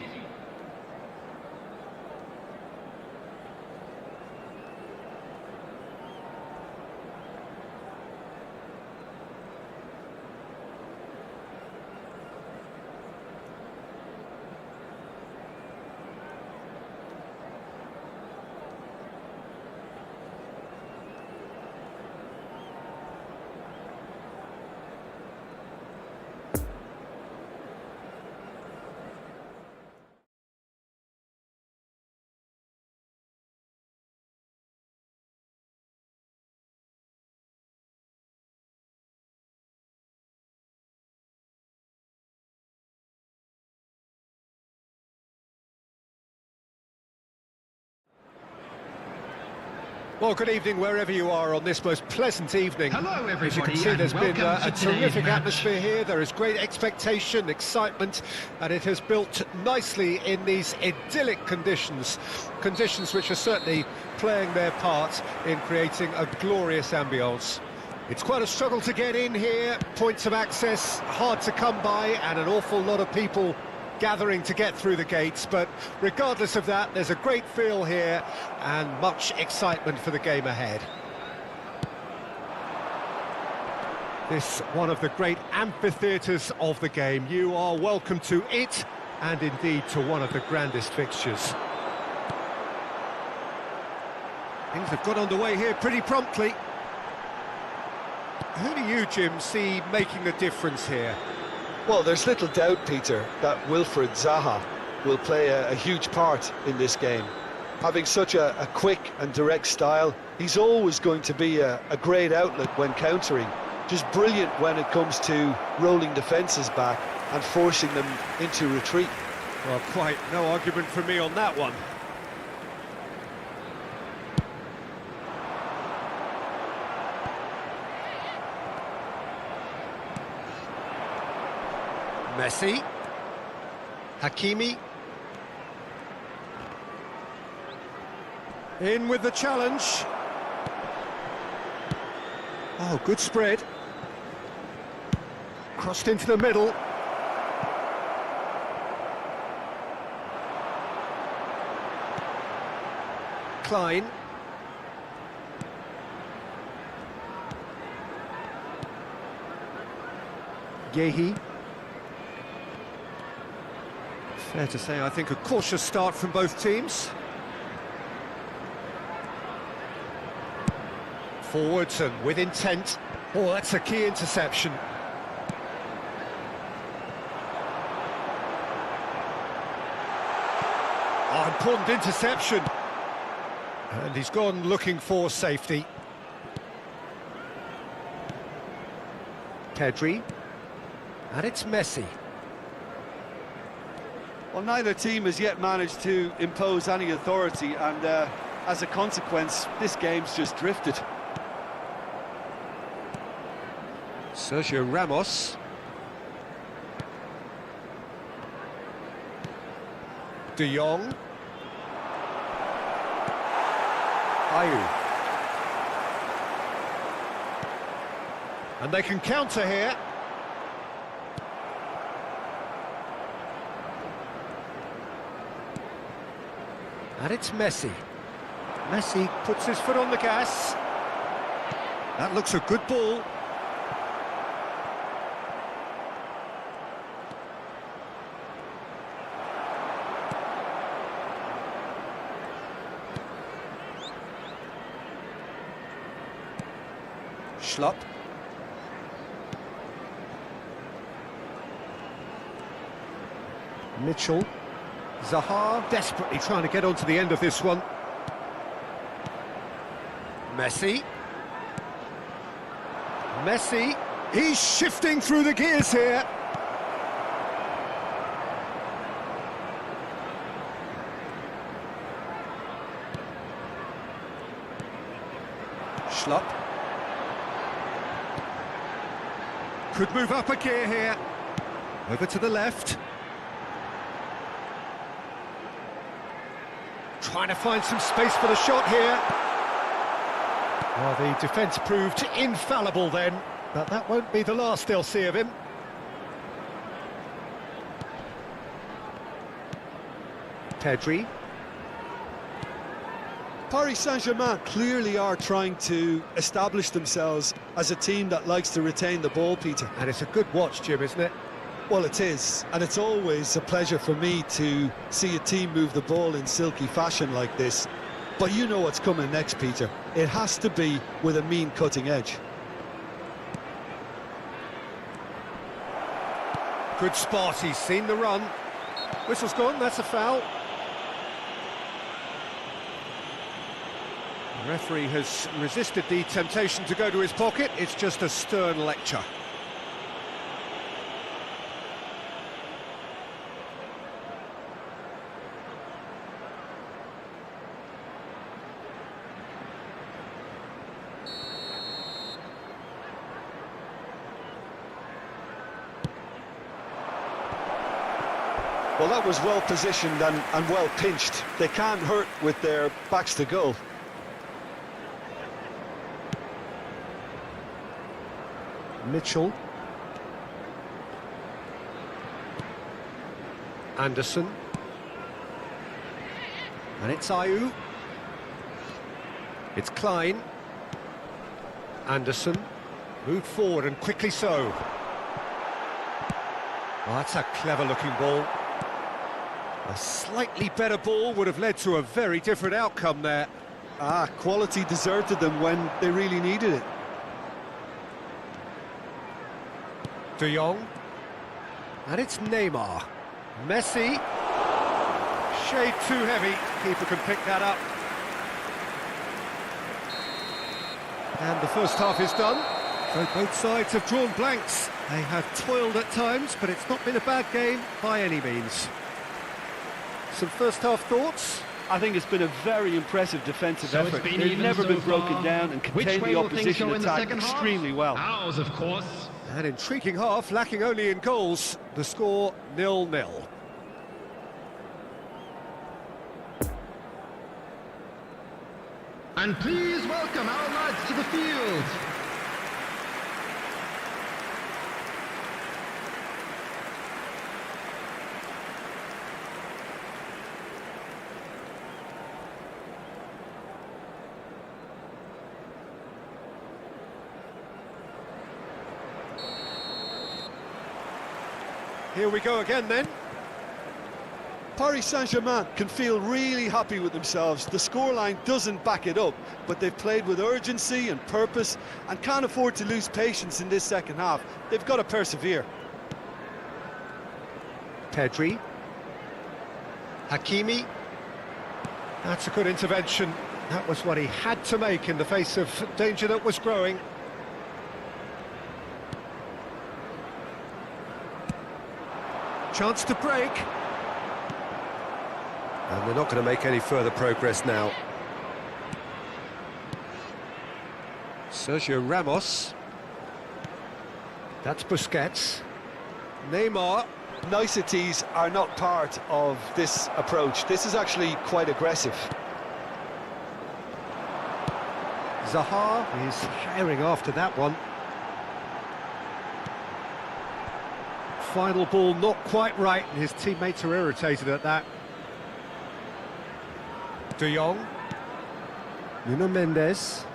Well, good evening wherever you are on this most pleasant evening. Hello, everybody, As you can see, and there's been welcome a to today's terrific match. atmosphere here. There is great expectation, excitement, and it has built nicely in these idyllic conditions. Conditions which are certainly playing their part in creating a glorious ambience. It's quite a struggle to get in here, points of access hard to come by, and an awful lot of people gathering to get through the gates, but regardless of that, there's a great feel here and much excitement for the game ahead. This one of the great amphitheatres of the game. You are welcome to it, and indeed to one of the grandest fixtures. Things have got underway here pretty promptly. Who do you, Jim, see making the difference here? Well, there's little doubt, Peter, that Wilfried Zaha will play a huge part in this game. Having such a quick and direct style, he's always going to be a great outlet when countering. Just brilliant when it comes to rolling defences back and forcing them into retreat. Well, quite no argument from me on that one. Messi, Hakimi, in with the challenge. Oh, good spread. Crossed into the middle. Klein. Yehi. Fair to say, I think, a cautious start from both teams. Forwards and with intent. Oh, that's a key interception. Oh, important interception. And he's gone looking for safety. Pedri. And it's Messi. Well, neither team has yet managed to impose any authority, and as a consequence, this game's just drifted. Sergio Ramos. De Jong. Ayew. And they can counter here. And it's Messi. Messi puts his foot on the gas. That looks a good ball. Schlupp. Mitchell. Zaha desperately trying to get onto the end of this one. Messi. Messi. He's shifting through the gears here. Schlupp. Could move up a gear here. Over to the left. Trying to find some space for the shot here. Well, the defence proved infallible then, but that won't be the last they'll see of him. Pedri. Paris Saint-Germain clearly are trying to establish themselves as a team that likes to retain the ball, Peter. And it's a good watch, Jim, isn't it? Well, it is, and it's always a pleasure for me to see a team move the ball in silky fashion like this. But you know what's coming next, Peter. It has to be with a mean cutting edge. Good spot, he's seen the run. Whistle's gone, that's a foul. The referee has resisted the temptation to go to his pocket. It's just a stern lecture. Well, that was well positioned and well pinched. They can't hurt with their backs to goal. Mitchell. Anderson. And it's Ayew. It's Klein. Anderson. Moved forward and quickly so. Oh, that's a clever-looking ball. A slightly better ball would have led to a very different outcome there. Quality deserted them when they really needed it. De Jong. And it's Neymar. Messi. Shade too heavy. Keeper can pick that up. And the first half is done. So both sides have drawn blanks. They have toiled at times, but it's not been a bad game by any means. Some first half thoughts? I think it's been a very impressive defensive effort. They've never been broken down and contained the opposition attack extremely well. Ours, of course. An intriguing half, lacking only in goals. The score 0-0. And please welcome our lads to the field. Here we go again then. Paris Saint-Germain can feel really happy with themselves. The scoreline doesn't back it up, but they've played with urgency and purpose and can't afford to lose patience in this second half. They've got to persevere. Pedri. Hakimi. That's a good intervention. That was what he had to make in the face of danger that was growing. Chance to break. And they're not going to make any further progress now. Sergio Ramos. That's Busquets. Neymar. Niceties are not part of this approach. This is actually quite aggressive. Zaha is herring after that one. Final ball not quite right, and his teammates are irritated at that. De Jong. Nuno Mendes.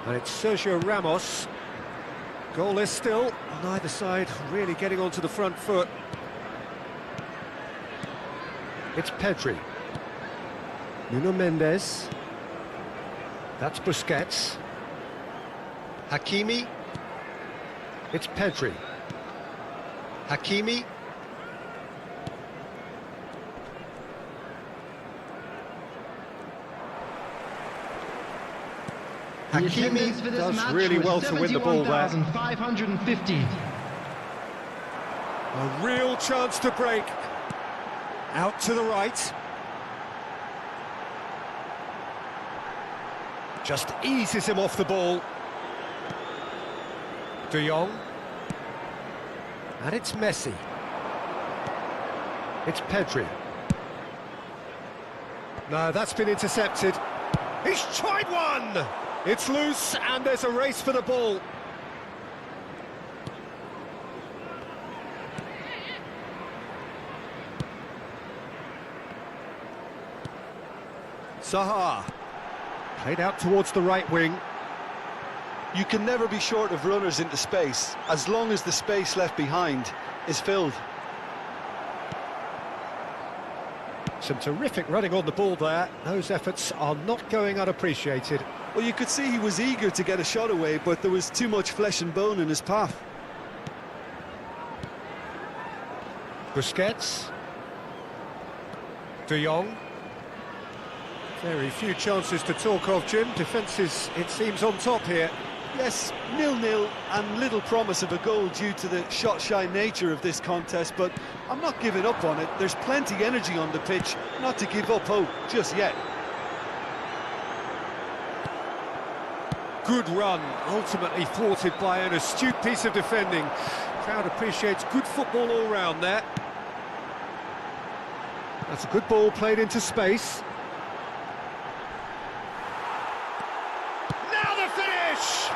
And it's Sergio Ramos. Goalless still, neither side really getting onto the front foot. It's Pedri. Nuno Mendes. That's Busquets. Hakimi. It's Pedri. Hakimi. Hakimi does really well to win the ball there. 550. A real chance to break. Out to the right. Just eases him off the ball. De Jong. And it's Messi. It's Pedri. No, that's been intercepted. He's tried one! It's loose, and there's a race for the ball. Zaha. Played out towards the right wing. You can never be short of runners into space, as long as the space left behind is filled. Some terrific running on the ball there. Those efforts are not going unappreciated. Well, you could see he was eager to get a shot away, but there was too much flesh and bone in his path. Busquets. De Jong. Very few chances to talk of, Jim. Defence is, it seems, on top here. Yes, 0-0 and little promise of a goal due to the shot-shy nature of this contest, but I'm not giving up on it. There's plenty energy on the pitch, not to give up hope just yet. good run, ultimately thwarted by an astute piece of defending. Crowd appreciates good football all round there. That's a good ball played into space. Now the finish!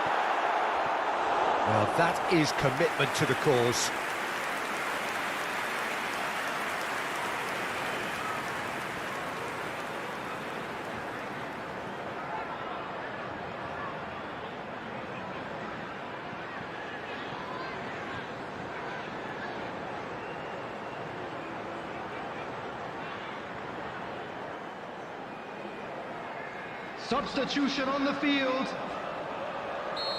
Well, that is commitment to the cause. Substitution on the field.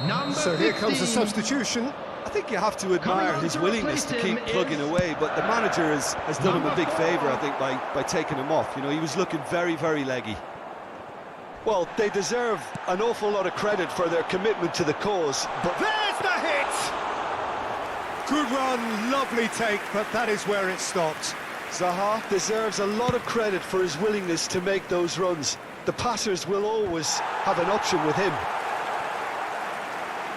Number So 15. here comes the substitution. I think you have to admire his willingness to keep plugging away, but the manager has done him a big favour, I think, by taking him off. You know, he was looking very, very leggy. Well, they deserve an awful lot of credit for their commitment to the cause, but There's the hit! Good run, lovely take, but that is where it stopped. Zaha deserves a lot of credit for his willingness to make those runs. The passers will always have an option with him.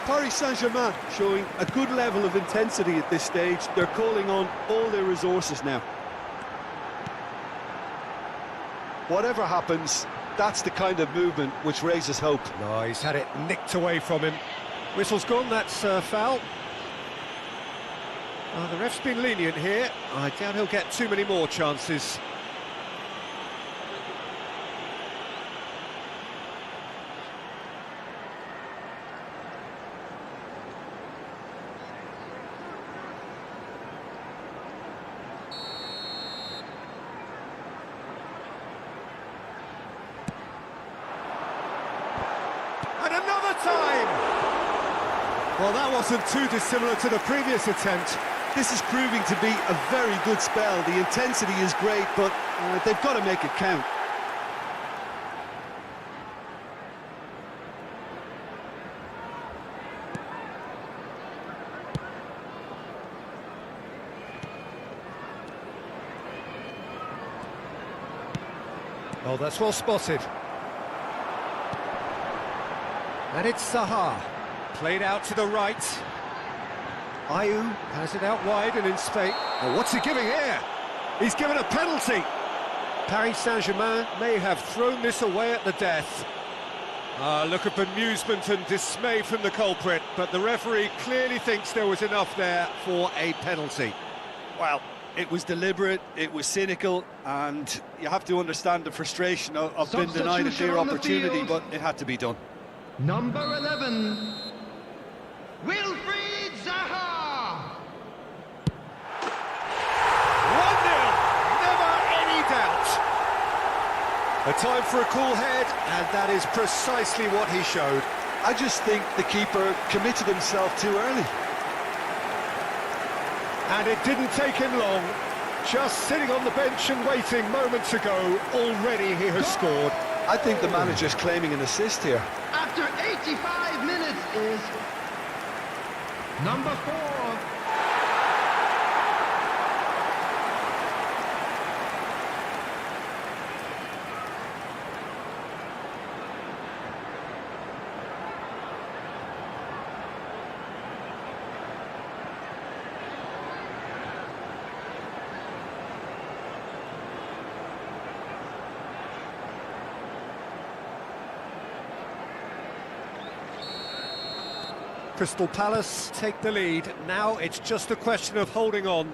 Paris Saint-Germain showing a good level of intensity at this stage. They're calling on all their resources now. Whatever happens, that's the kind of movement which raises hope. No, he's had it nicked away from him. Whistle's gone, that's foul. The ref's been lenient here. I doubt he'll get too many more chances. And another time! Well, that wasn't too dissimilar to the previous attempt. This is proving to be a very good spell. The intensity is great, but they've got to make it count. Oh, that's well spotted. And it's Zaha. Played out to the right. Ayew has it out wide and in space. Oh, what's he giving here? He's given a penalty. Paris Saint-Germain may have thrown this away at the death. Look at bemusement and dismay from the culprit, but the referee clearly thinks there was enough there for a penalty. Well, it was deliberate, it was cynical, and you have to understand the frustration of being denied a clear opportunity, but it had to be done. Number 11. Wilfried Zaha. 1-0, never any doubt. A time for a cool head, and that is precisely what he showed. I just think the keeper committed himself too early. And it didn't take him long. Just sitting on the bench and waiting moments ago, already he has scored. I think the manager's claiming an assist here. After 85 minutes is number 4. Crystal Palace take the lead. Now it's just a question of holding on.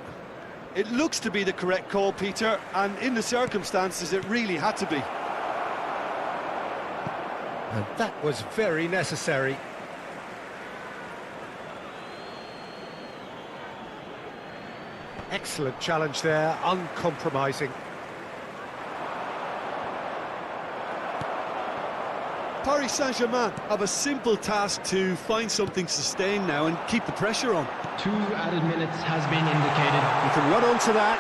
It looks to be the correct call, Peter, and in the circumstances it really had to be. And that was very necessary. Excellent challenge there, uncompromising. Paris Saint-Germain have a simple task to find something sustained now and keep the pressure on. 2 added minutes has been indicated. You can run onto that.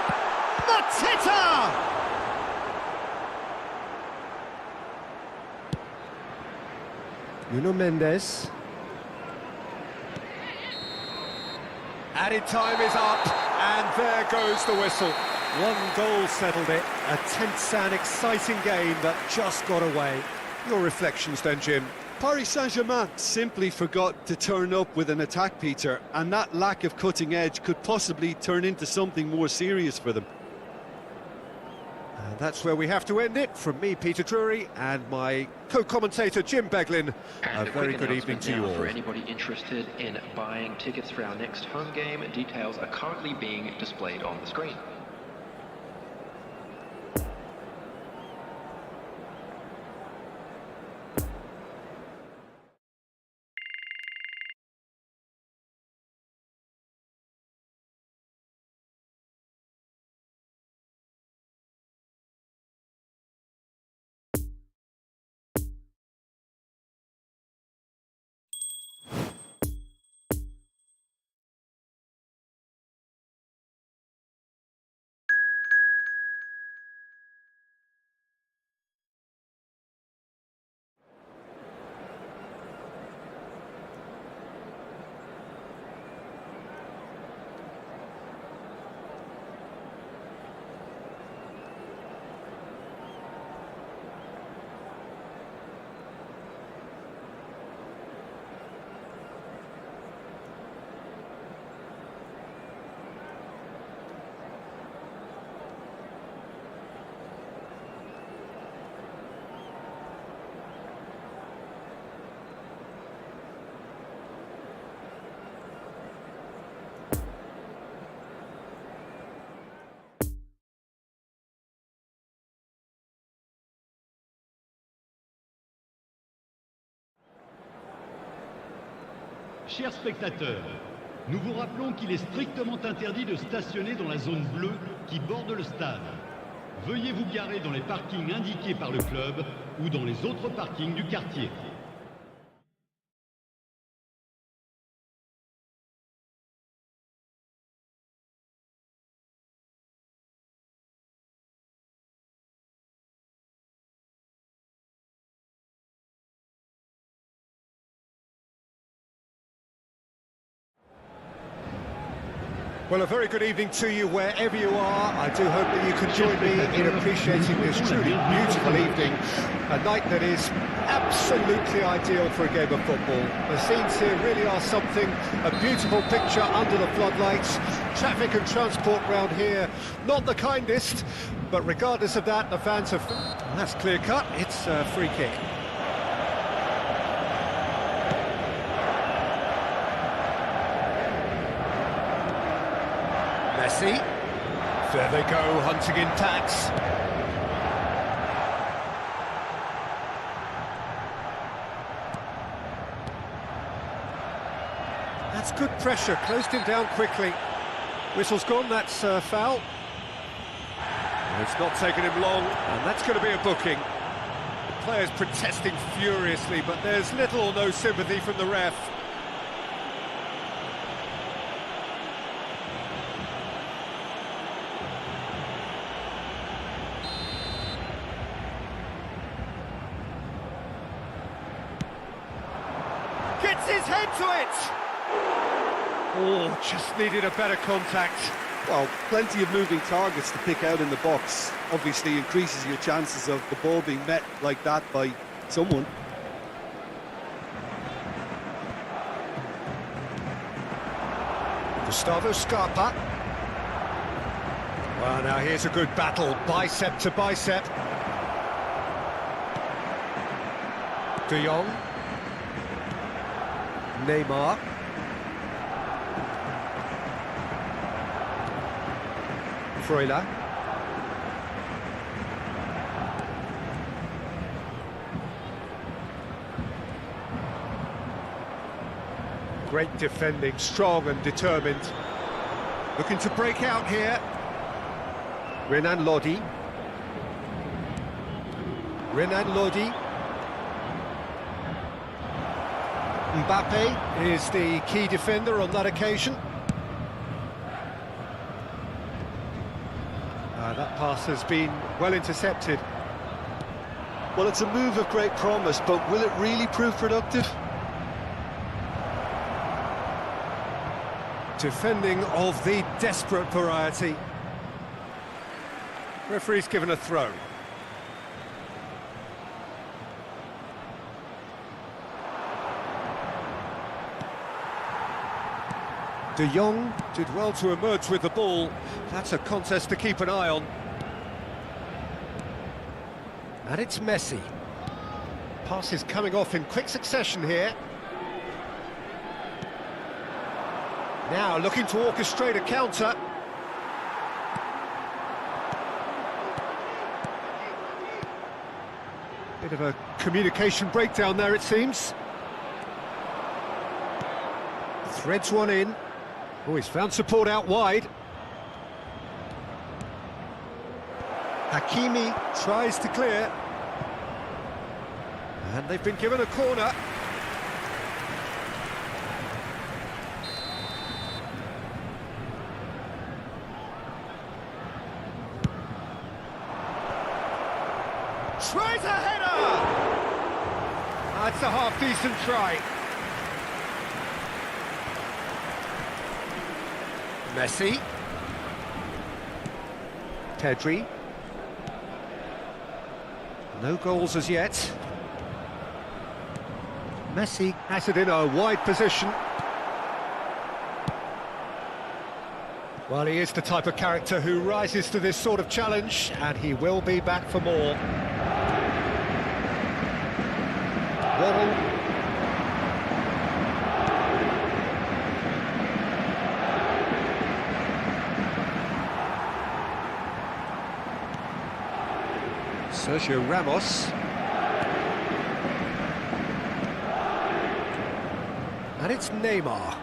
Mateta! Nuno Mendes. Added time is up, and there goes the whistle. 1 goal settled it. A tense and exciting game that just got away. Your reflections then, Jim? Paris Saint-Germain simply forgot to turn up with an attack, Peter, and that lack of cutting edge could possibly turn into something more serious for them. And that's where we have to end it. From me, Peter Drury, and my co-commentator, Jim Beglin. And a very good evening to you all. For anybody interested in buying tickets for our next home game, details are currently being displayed on the screen. Chers spectateurs, nous vous rappelons qu'il est strictement interdit de stationner dans la zone bleue qui borde le stade. Veuillez vous garer dans les parkings indiqués par le club ou dans les autres parkings du quartier. Well, a very good evening to you wherever you are. I do hope that you can join me in appreciating this truly beautiful evening. A night that is absolutely ideal for a game of football. The scenes here really are something, a beautiful picture under the floodlights. Traffic and transport round here, not the kindest, but regardless of that, the fans have... That's clear cut, it's a free kick. Messi, there they go, hunting in tacks. That's good pressure, closed him down quickly. Whistle's gone, that's foul. It's not taken him long, and that's going to be a booking. The players protesting furiously, but there's little or no sympathy from the ref. Gets his head to it! Oh, just needed a better contact. Well, plenty of moving targets to pick out in the box. Obviously increases your chances of the ball being met like that by someone. Gustavo Scarpa. Well, now here's a good battle, bicep to bicep. De Jong. Neymar. Freuler. Great defending, strong and determined. Looking to break out here. Renan Lodi. Renan Lodi. Mbappe is the key defender on that occasion. That pass has been well intercepted. Well, it's a move of great promise, but will it really prove productive? Defending of the desperate variety. Referee's given a throw. De Jong did well to emerge with the ball. That's a contest to keep an eye on. And it's Messi. Passes coming off in quick succession here. Now looking to orchestrate a counter. Bit of a communication breakdown there, it seems. Threads one in. Oh, he's found support out wide. Hakimi tries to clear. And they've been given a corner. Tries a header! That's a half-decent try. Messi. Pedri. No goals as yet. Messi has it in a wide position. Well, he is the type of character who rises to this sort of challenge, and he will be back for more. Waddle. Sergio Ramos. And it's Neymar.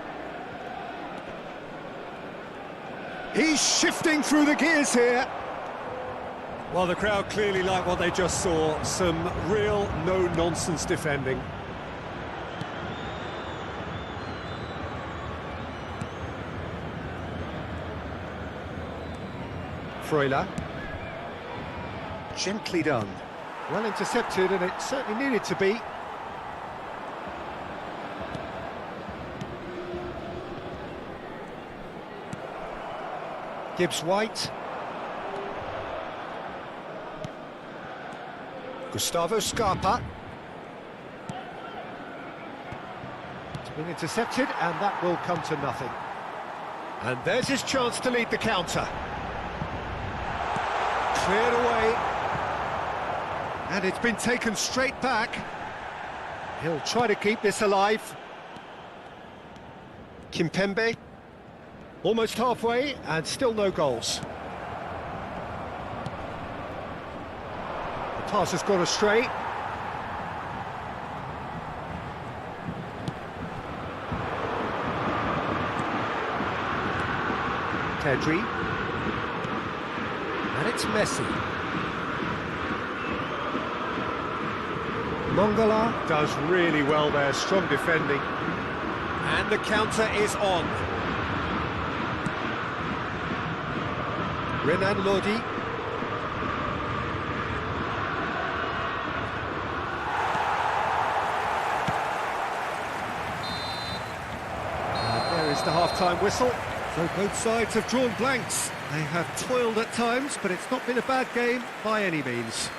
He's shifting through the gears here. Well, the crowd clearly like what they just saw. Some real no-nonsense defending. Freuler. Gently done. Well intercepted, and it certainly needed to be. Gibbs-White. Gustavo Scarpa. It's been intercepted, and that will come to nothing. And there's his chance to lead the counter. Cleared away. And it's been taken straight back. He'll try to keep this alive. Kimpembe. Almost halfway, and still no goals. The pass has gone astray. Pedri. And it's Messi. Mongala does really well there, strong defending. And the counter is on. Renan Lodi. There is the half-time whistle. So both sides have drawn blanks. They have toiled at times, but it's not been a bad game by any means.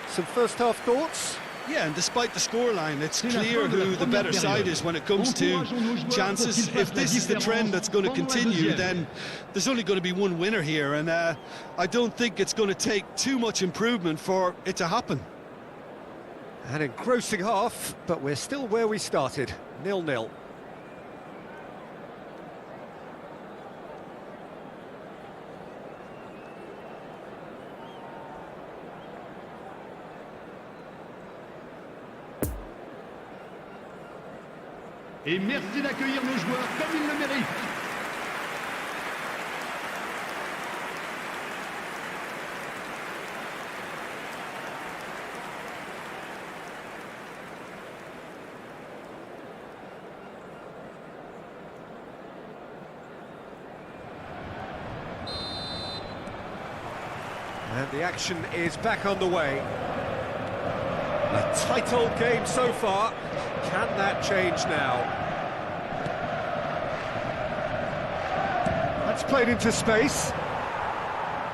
Some first-half thoughts? Yeah, and despite the scoreline, it's clear who the better side is when it comes to chances. If this is the trend that's going to continue, then there's only going to be one winner here, and I don't think it's going to take too much improvement for it to happen. An engrossing half, but we're still where we started, 0-0. Et merci d'accueillir nos joueurs comme ils le méritent. And the action is back on the way. A tight old game so far. Can that change now? That's played into space.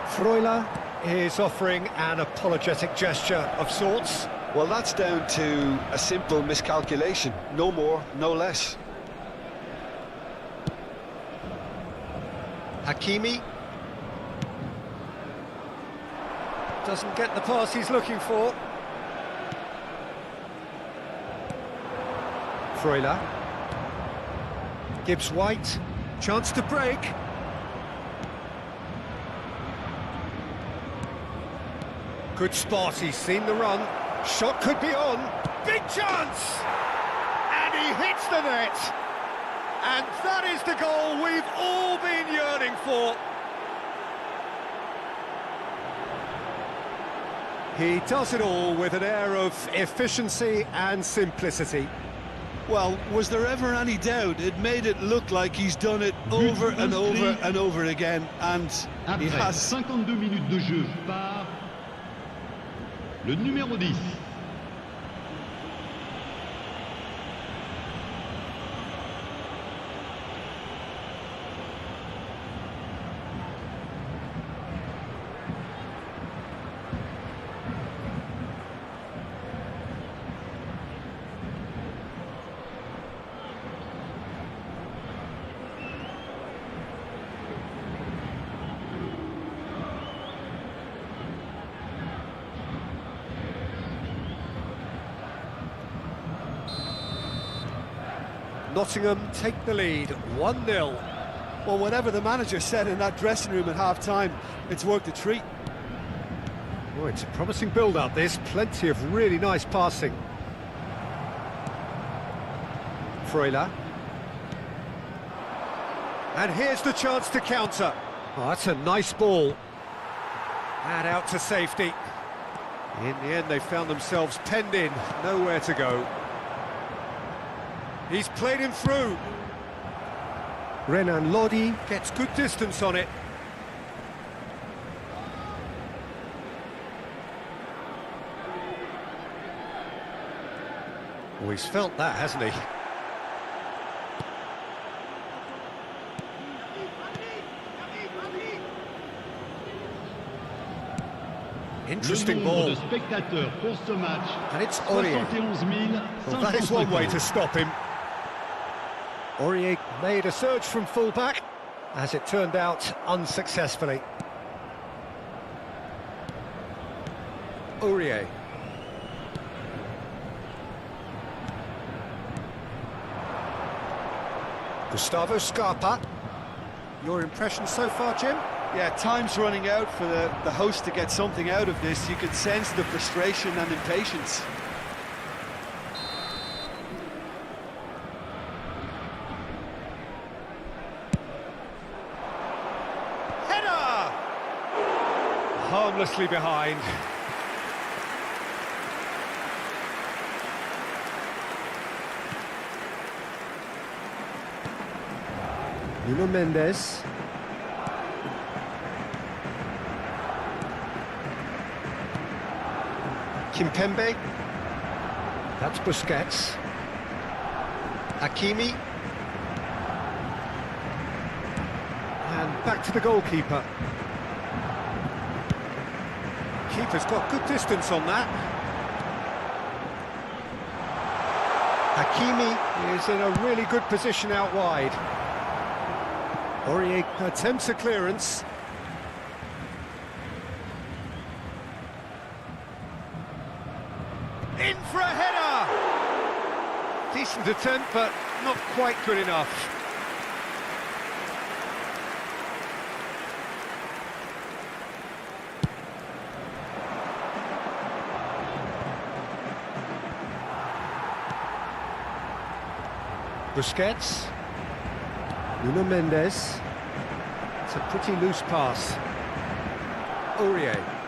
Freuler is offering an apologetic gesture of sorts. Well, that's down to a simple miscalculation. No more, no less. Hakimi. Doesn't get the pass he's looking for. Freuler. Gibbs White. Chance to break. Good spot, he's seen the run. Shot could be on. Big chance! And he hits the net. And that is the goal we've all been yearning for. He does it all with an air of efficiency and simplicity. Well, was there ever any doubt? It made it look like he's done it over and over and over again, and he Après has. 52 minutes de jeu par le numéro 10. Nottingham take the lead, 1-0. Well, whatever the manager said in that dressing room at half-time, it's worked a treat. Oh, it's a promising build-up, this. Plenty of really nice passing. Freuler. And here's the chance to counter. Oh, that's a nice ball. And out to safety. In the end, they found themselves penned in, nowhere to go. He's played him through. Renan Lodi gets good distance on it. Oh, he's felt that, hasn't he? Interesting ball. Le nombre de spectateurs pour ce match, And it's Aurier. 71 Well, that is one way to 550. stop him. Aurier made a surge from full-back, as it turned out, unsuccessfully. Aurier. Gustavo Scarpa. Your impression so far, Jim? Yeah, time's running out for the host to get something out of this. You can sense the frustration and impatience. Header! Harmlessly behind. Nuno Mendes. Kimpembe. That's Busquets. Hakimi. And back to the goalkeeper. Keeper's got good distance on that. Hakimi is in a really good position out wide. Aurier attempts a clearance. In for a header! Decent attempt, but not quite good enough. Busquets. Nuno Mendes. It's a pretty loose pass. Aurier.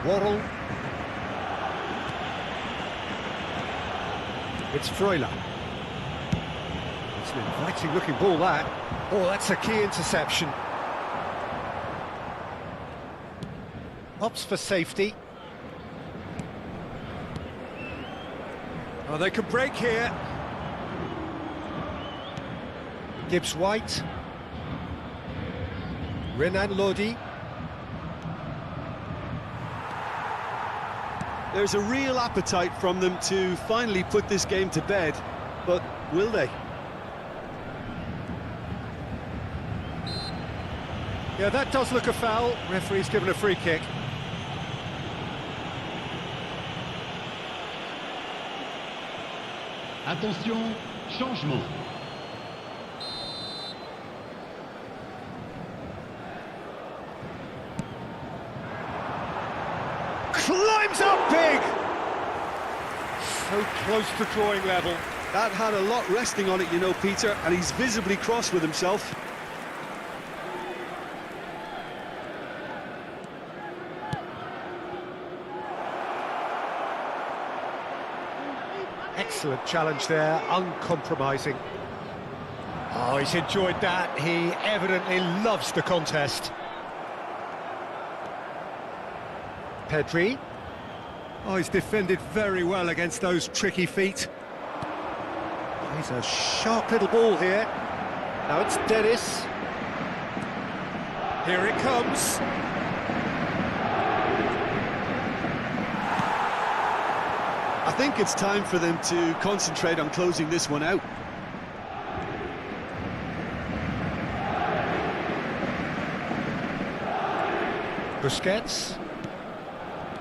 Worrell. It's Freuler. It's an inviting looking ball, that. Oh, that's a key interception. Opts for safety. Oh, they can break here. Gibbs White. Renan Lodi. There's a real appetite from them to finally put this game to bed, but will they? Yeah, that does look a foul. Referee's given a free kick. Attention, changement. Climbs up big! So close to drawing level. That had a lot resting on it, you know, Peter, and he's visibly cross with himself. Excellent challenge there, uncompromising. Oh, he's enjoyed that. He evidently loves the contest. Pedri. Oh, he's defended very well against those tricky feet. He's a sharp little ball here. Now it's Dennis. Here it comes. I think it's time for them to concentrate on closing this one out. Busquets.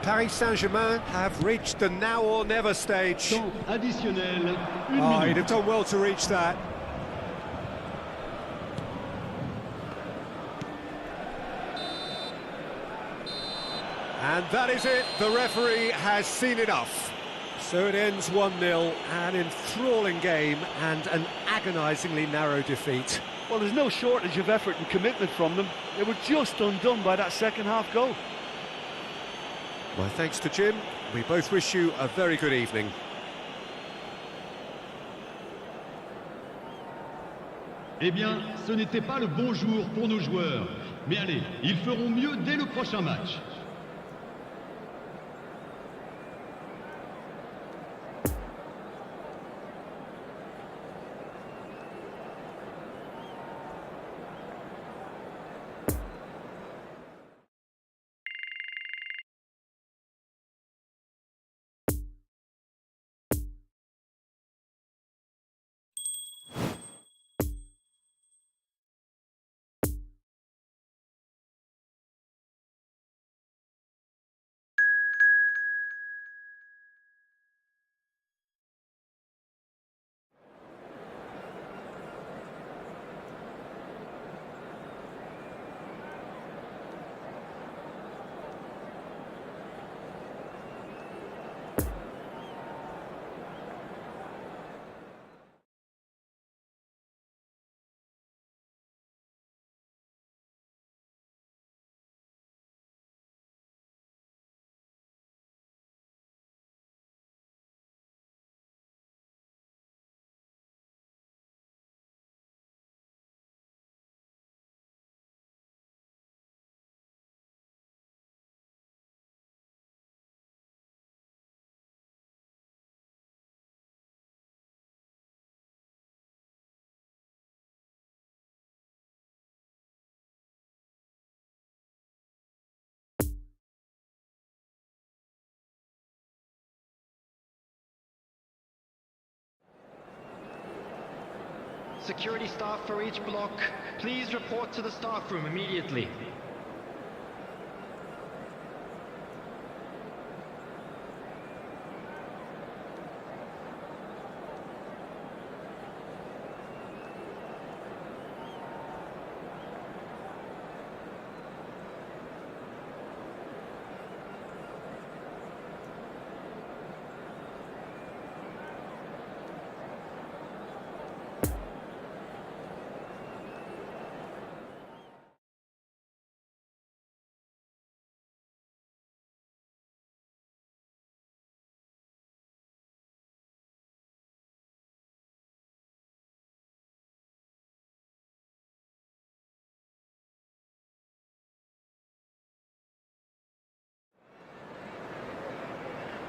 Paris Saint-Germain have reached the now or never stage. Temps additionnel, une Oh, he'd minute. have done well to reach that. And that is it. The referee has seen enough. So it ends 1-0, an enthralling game and an agonisingly narrow defeat. Well, there's no shortage of effort and commitment from them. They were just undone by that second half goal. My thanks to Jim. We both wish you a very good evening. Eh bien, ce n'était pas le bon jour pour nos joueurs. Mais allez, ils feront mieux dès le prochain match. Security staff for each block, please report to the staff room immediately.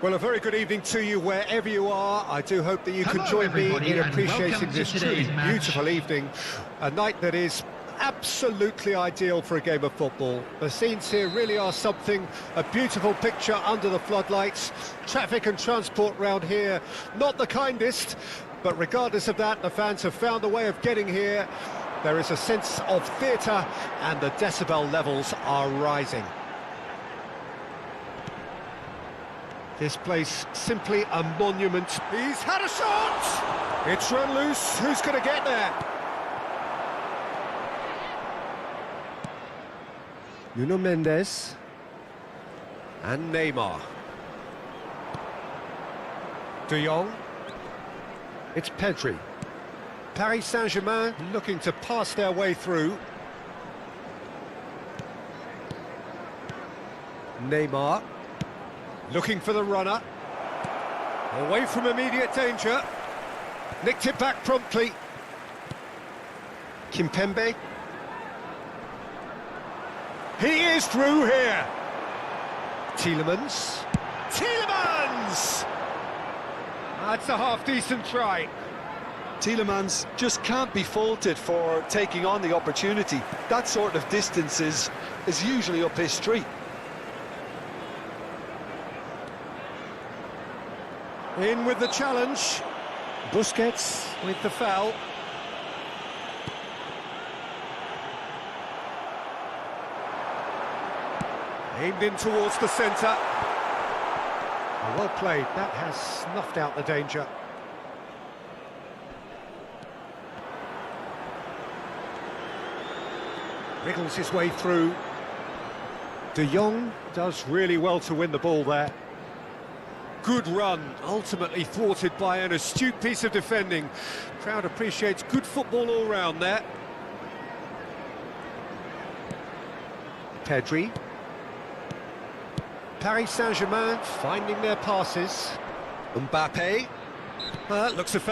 Well, a very good evening to you wherever you are. I do hope that you can Hello, join me everybody, in and appreciating welcome to this truly today's match. beautiful evening. A night that is absolutely ideal for a game of football. The scenes here really are something, a beautiful picture under the floodlights. Traffic and transport round here, not the kindest, but regardless of that, the fans have found a way of getting here. There is a sense of theatre, and the decibel levels are rising. This place, simply a monument. He's had a shot! It's run loose, who's going to get there? Nuno Mendes and Neymar. De Jong. It's Pedri. Paris Saint-Germain looking to pass their way through. Neymar looking for the runner. Away from immediate danger. Nicked it back promptly. Kimpembe. He is through here. Tielemans. Tielemans! That's a half-decent try. Tielemans just can't be faulted for taking on the opportunity. That sort of distance is usually up his street. In with the challenge. Busquets with the foul. Aimed in towards the centre. Well played, that has snuffed out the danger. Wriggles his way through. De Jong does really well to win the ball there. Good run, ultimately thwarted by an astute piece of defending. Crowd appreciates good football all round there. Pedri. Paris Saint-Germain finding their passes. Mbappe. Looks a foul.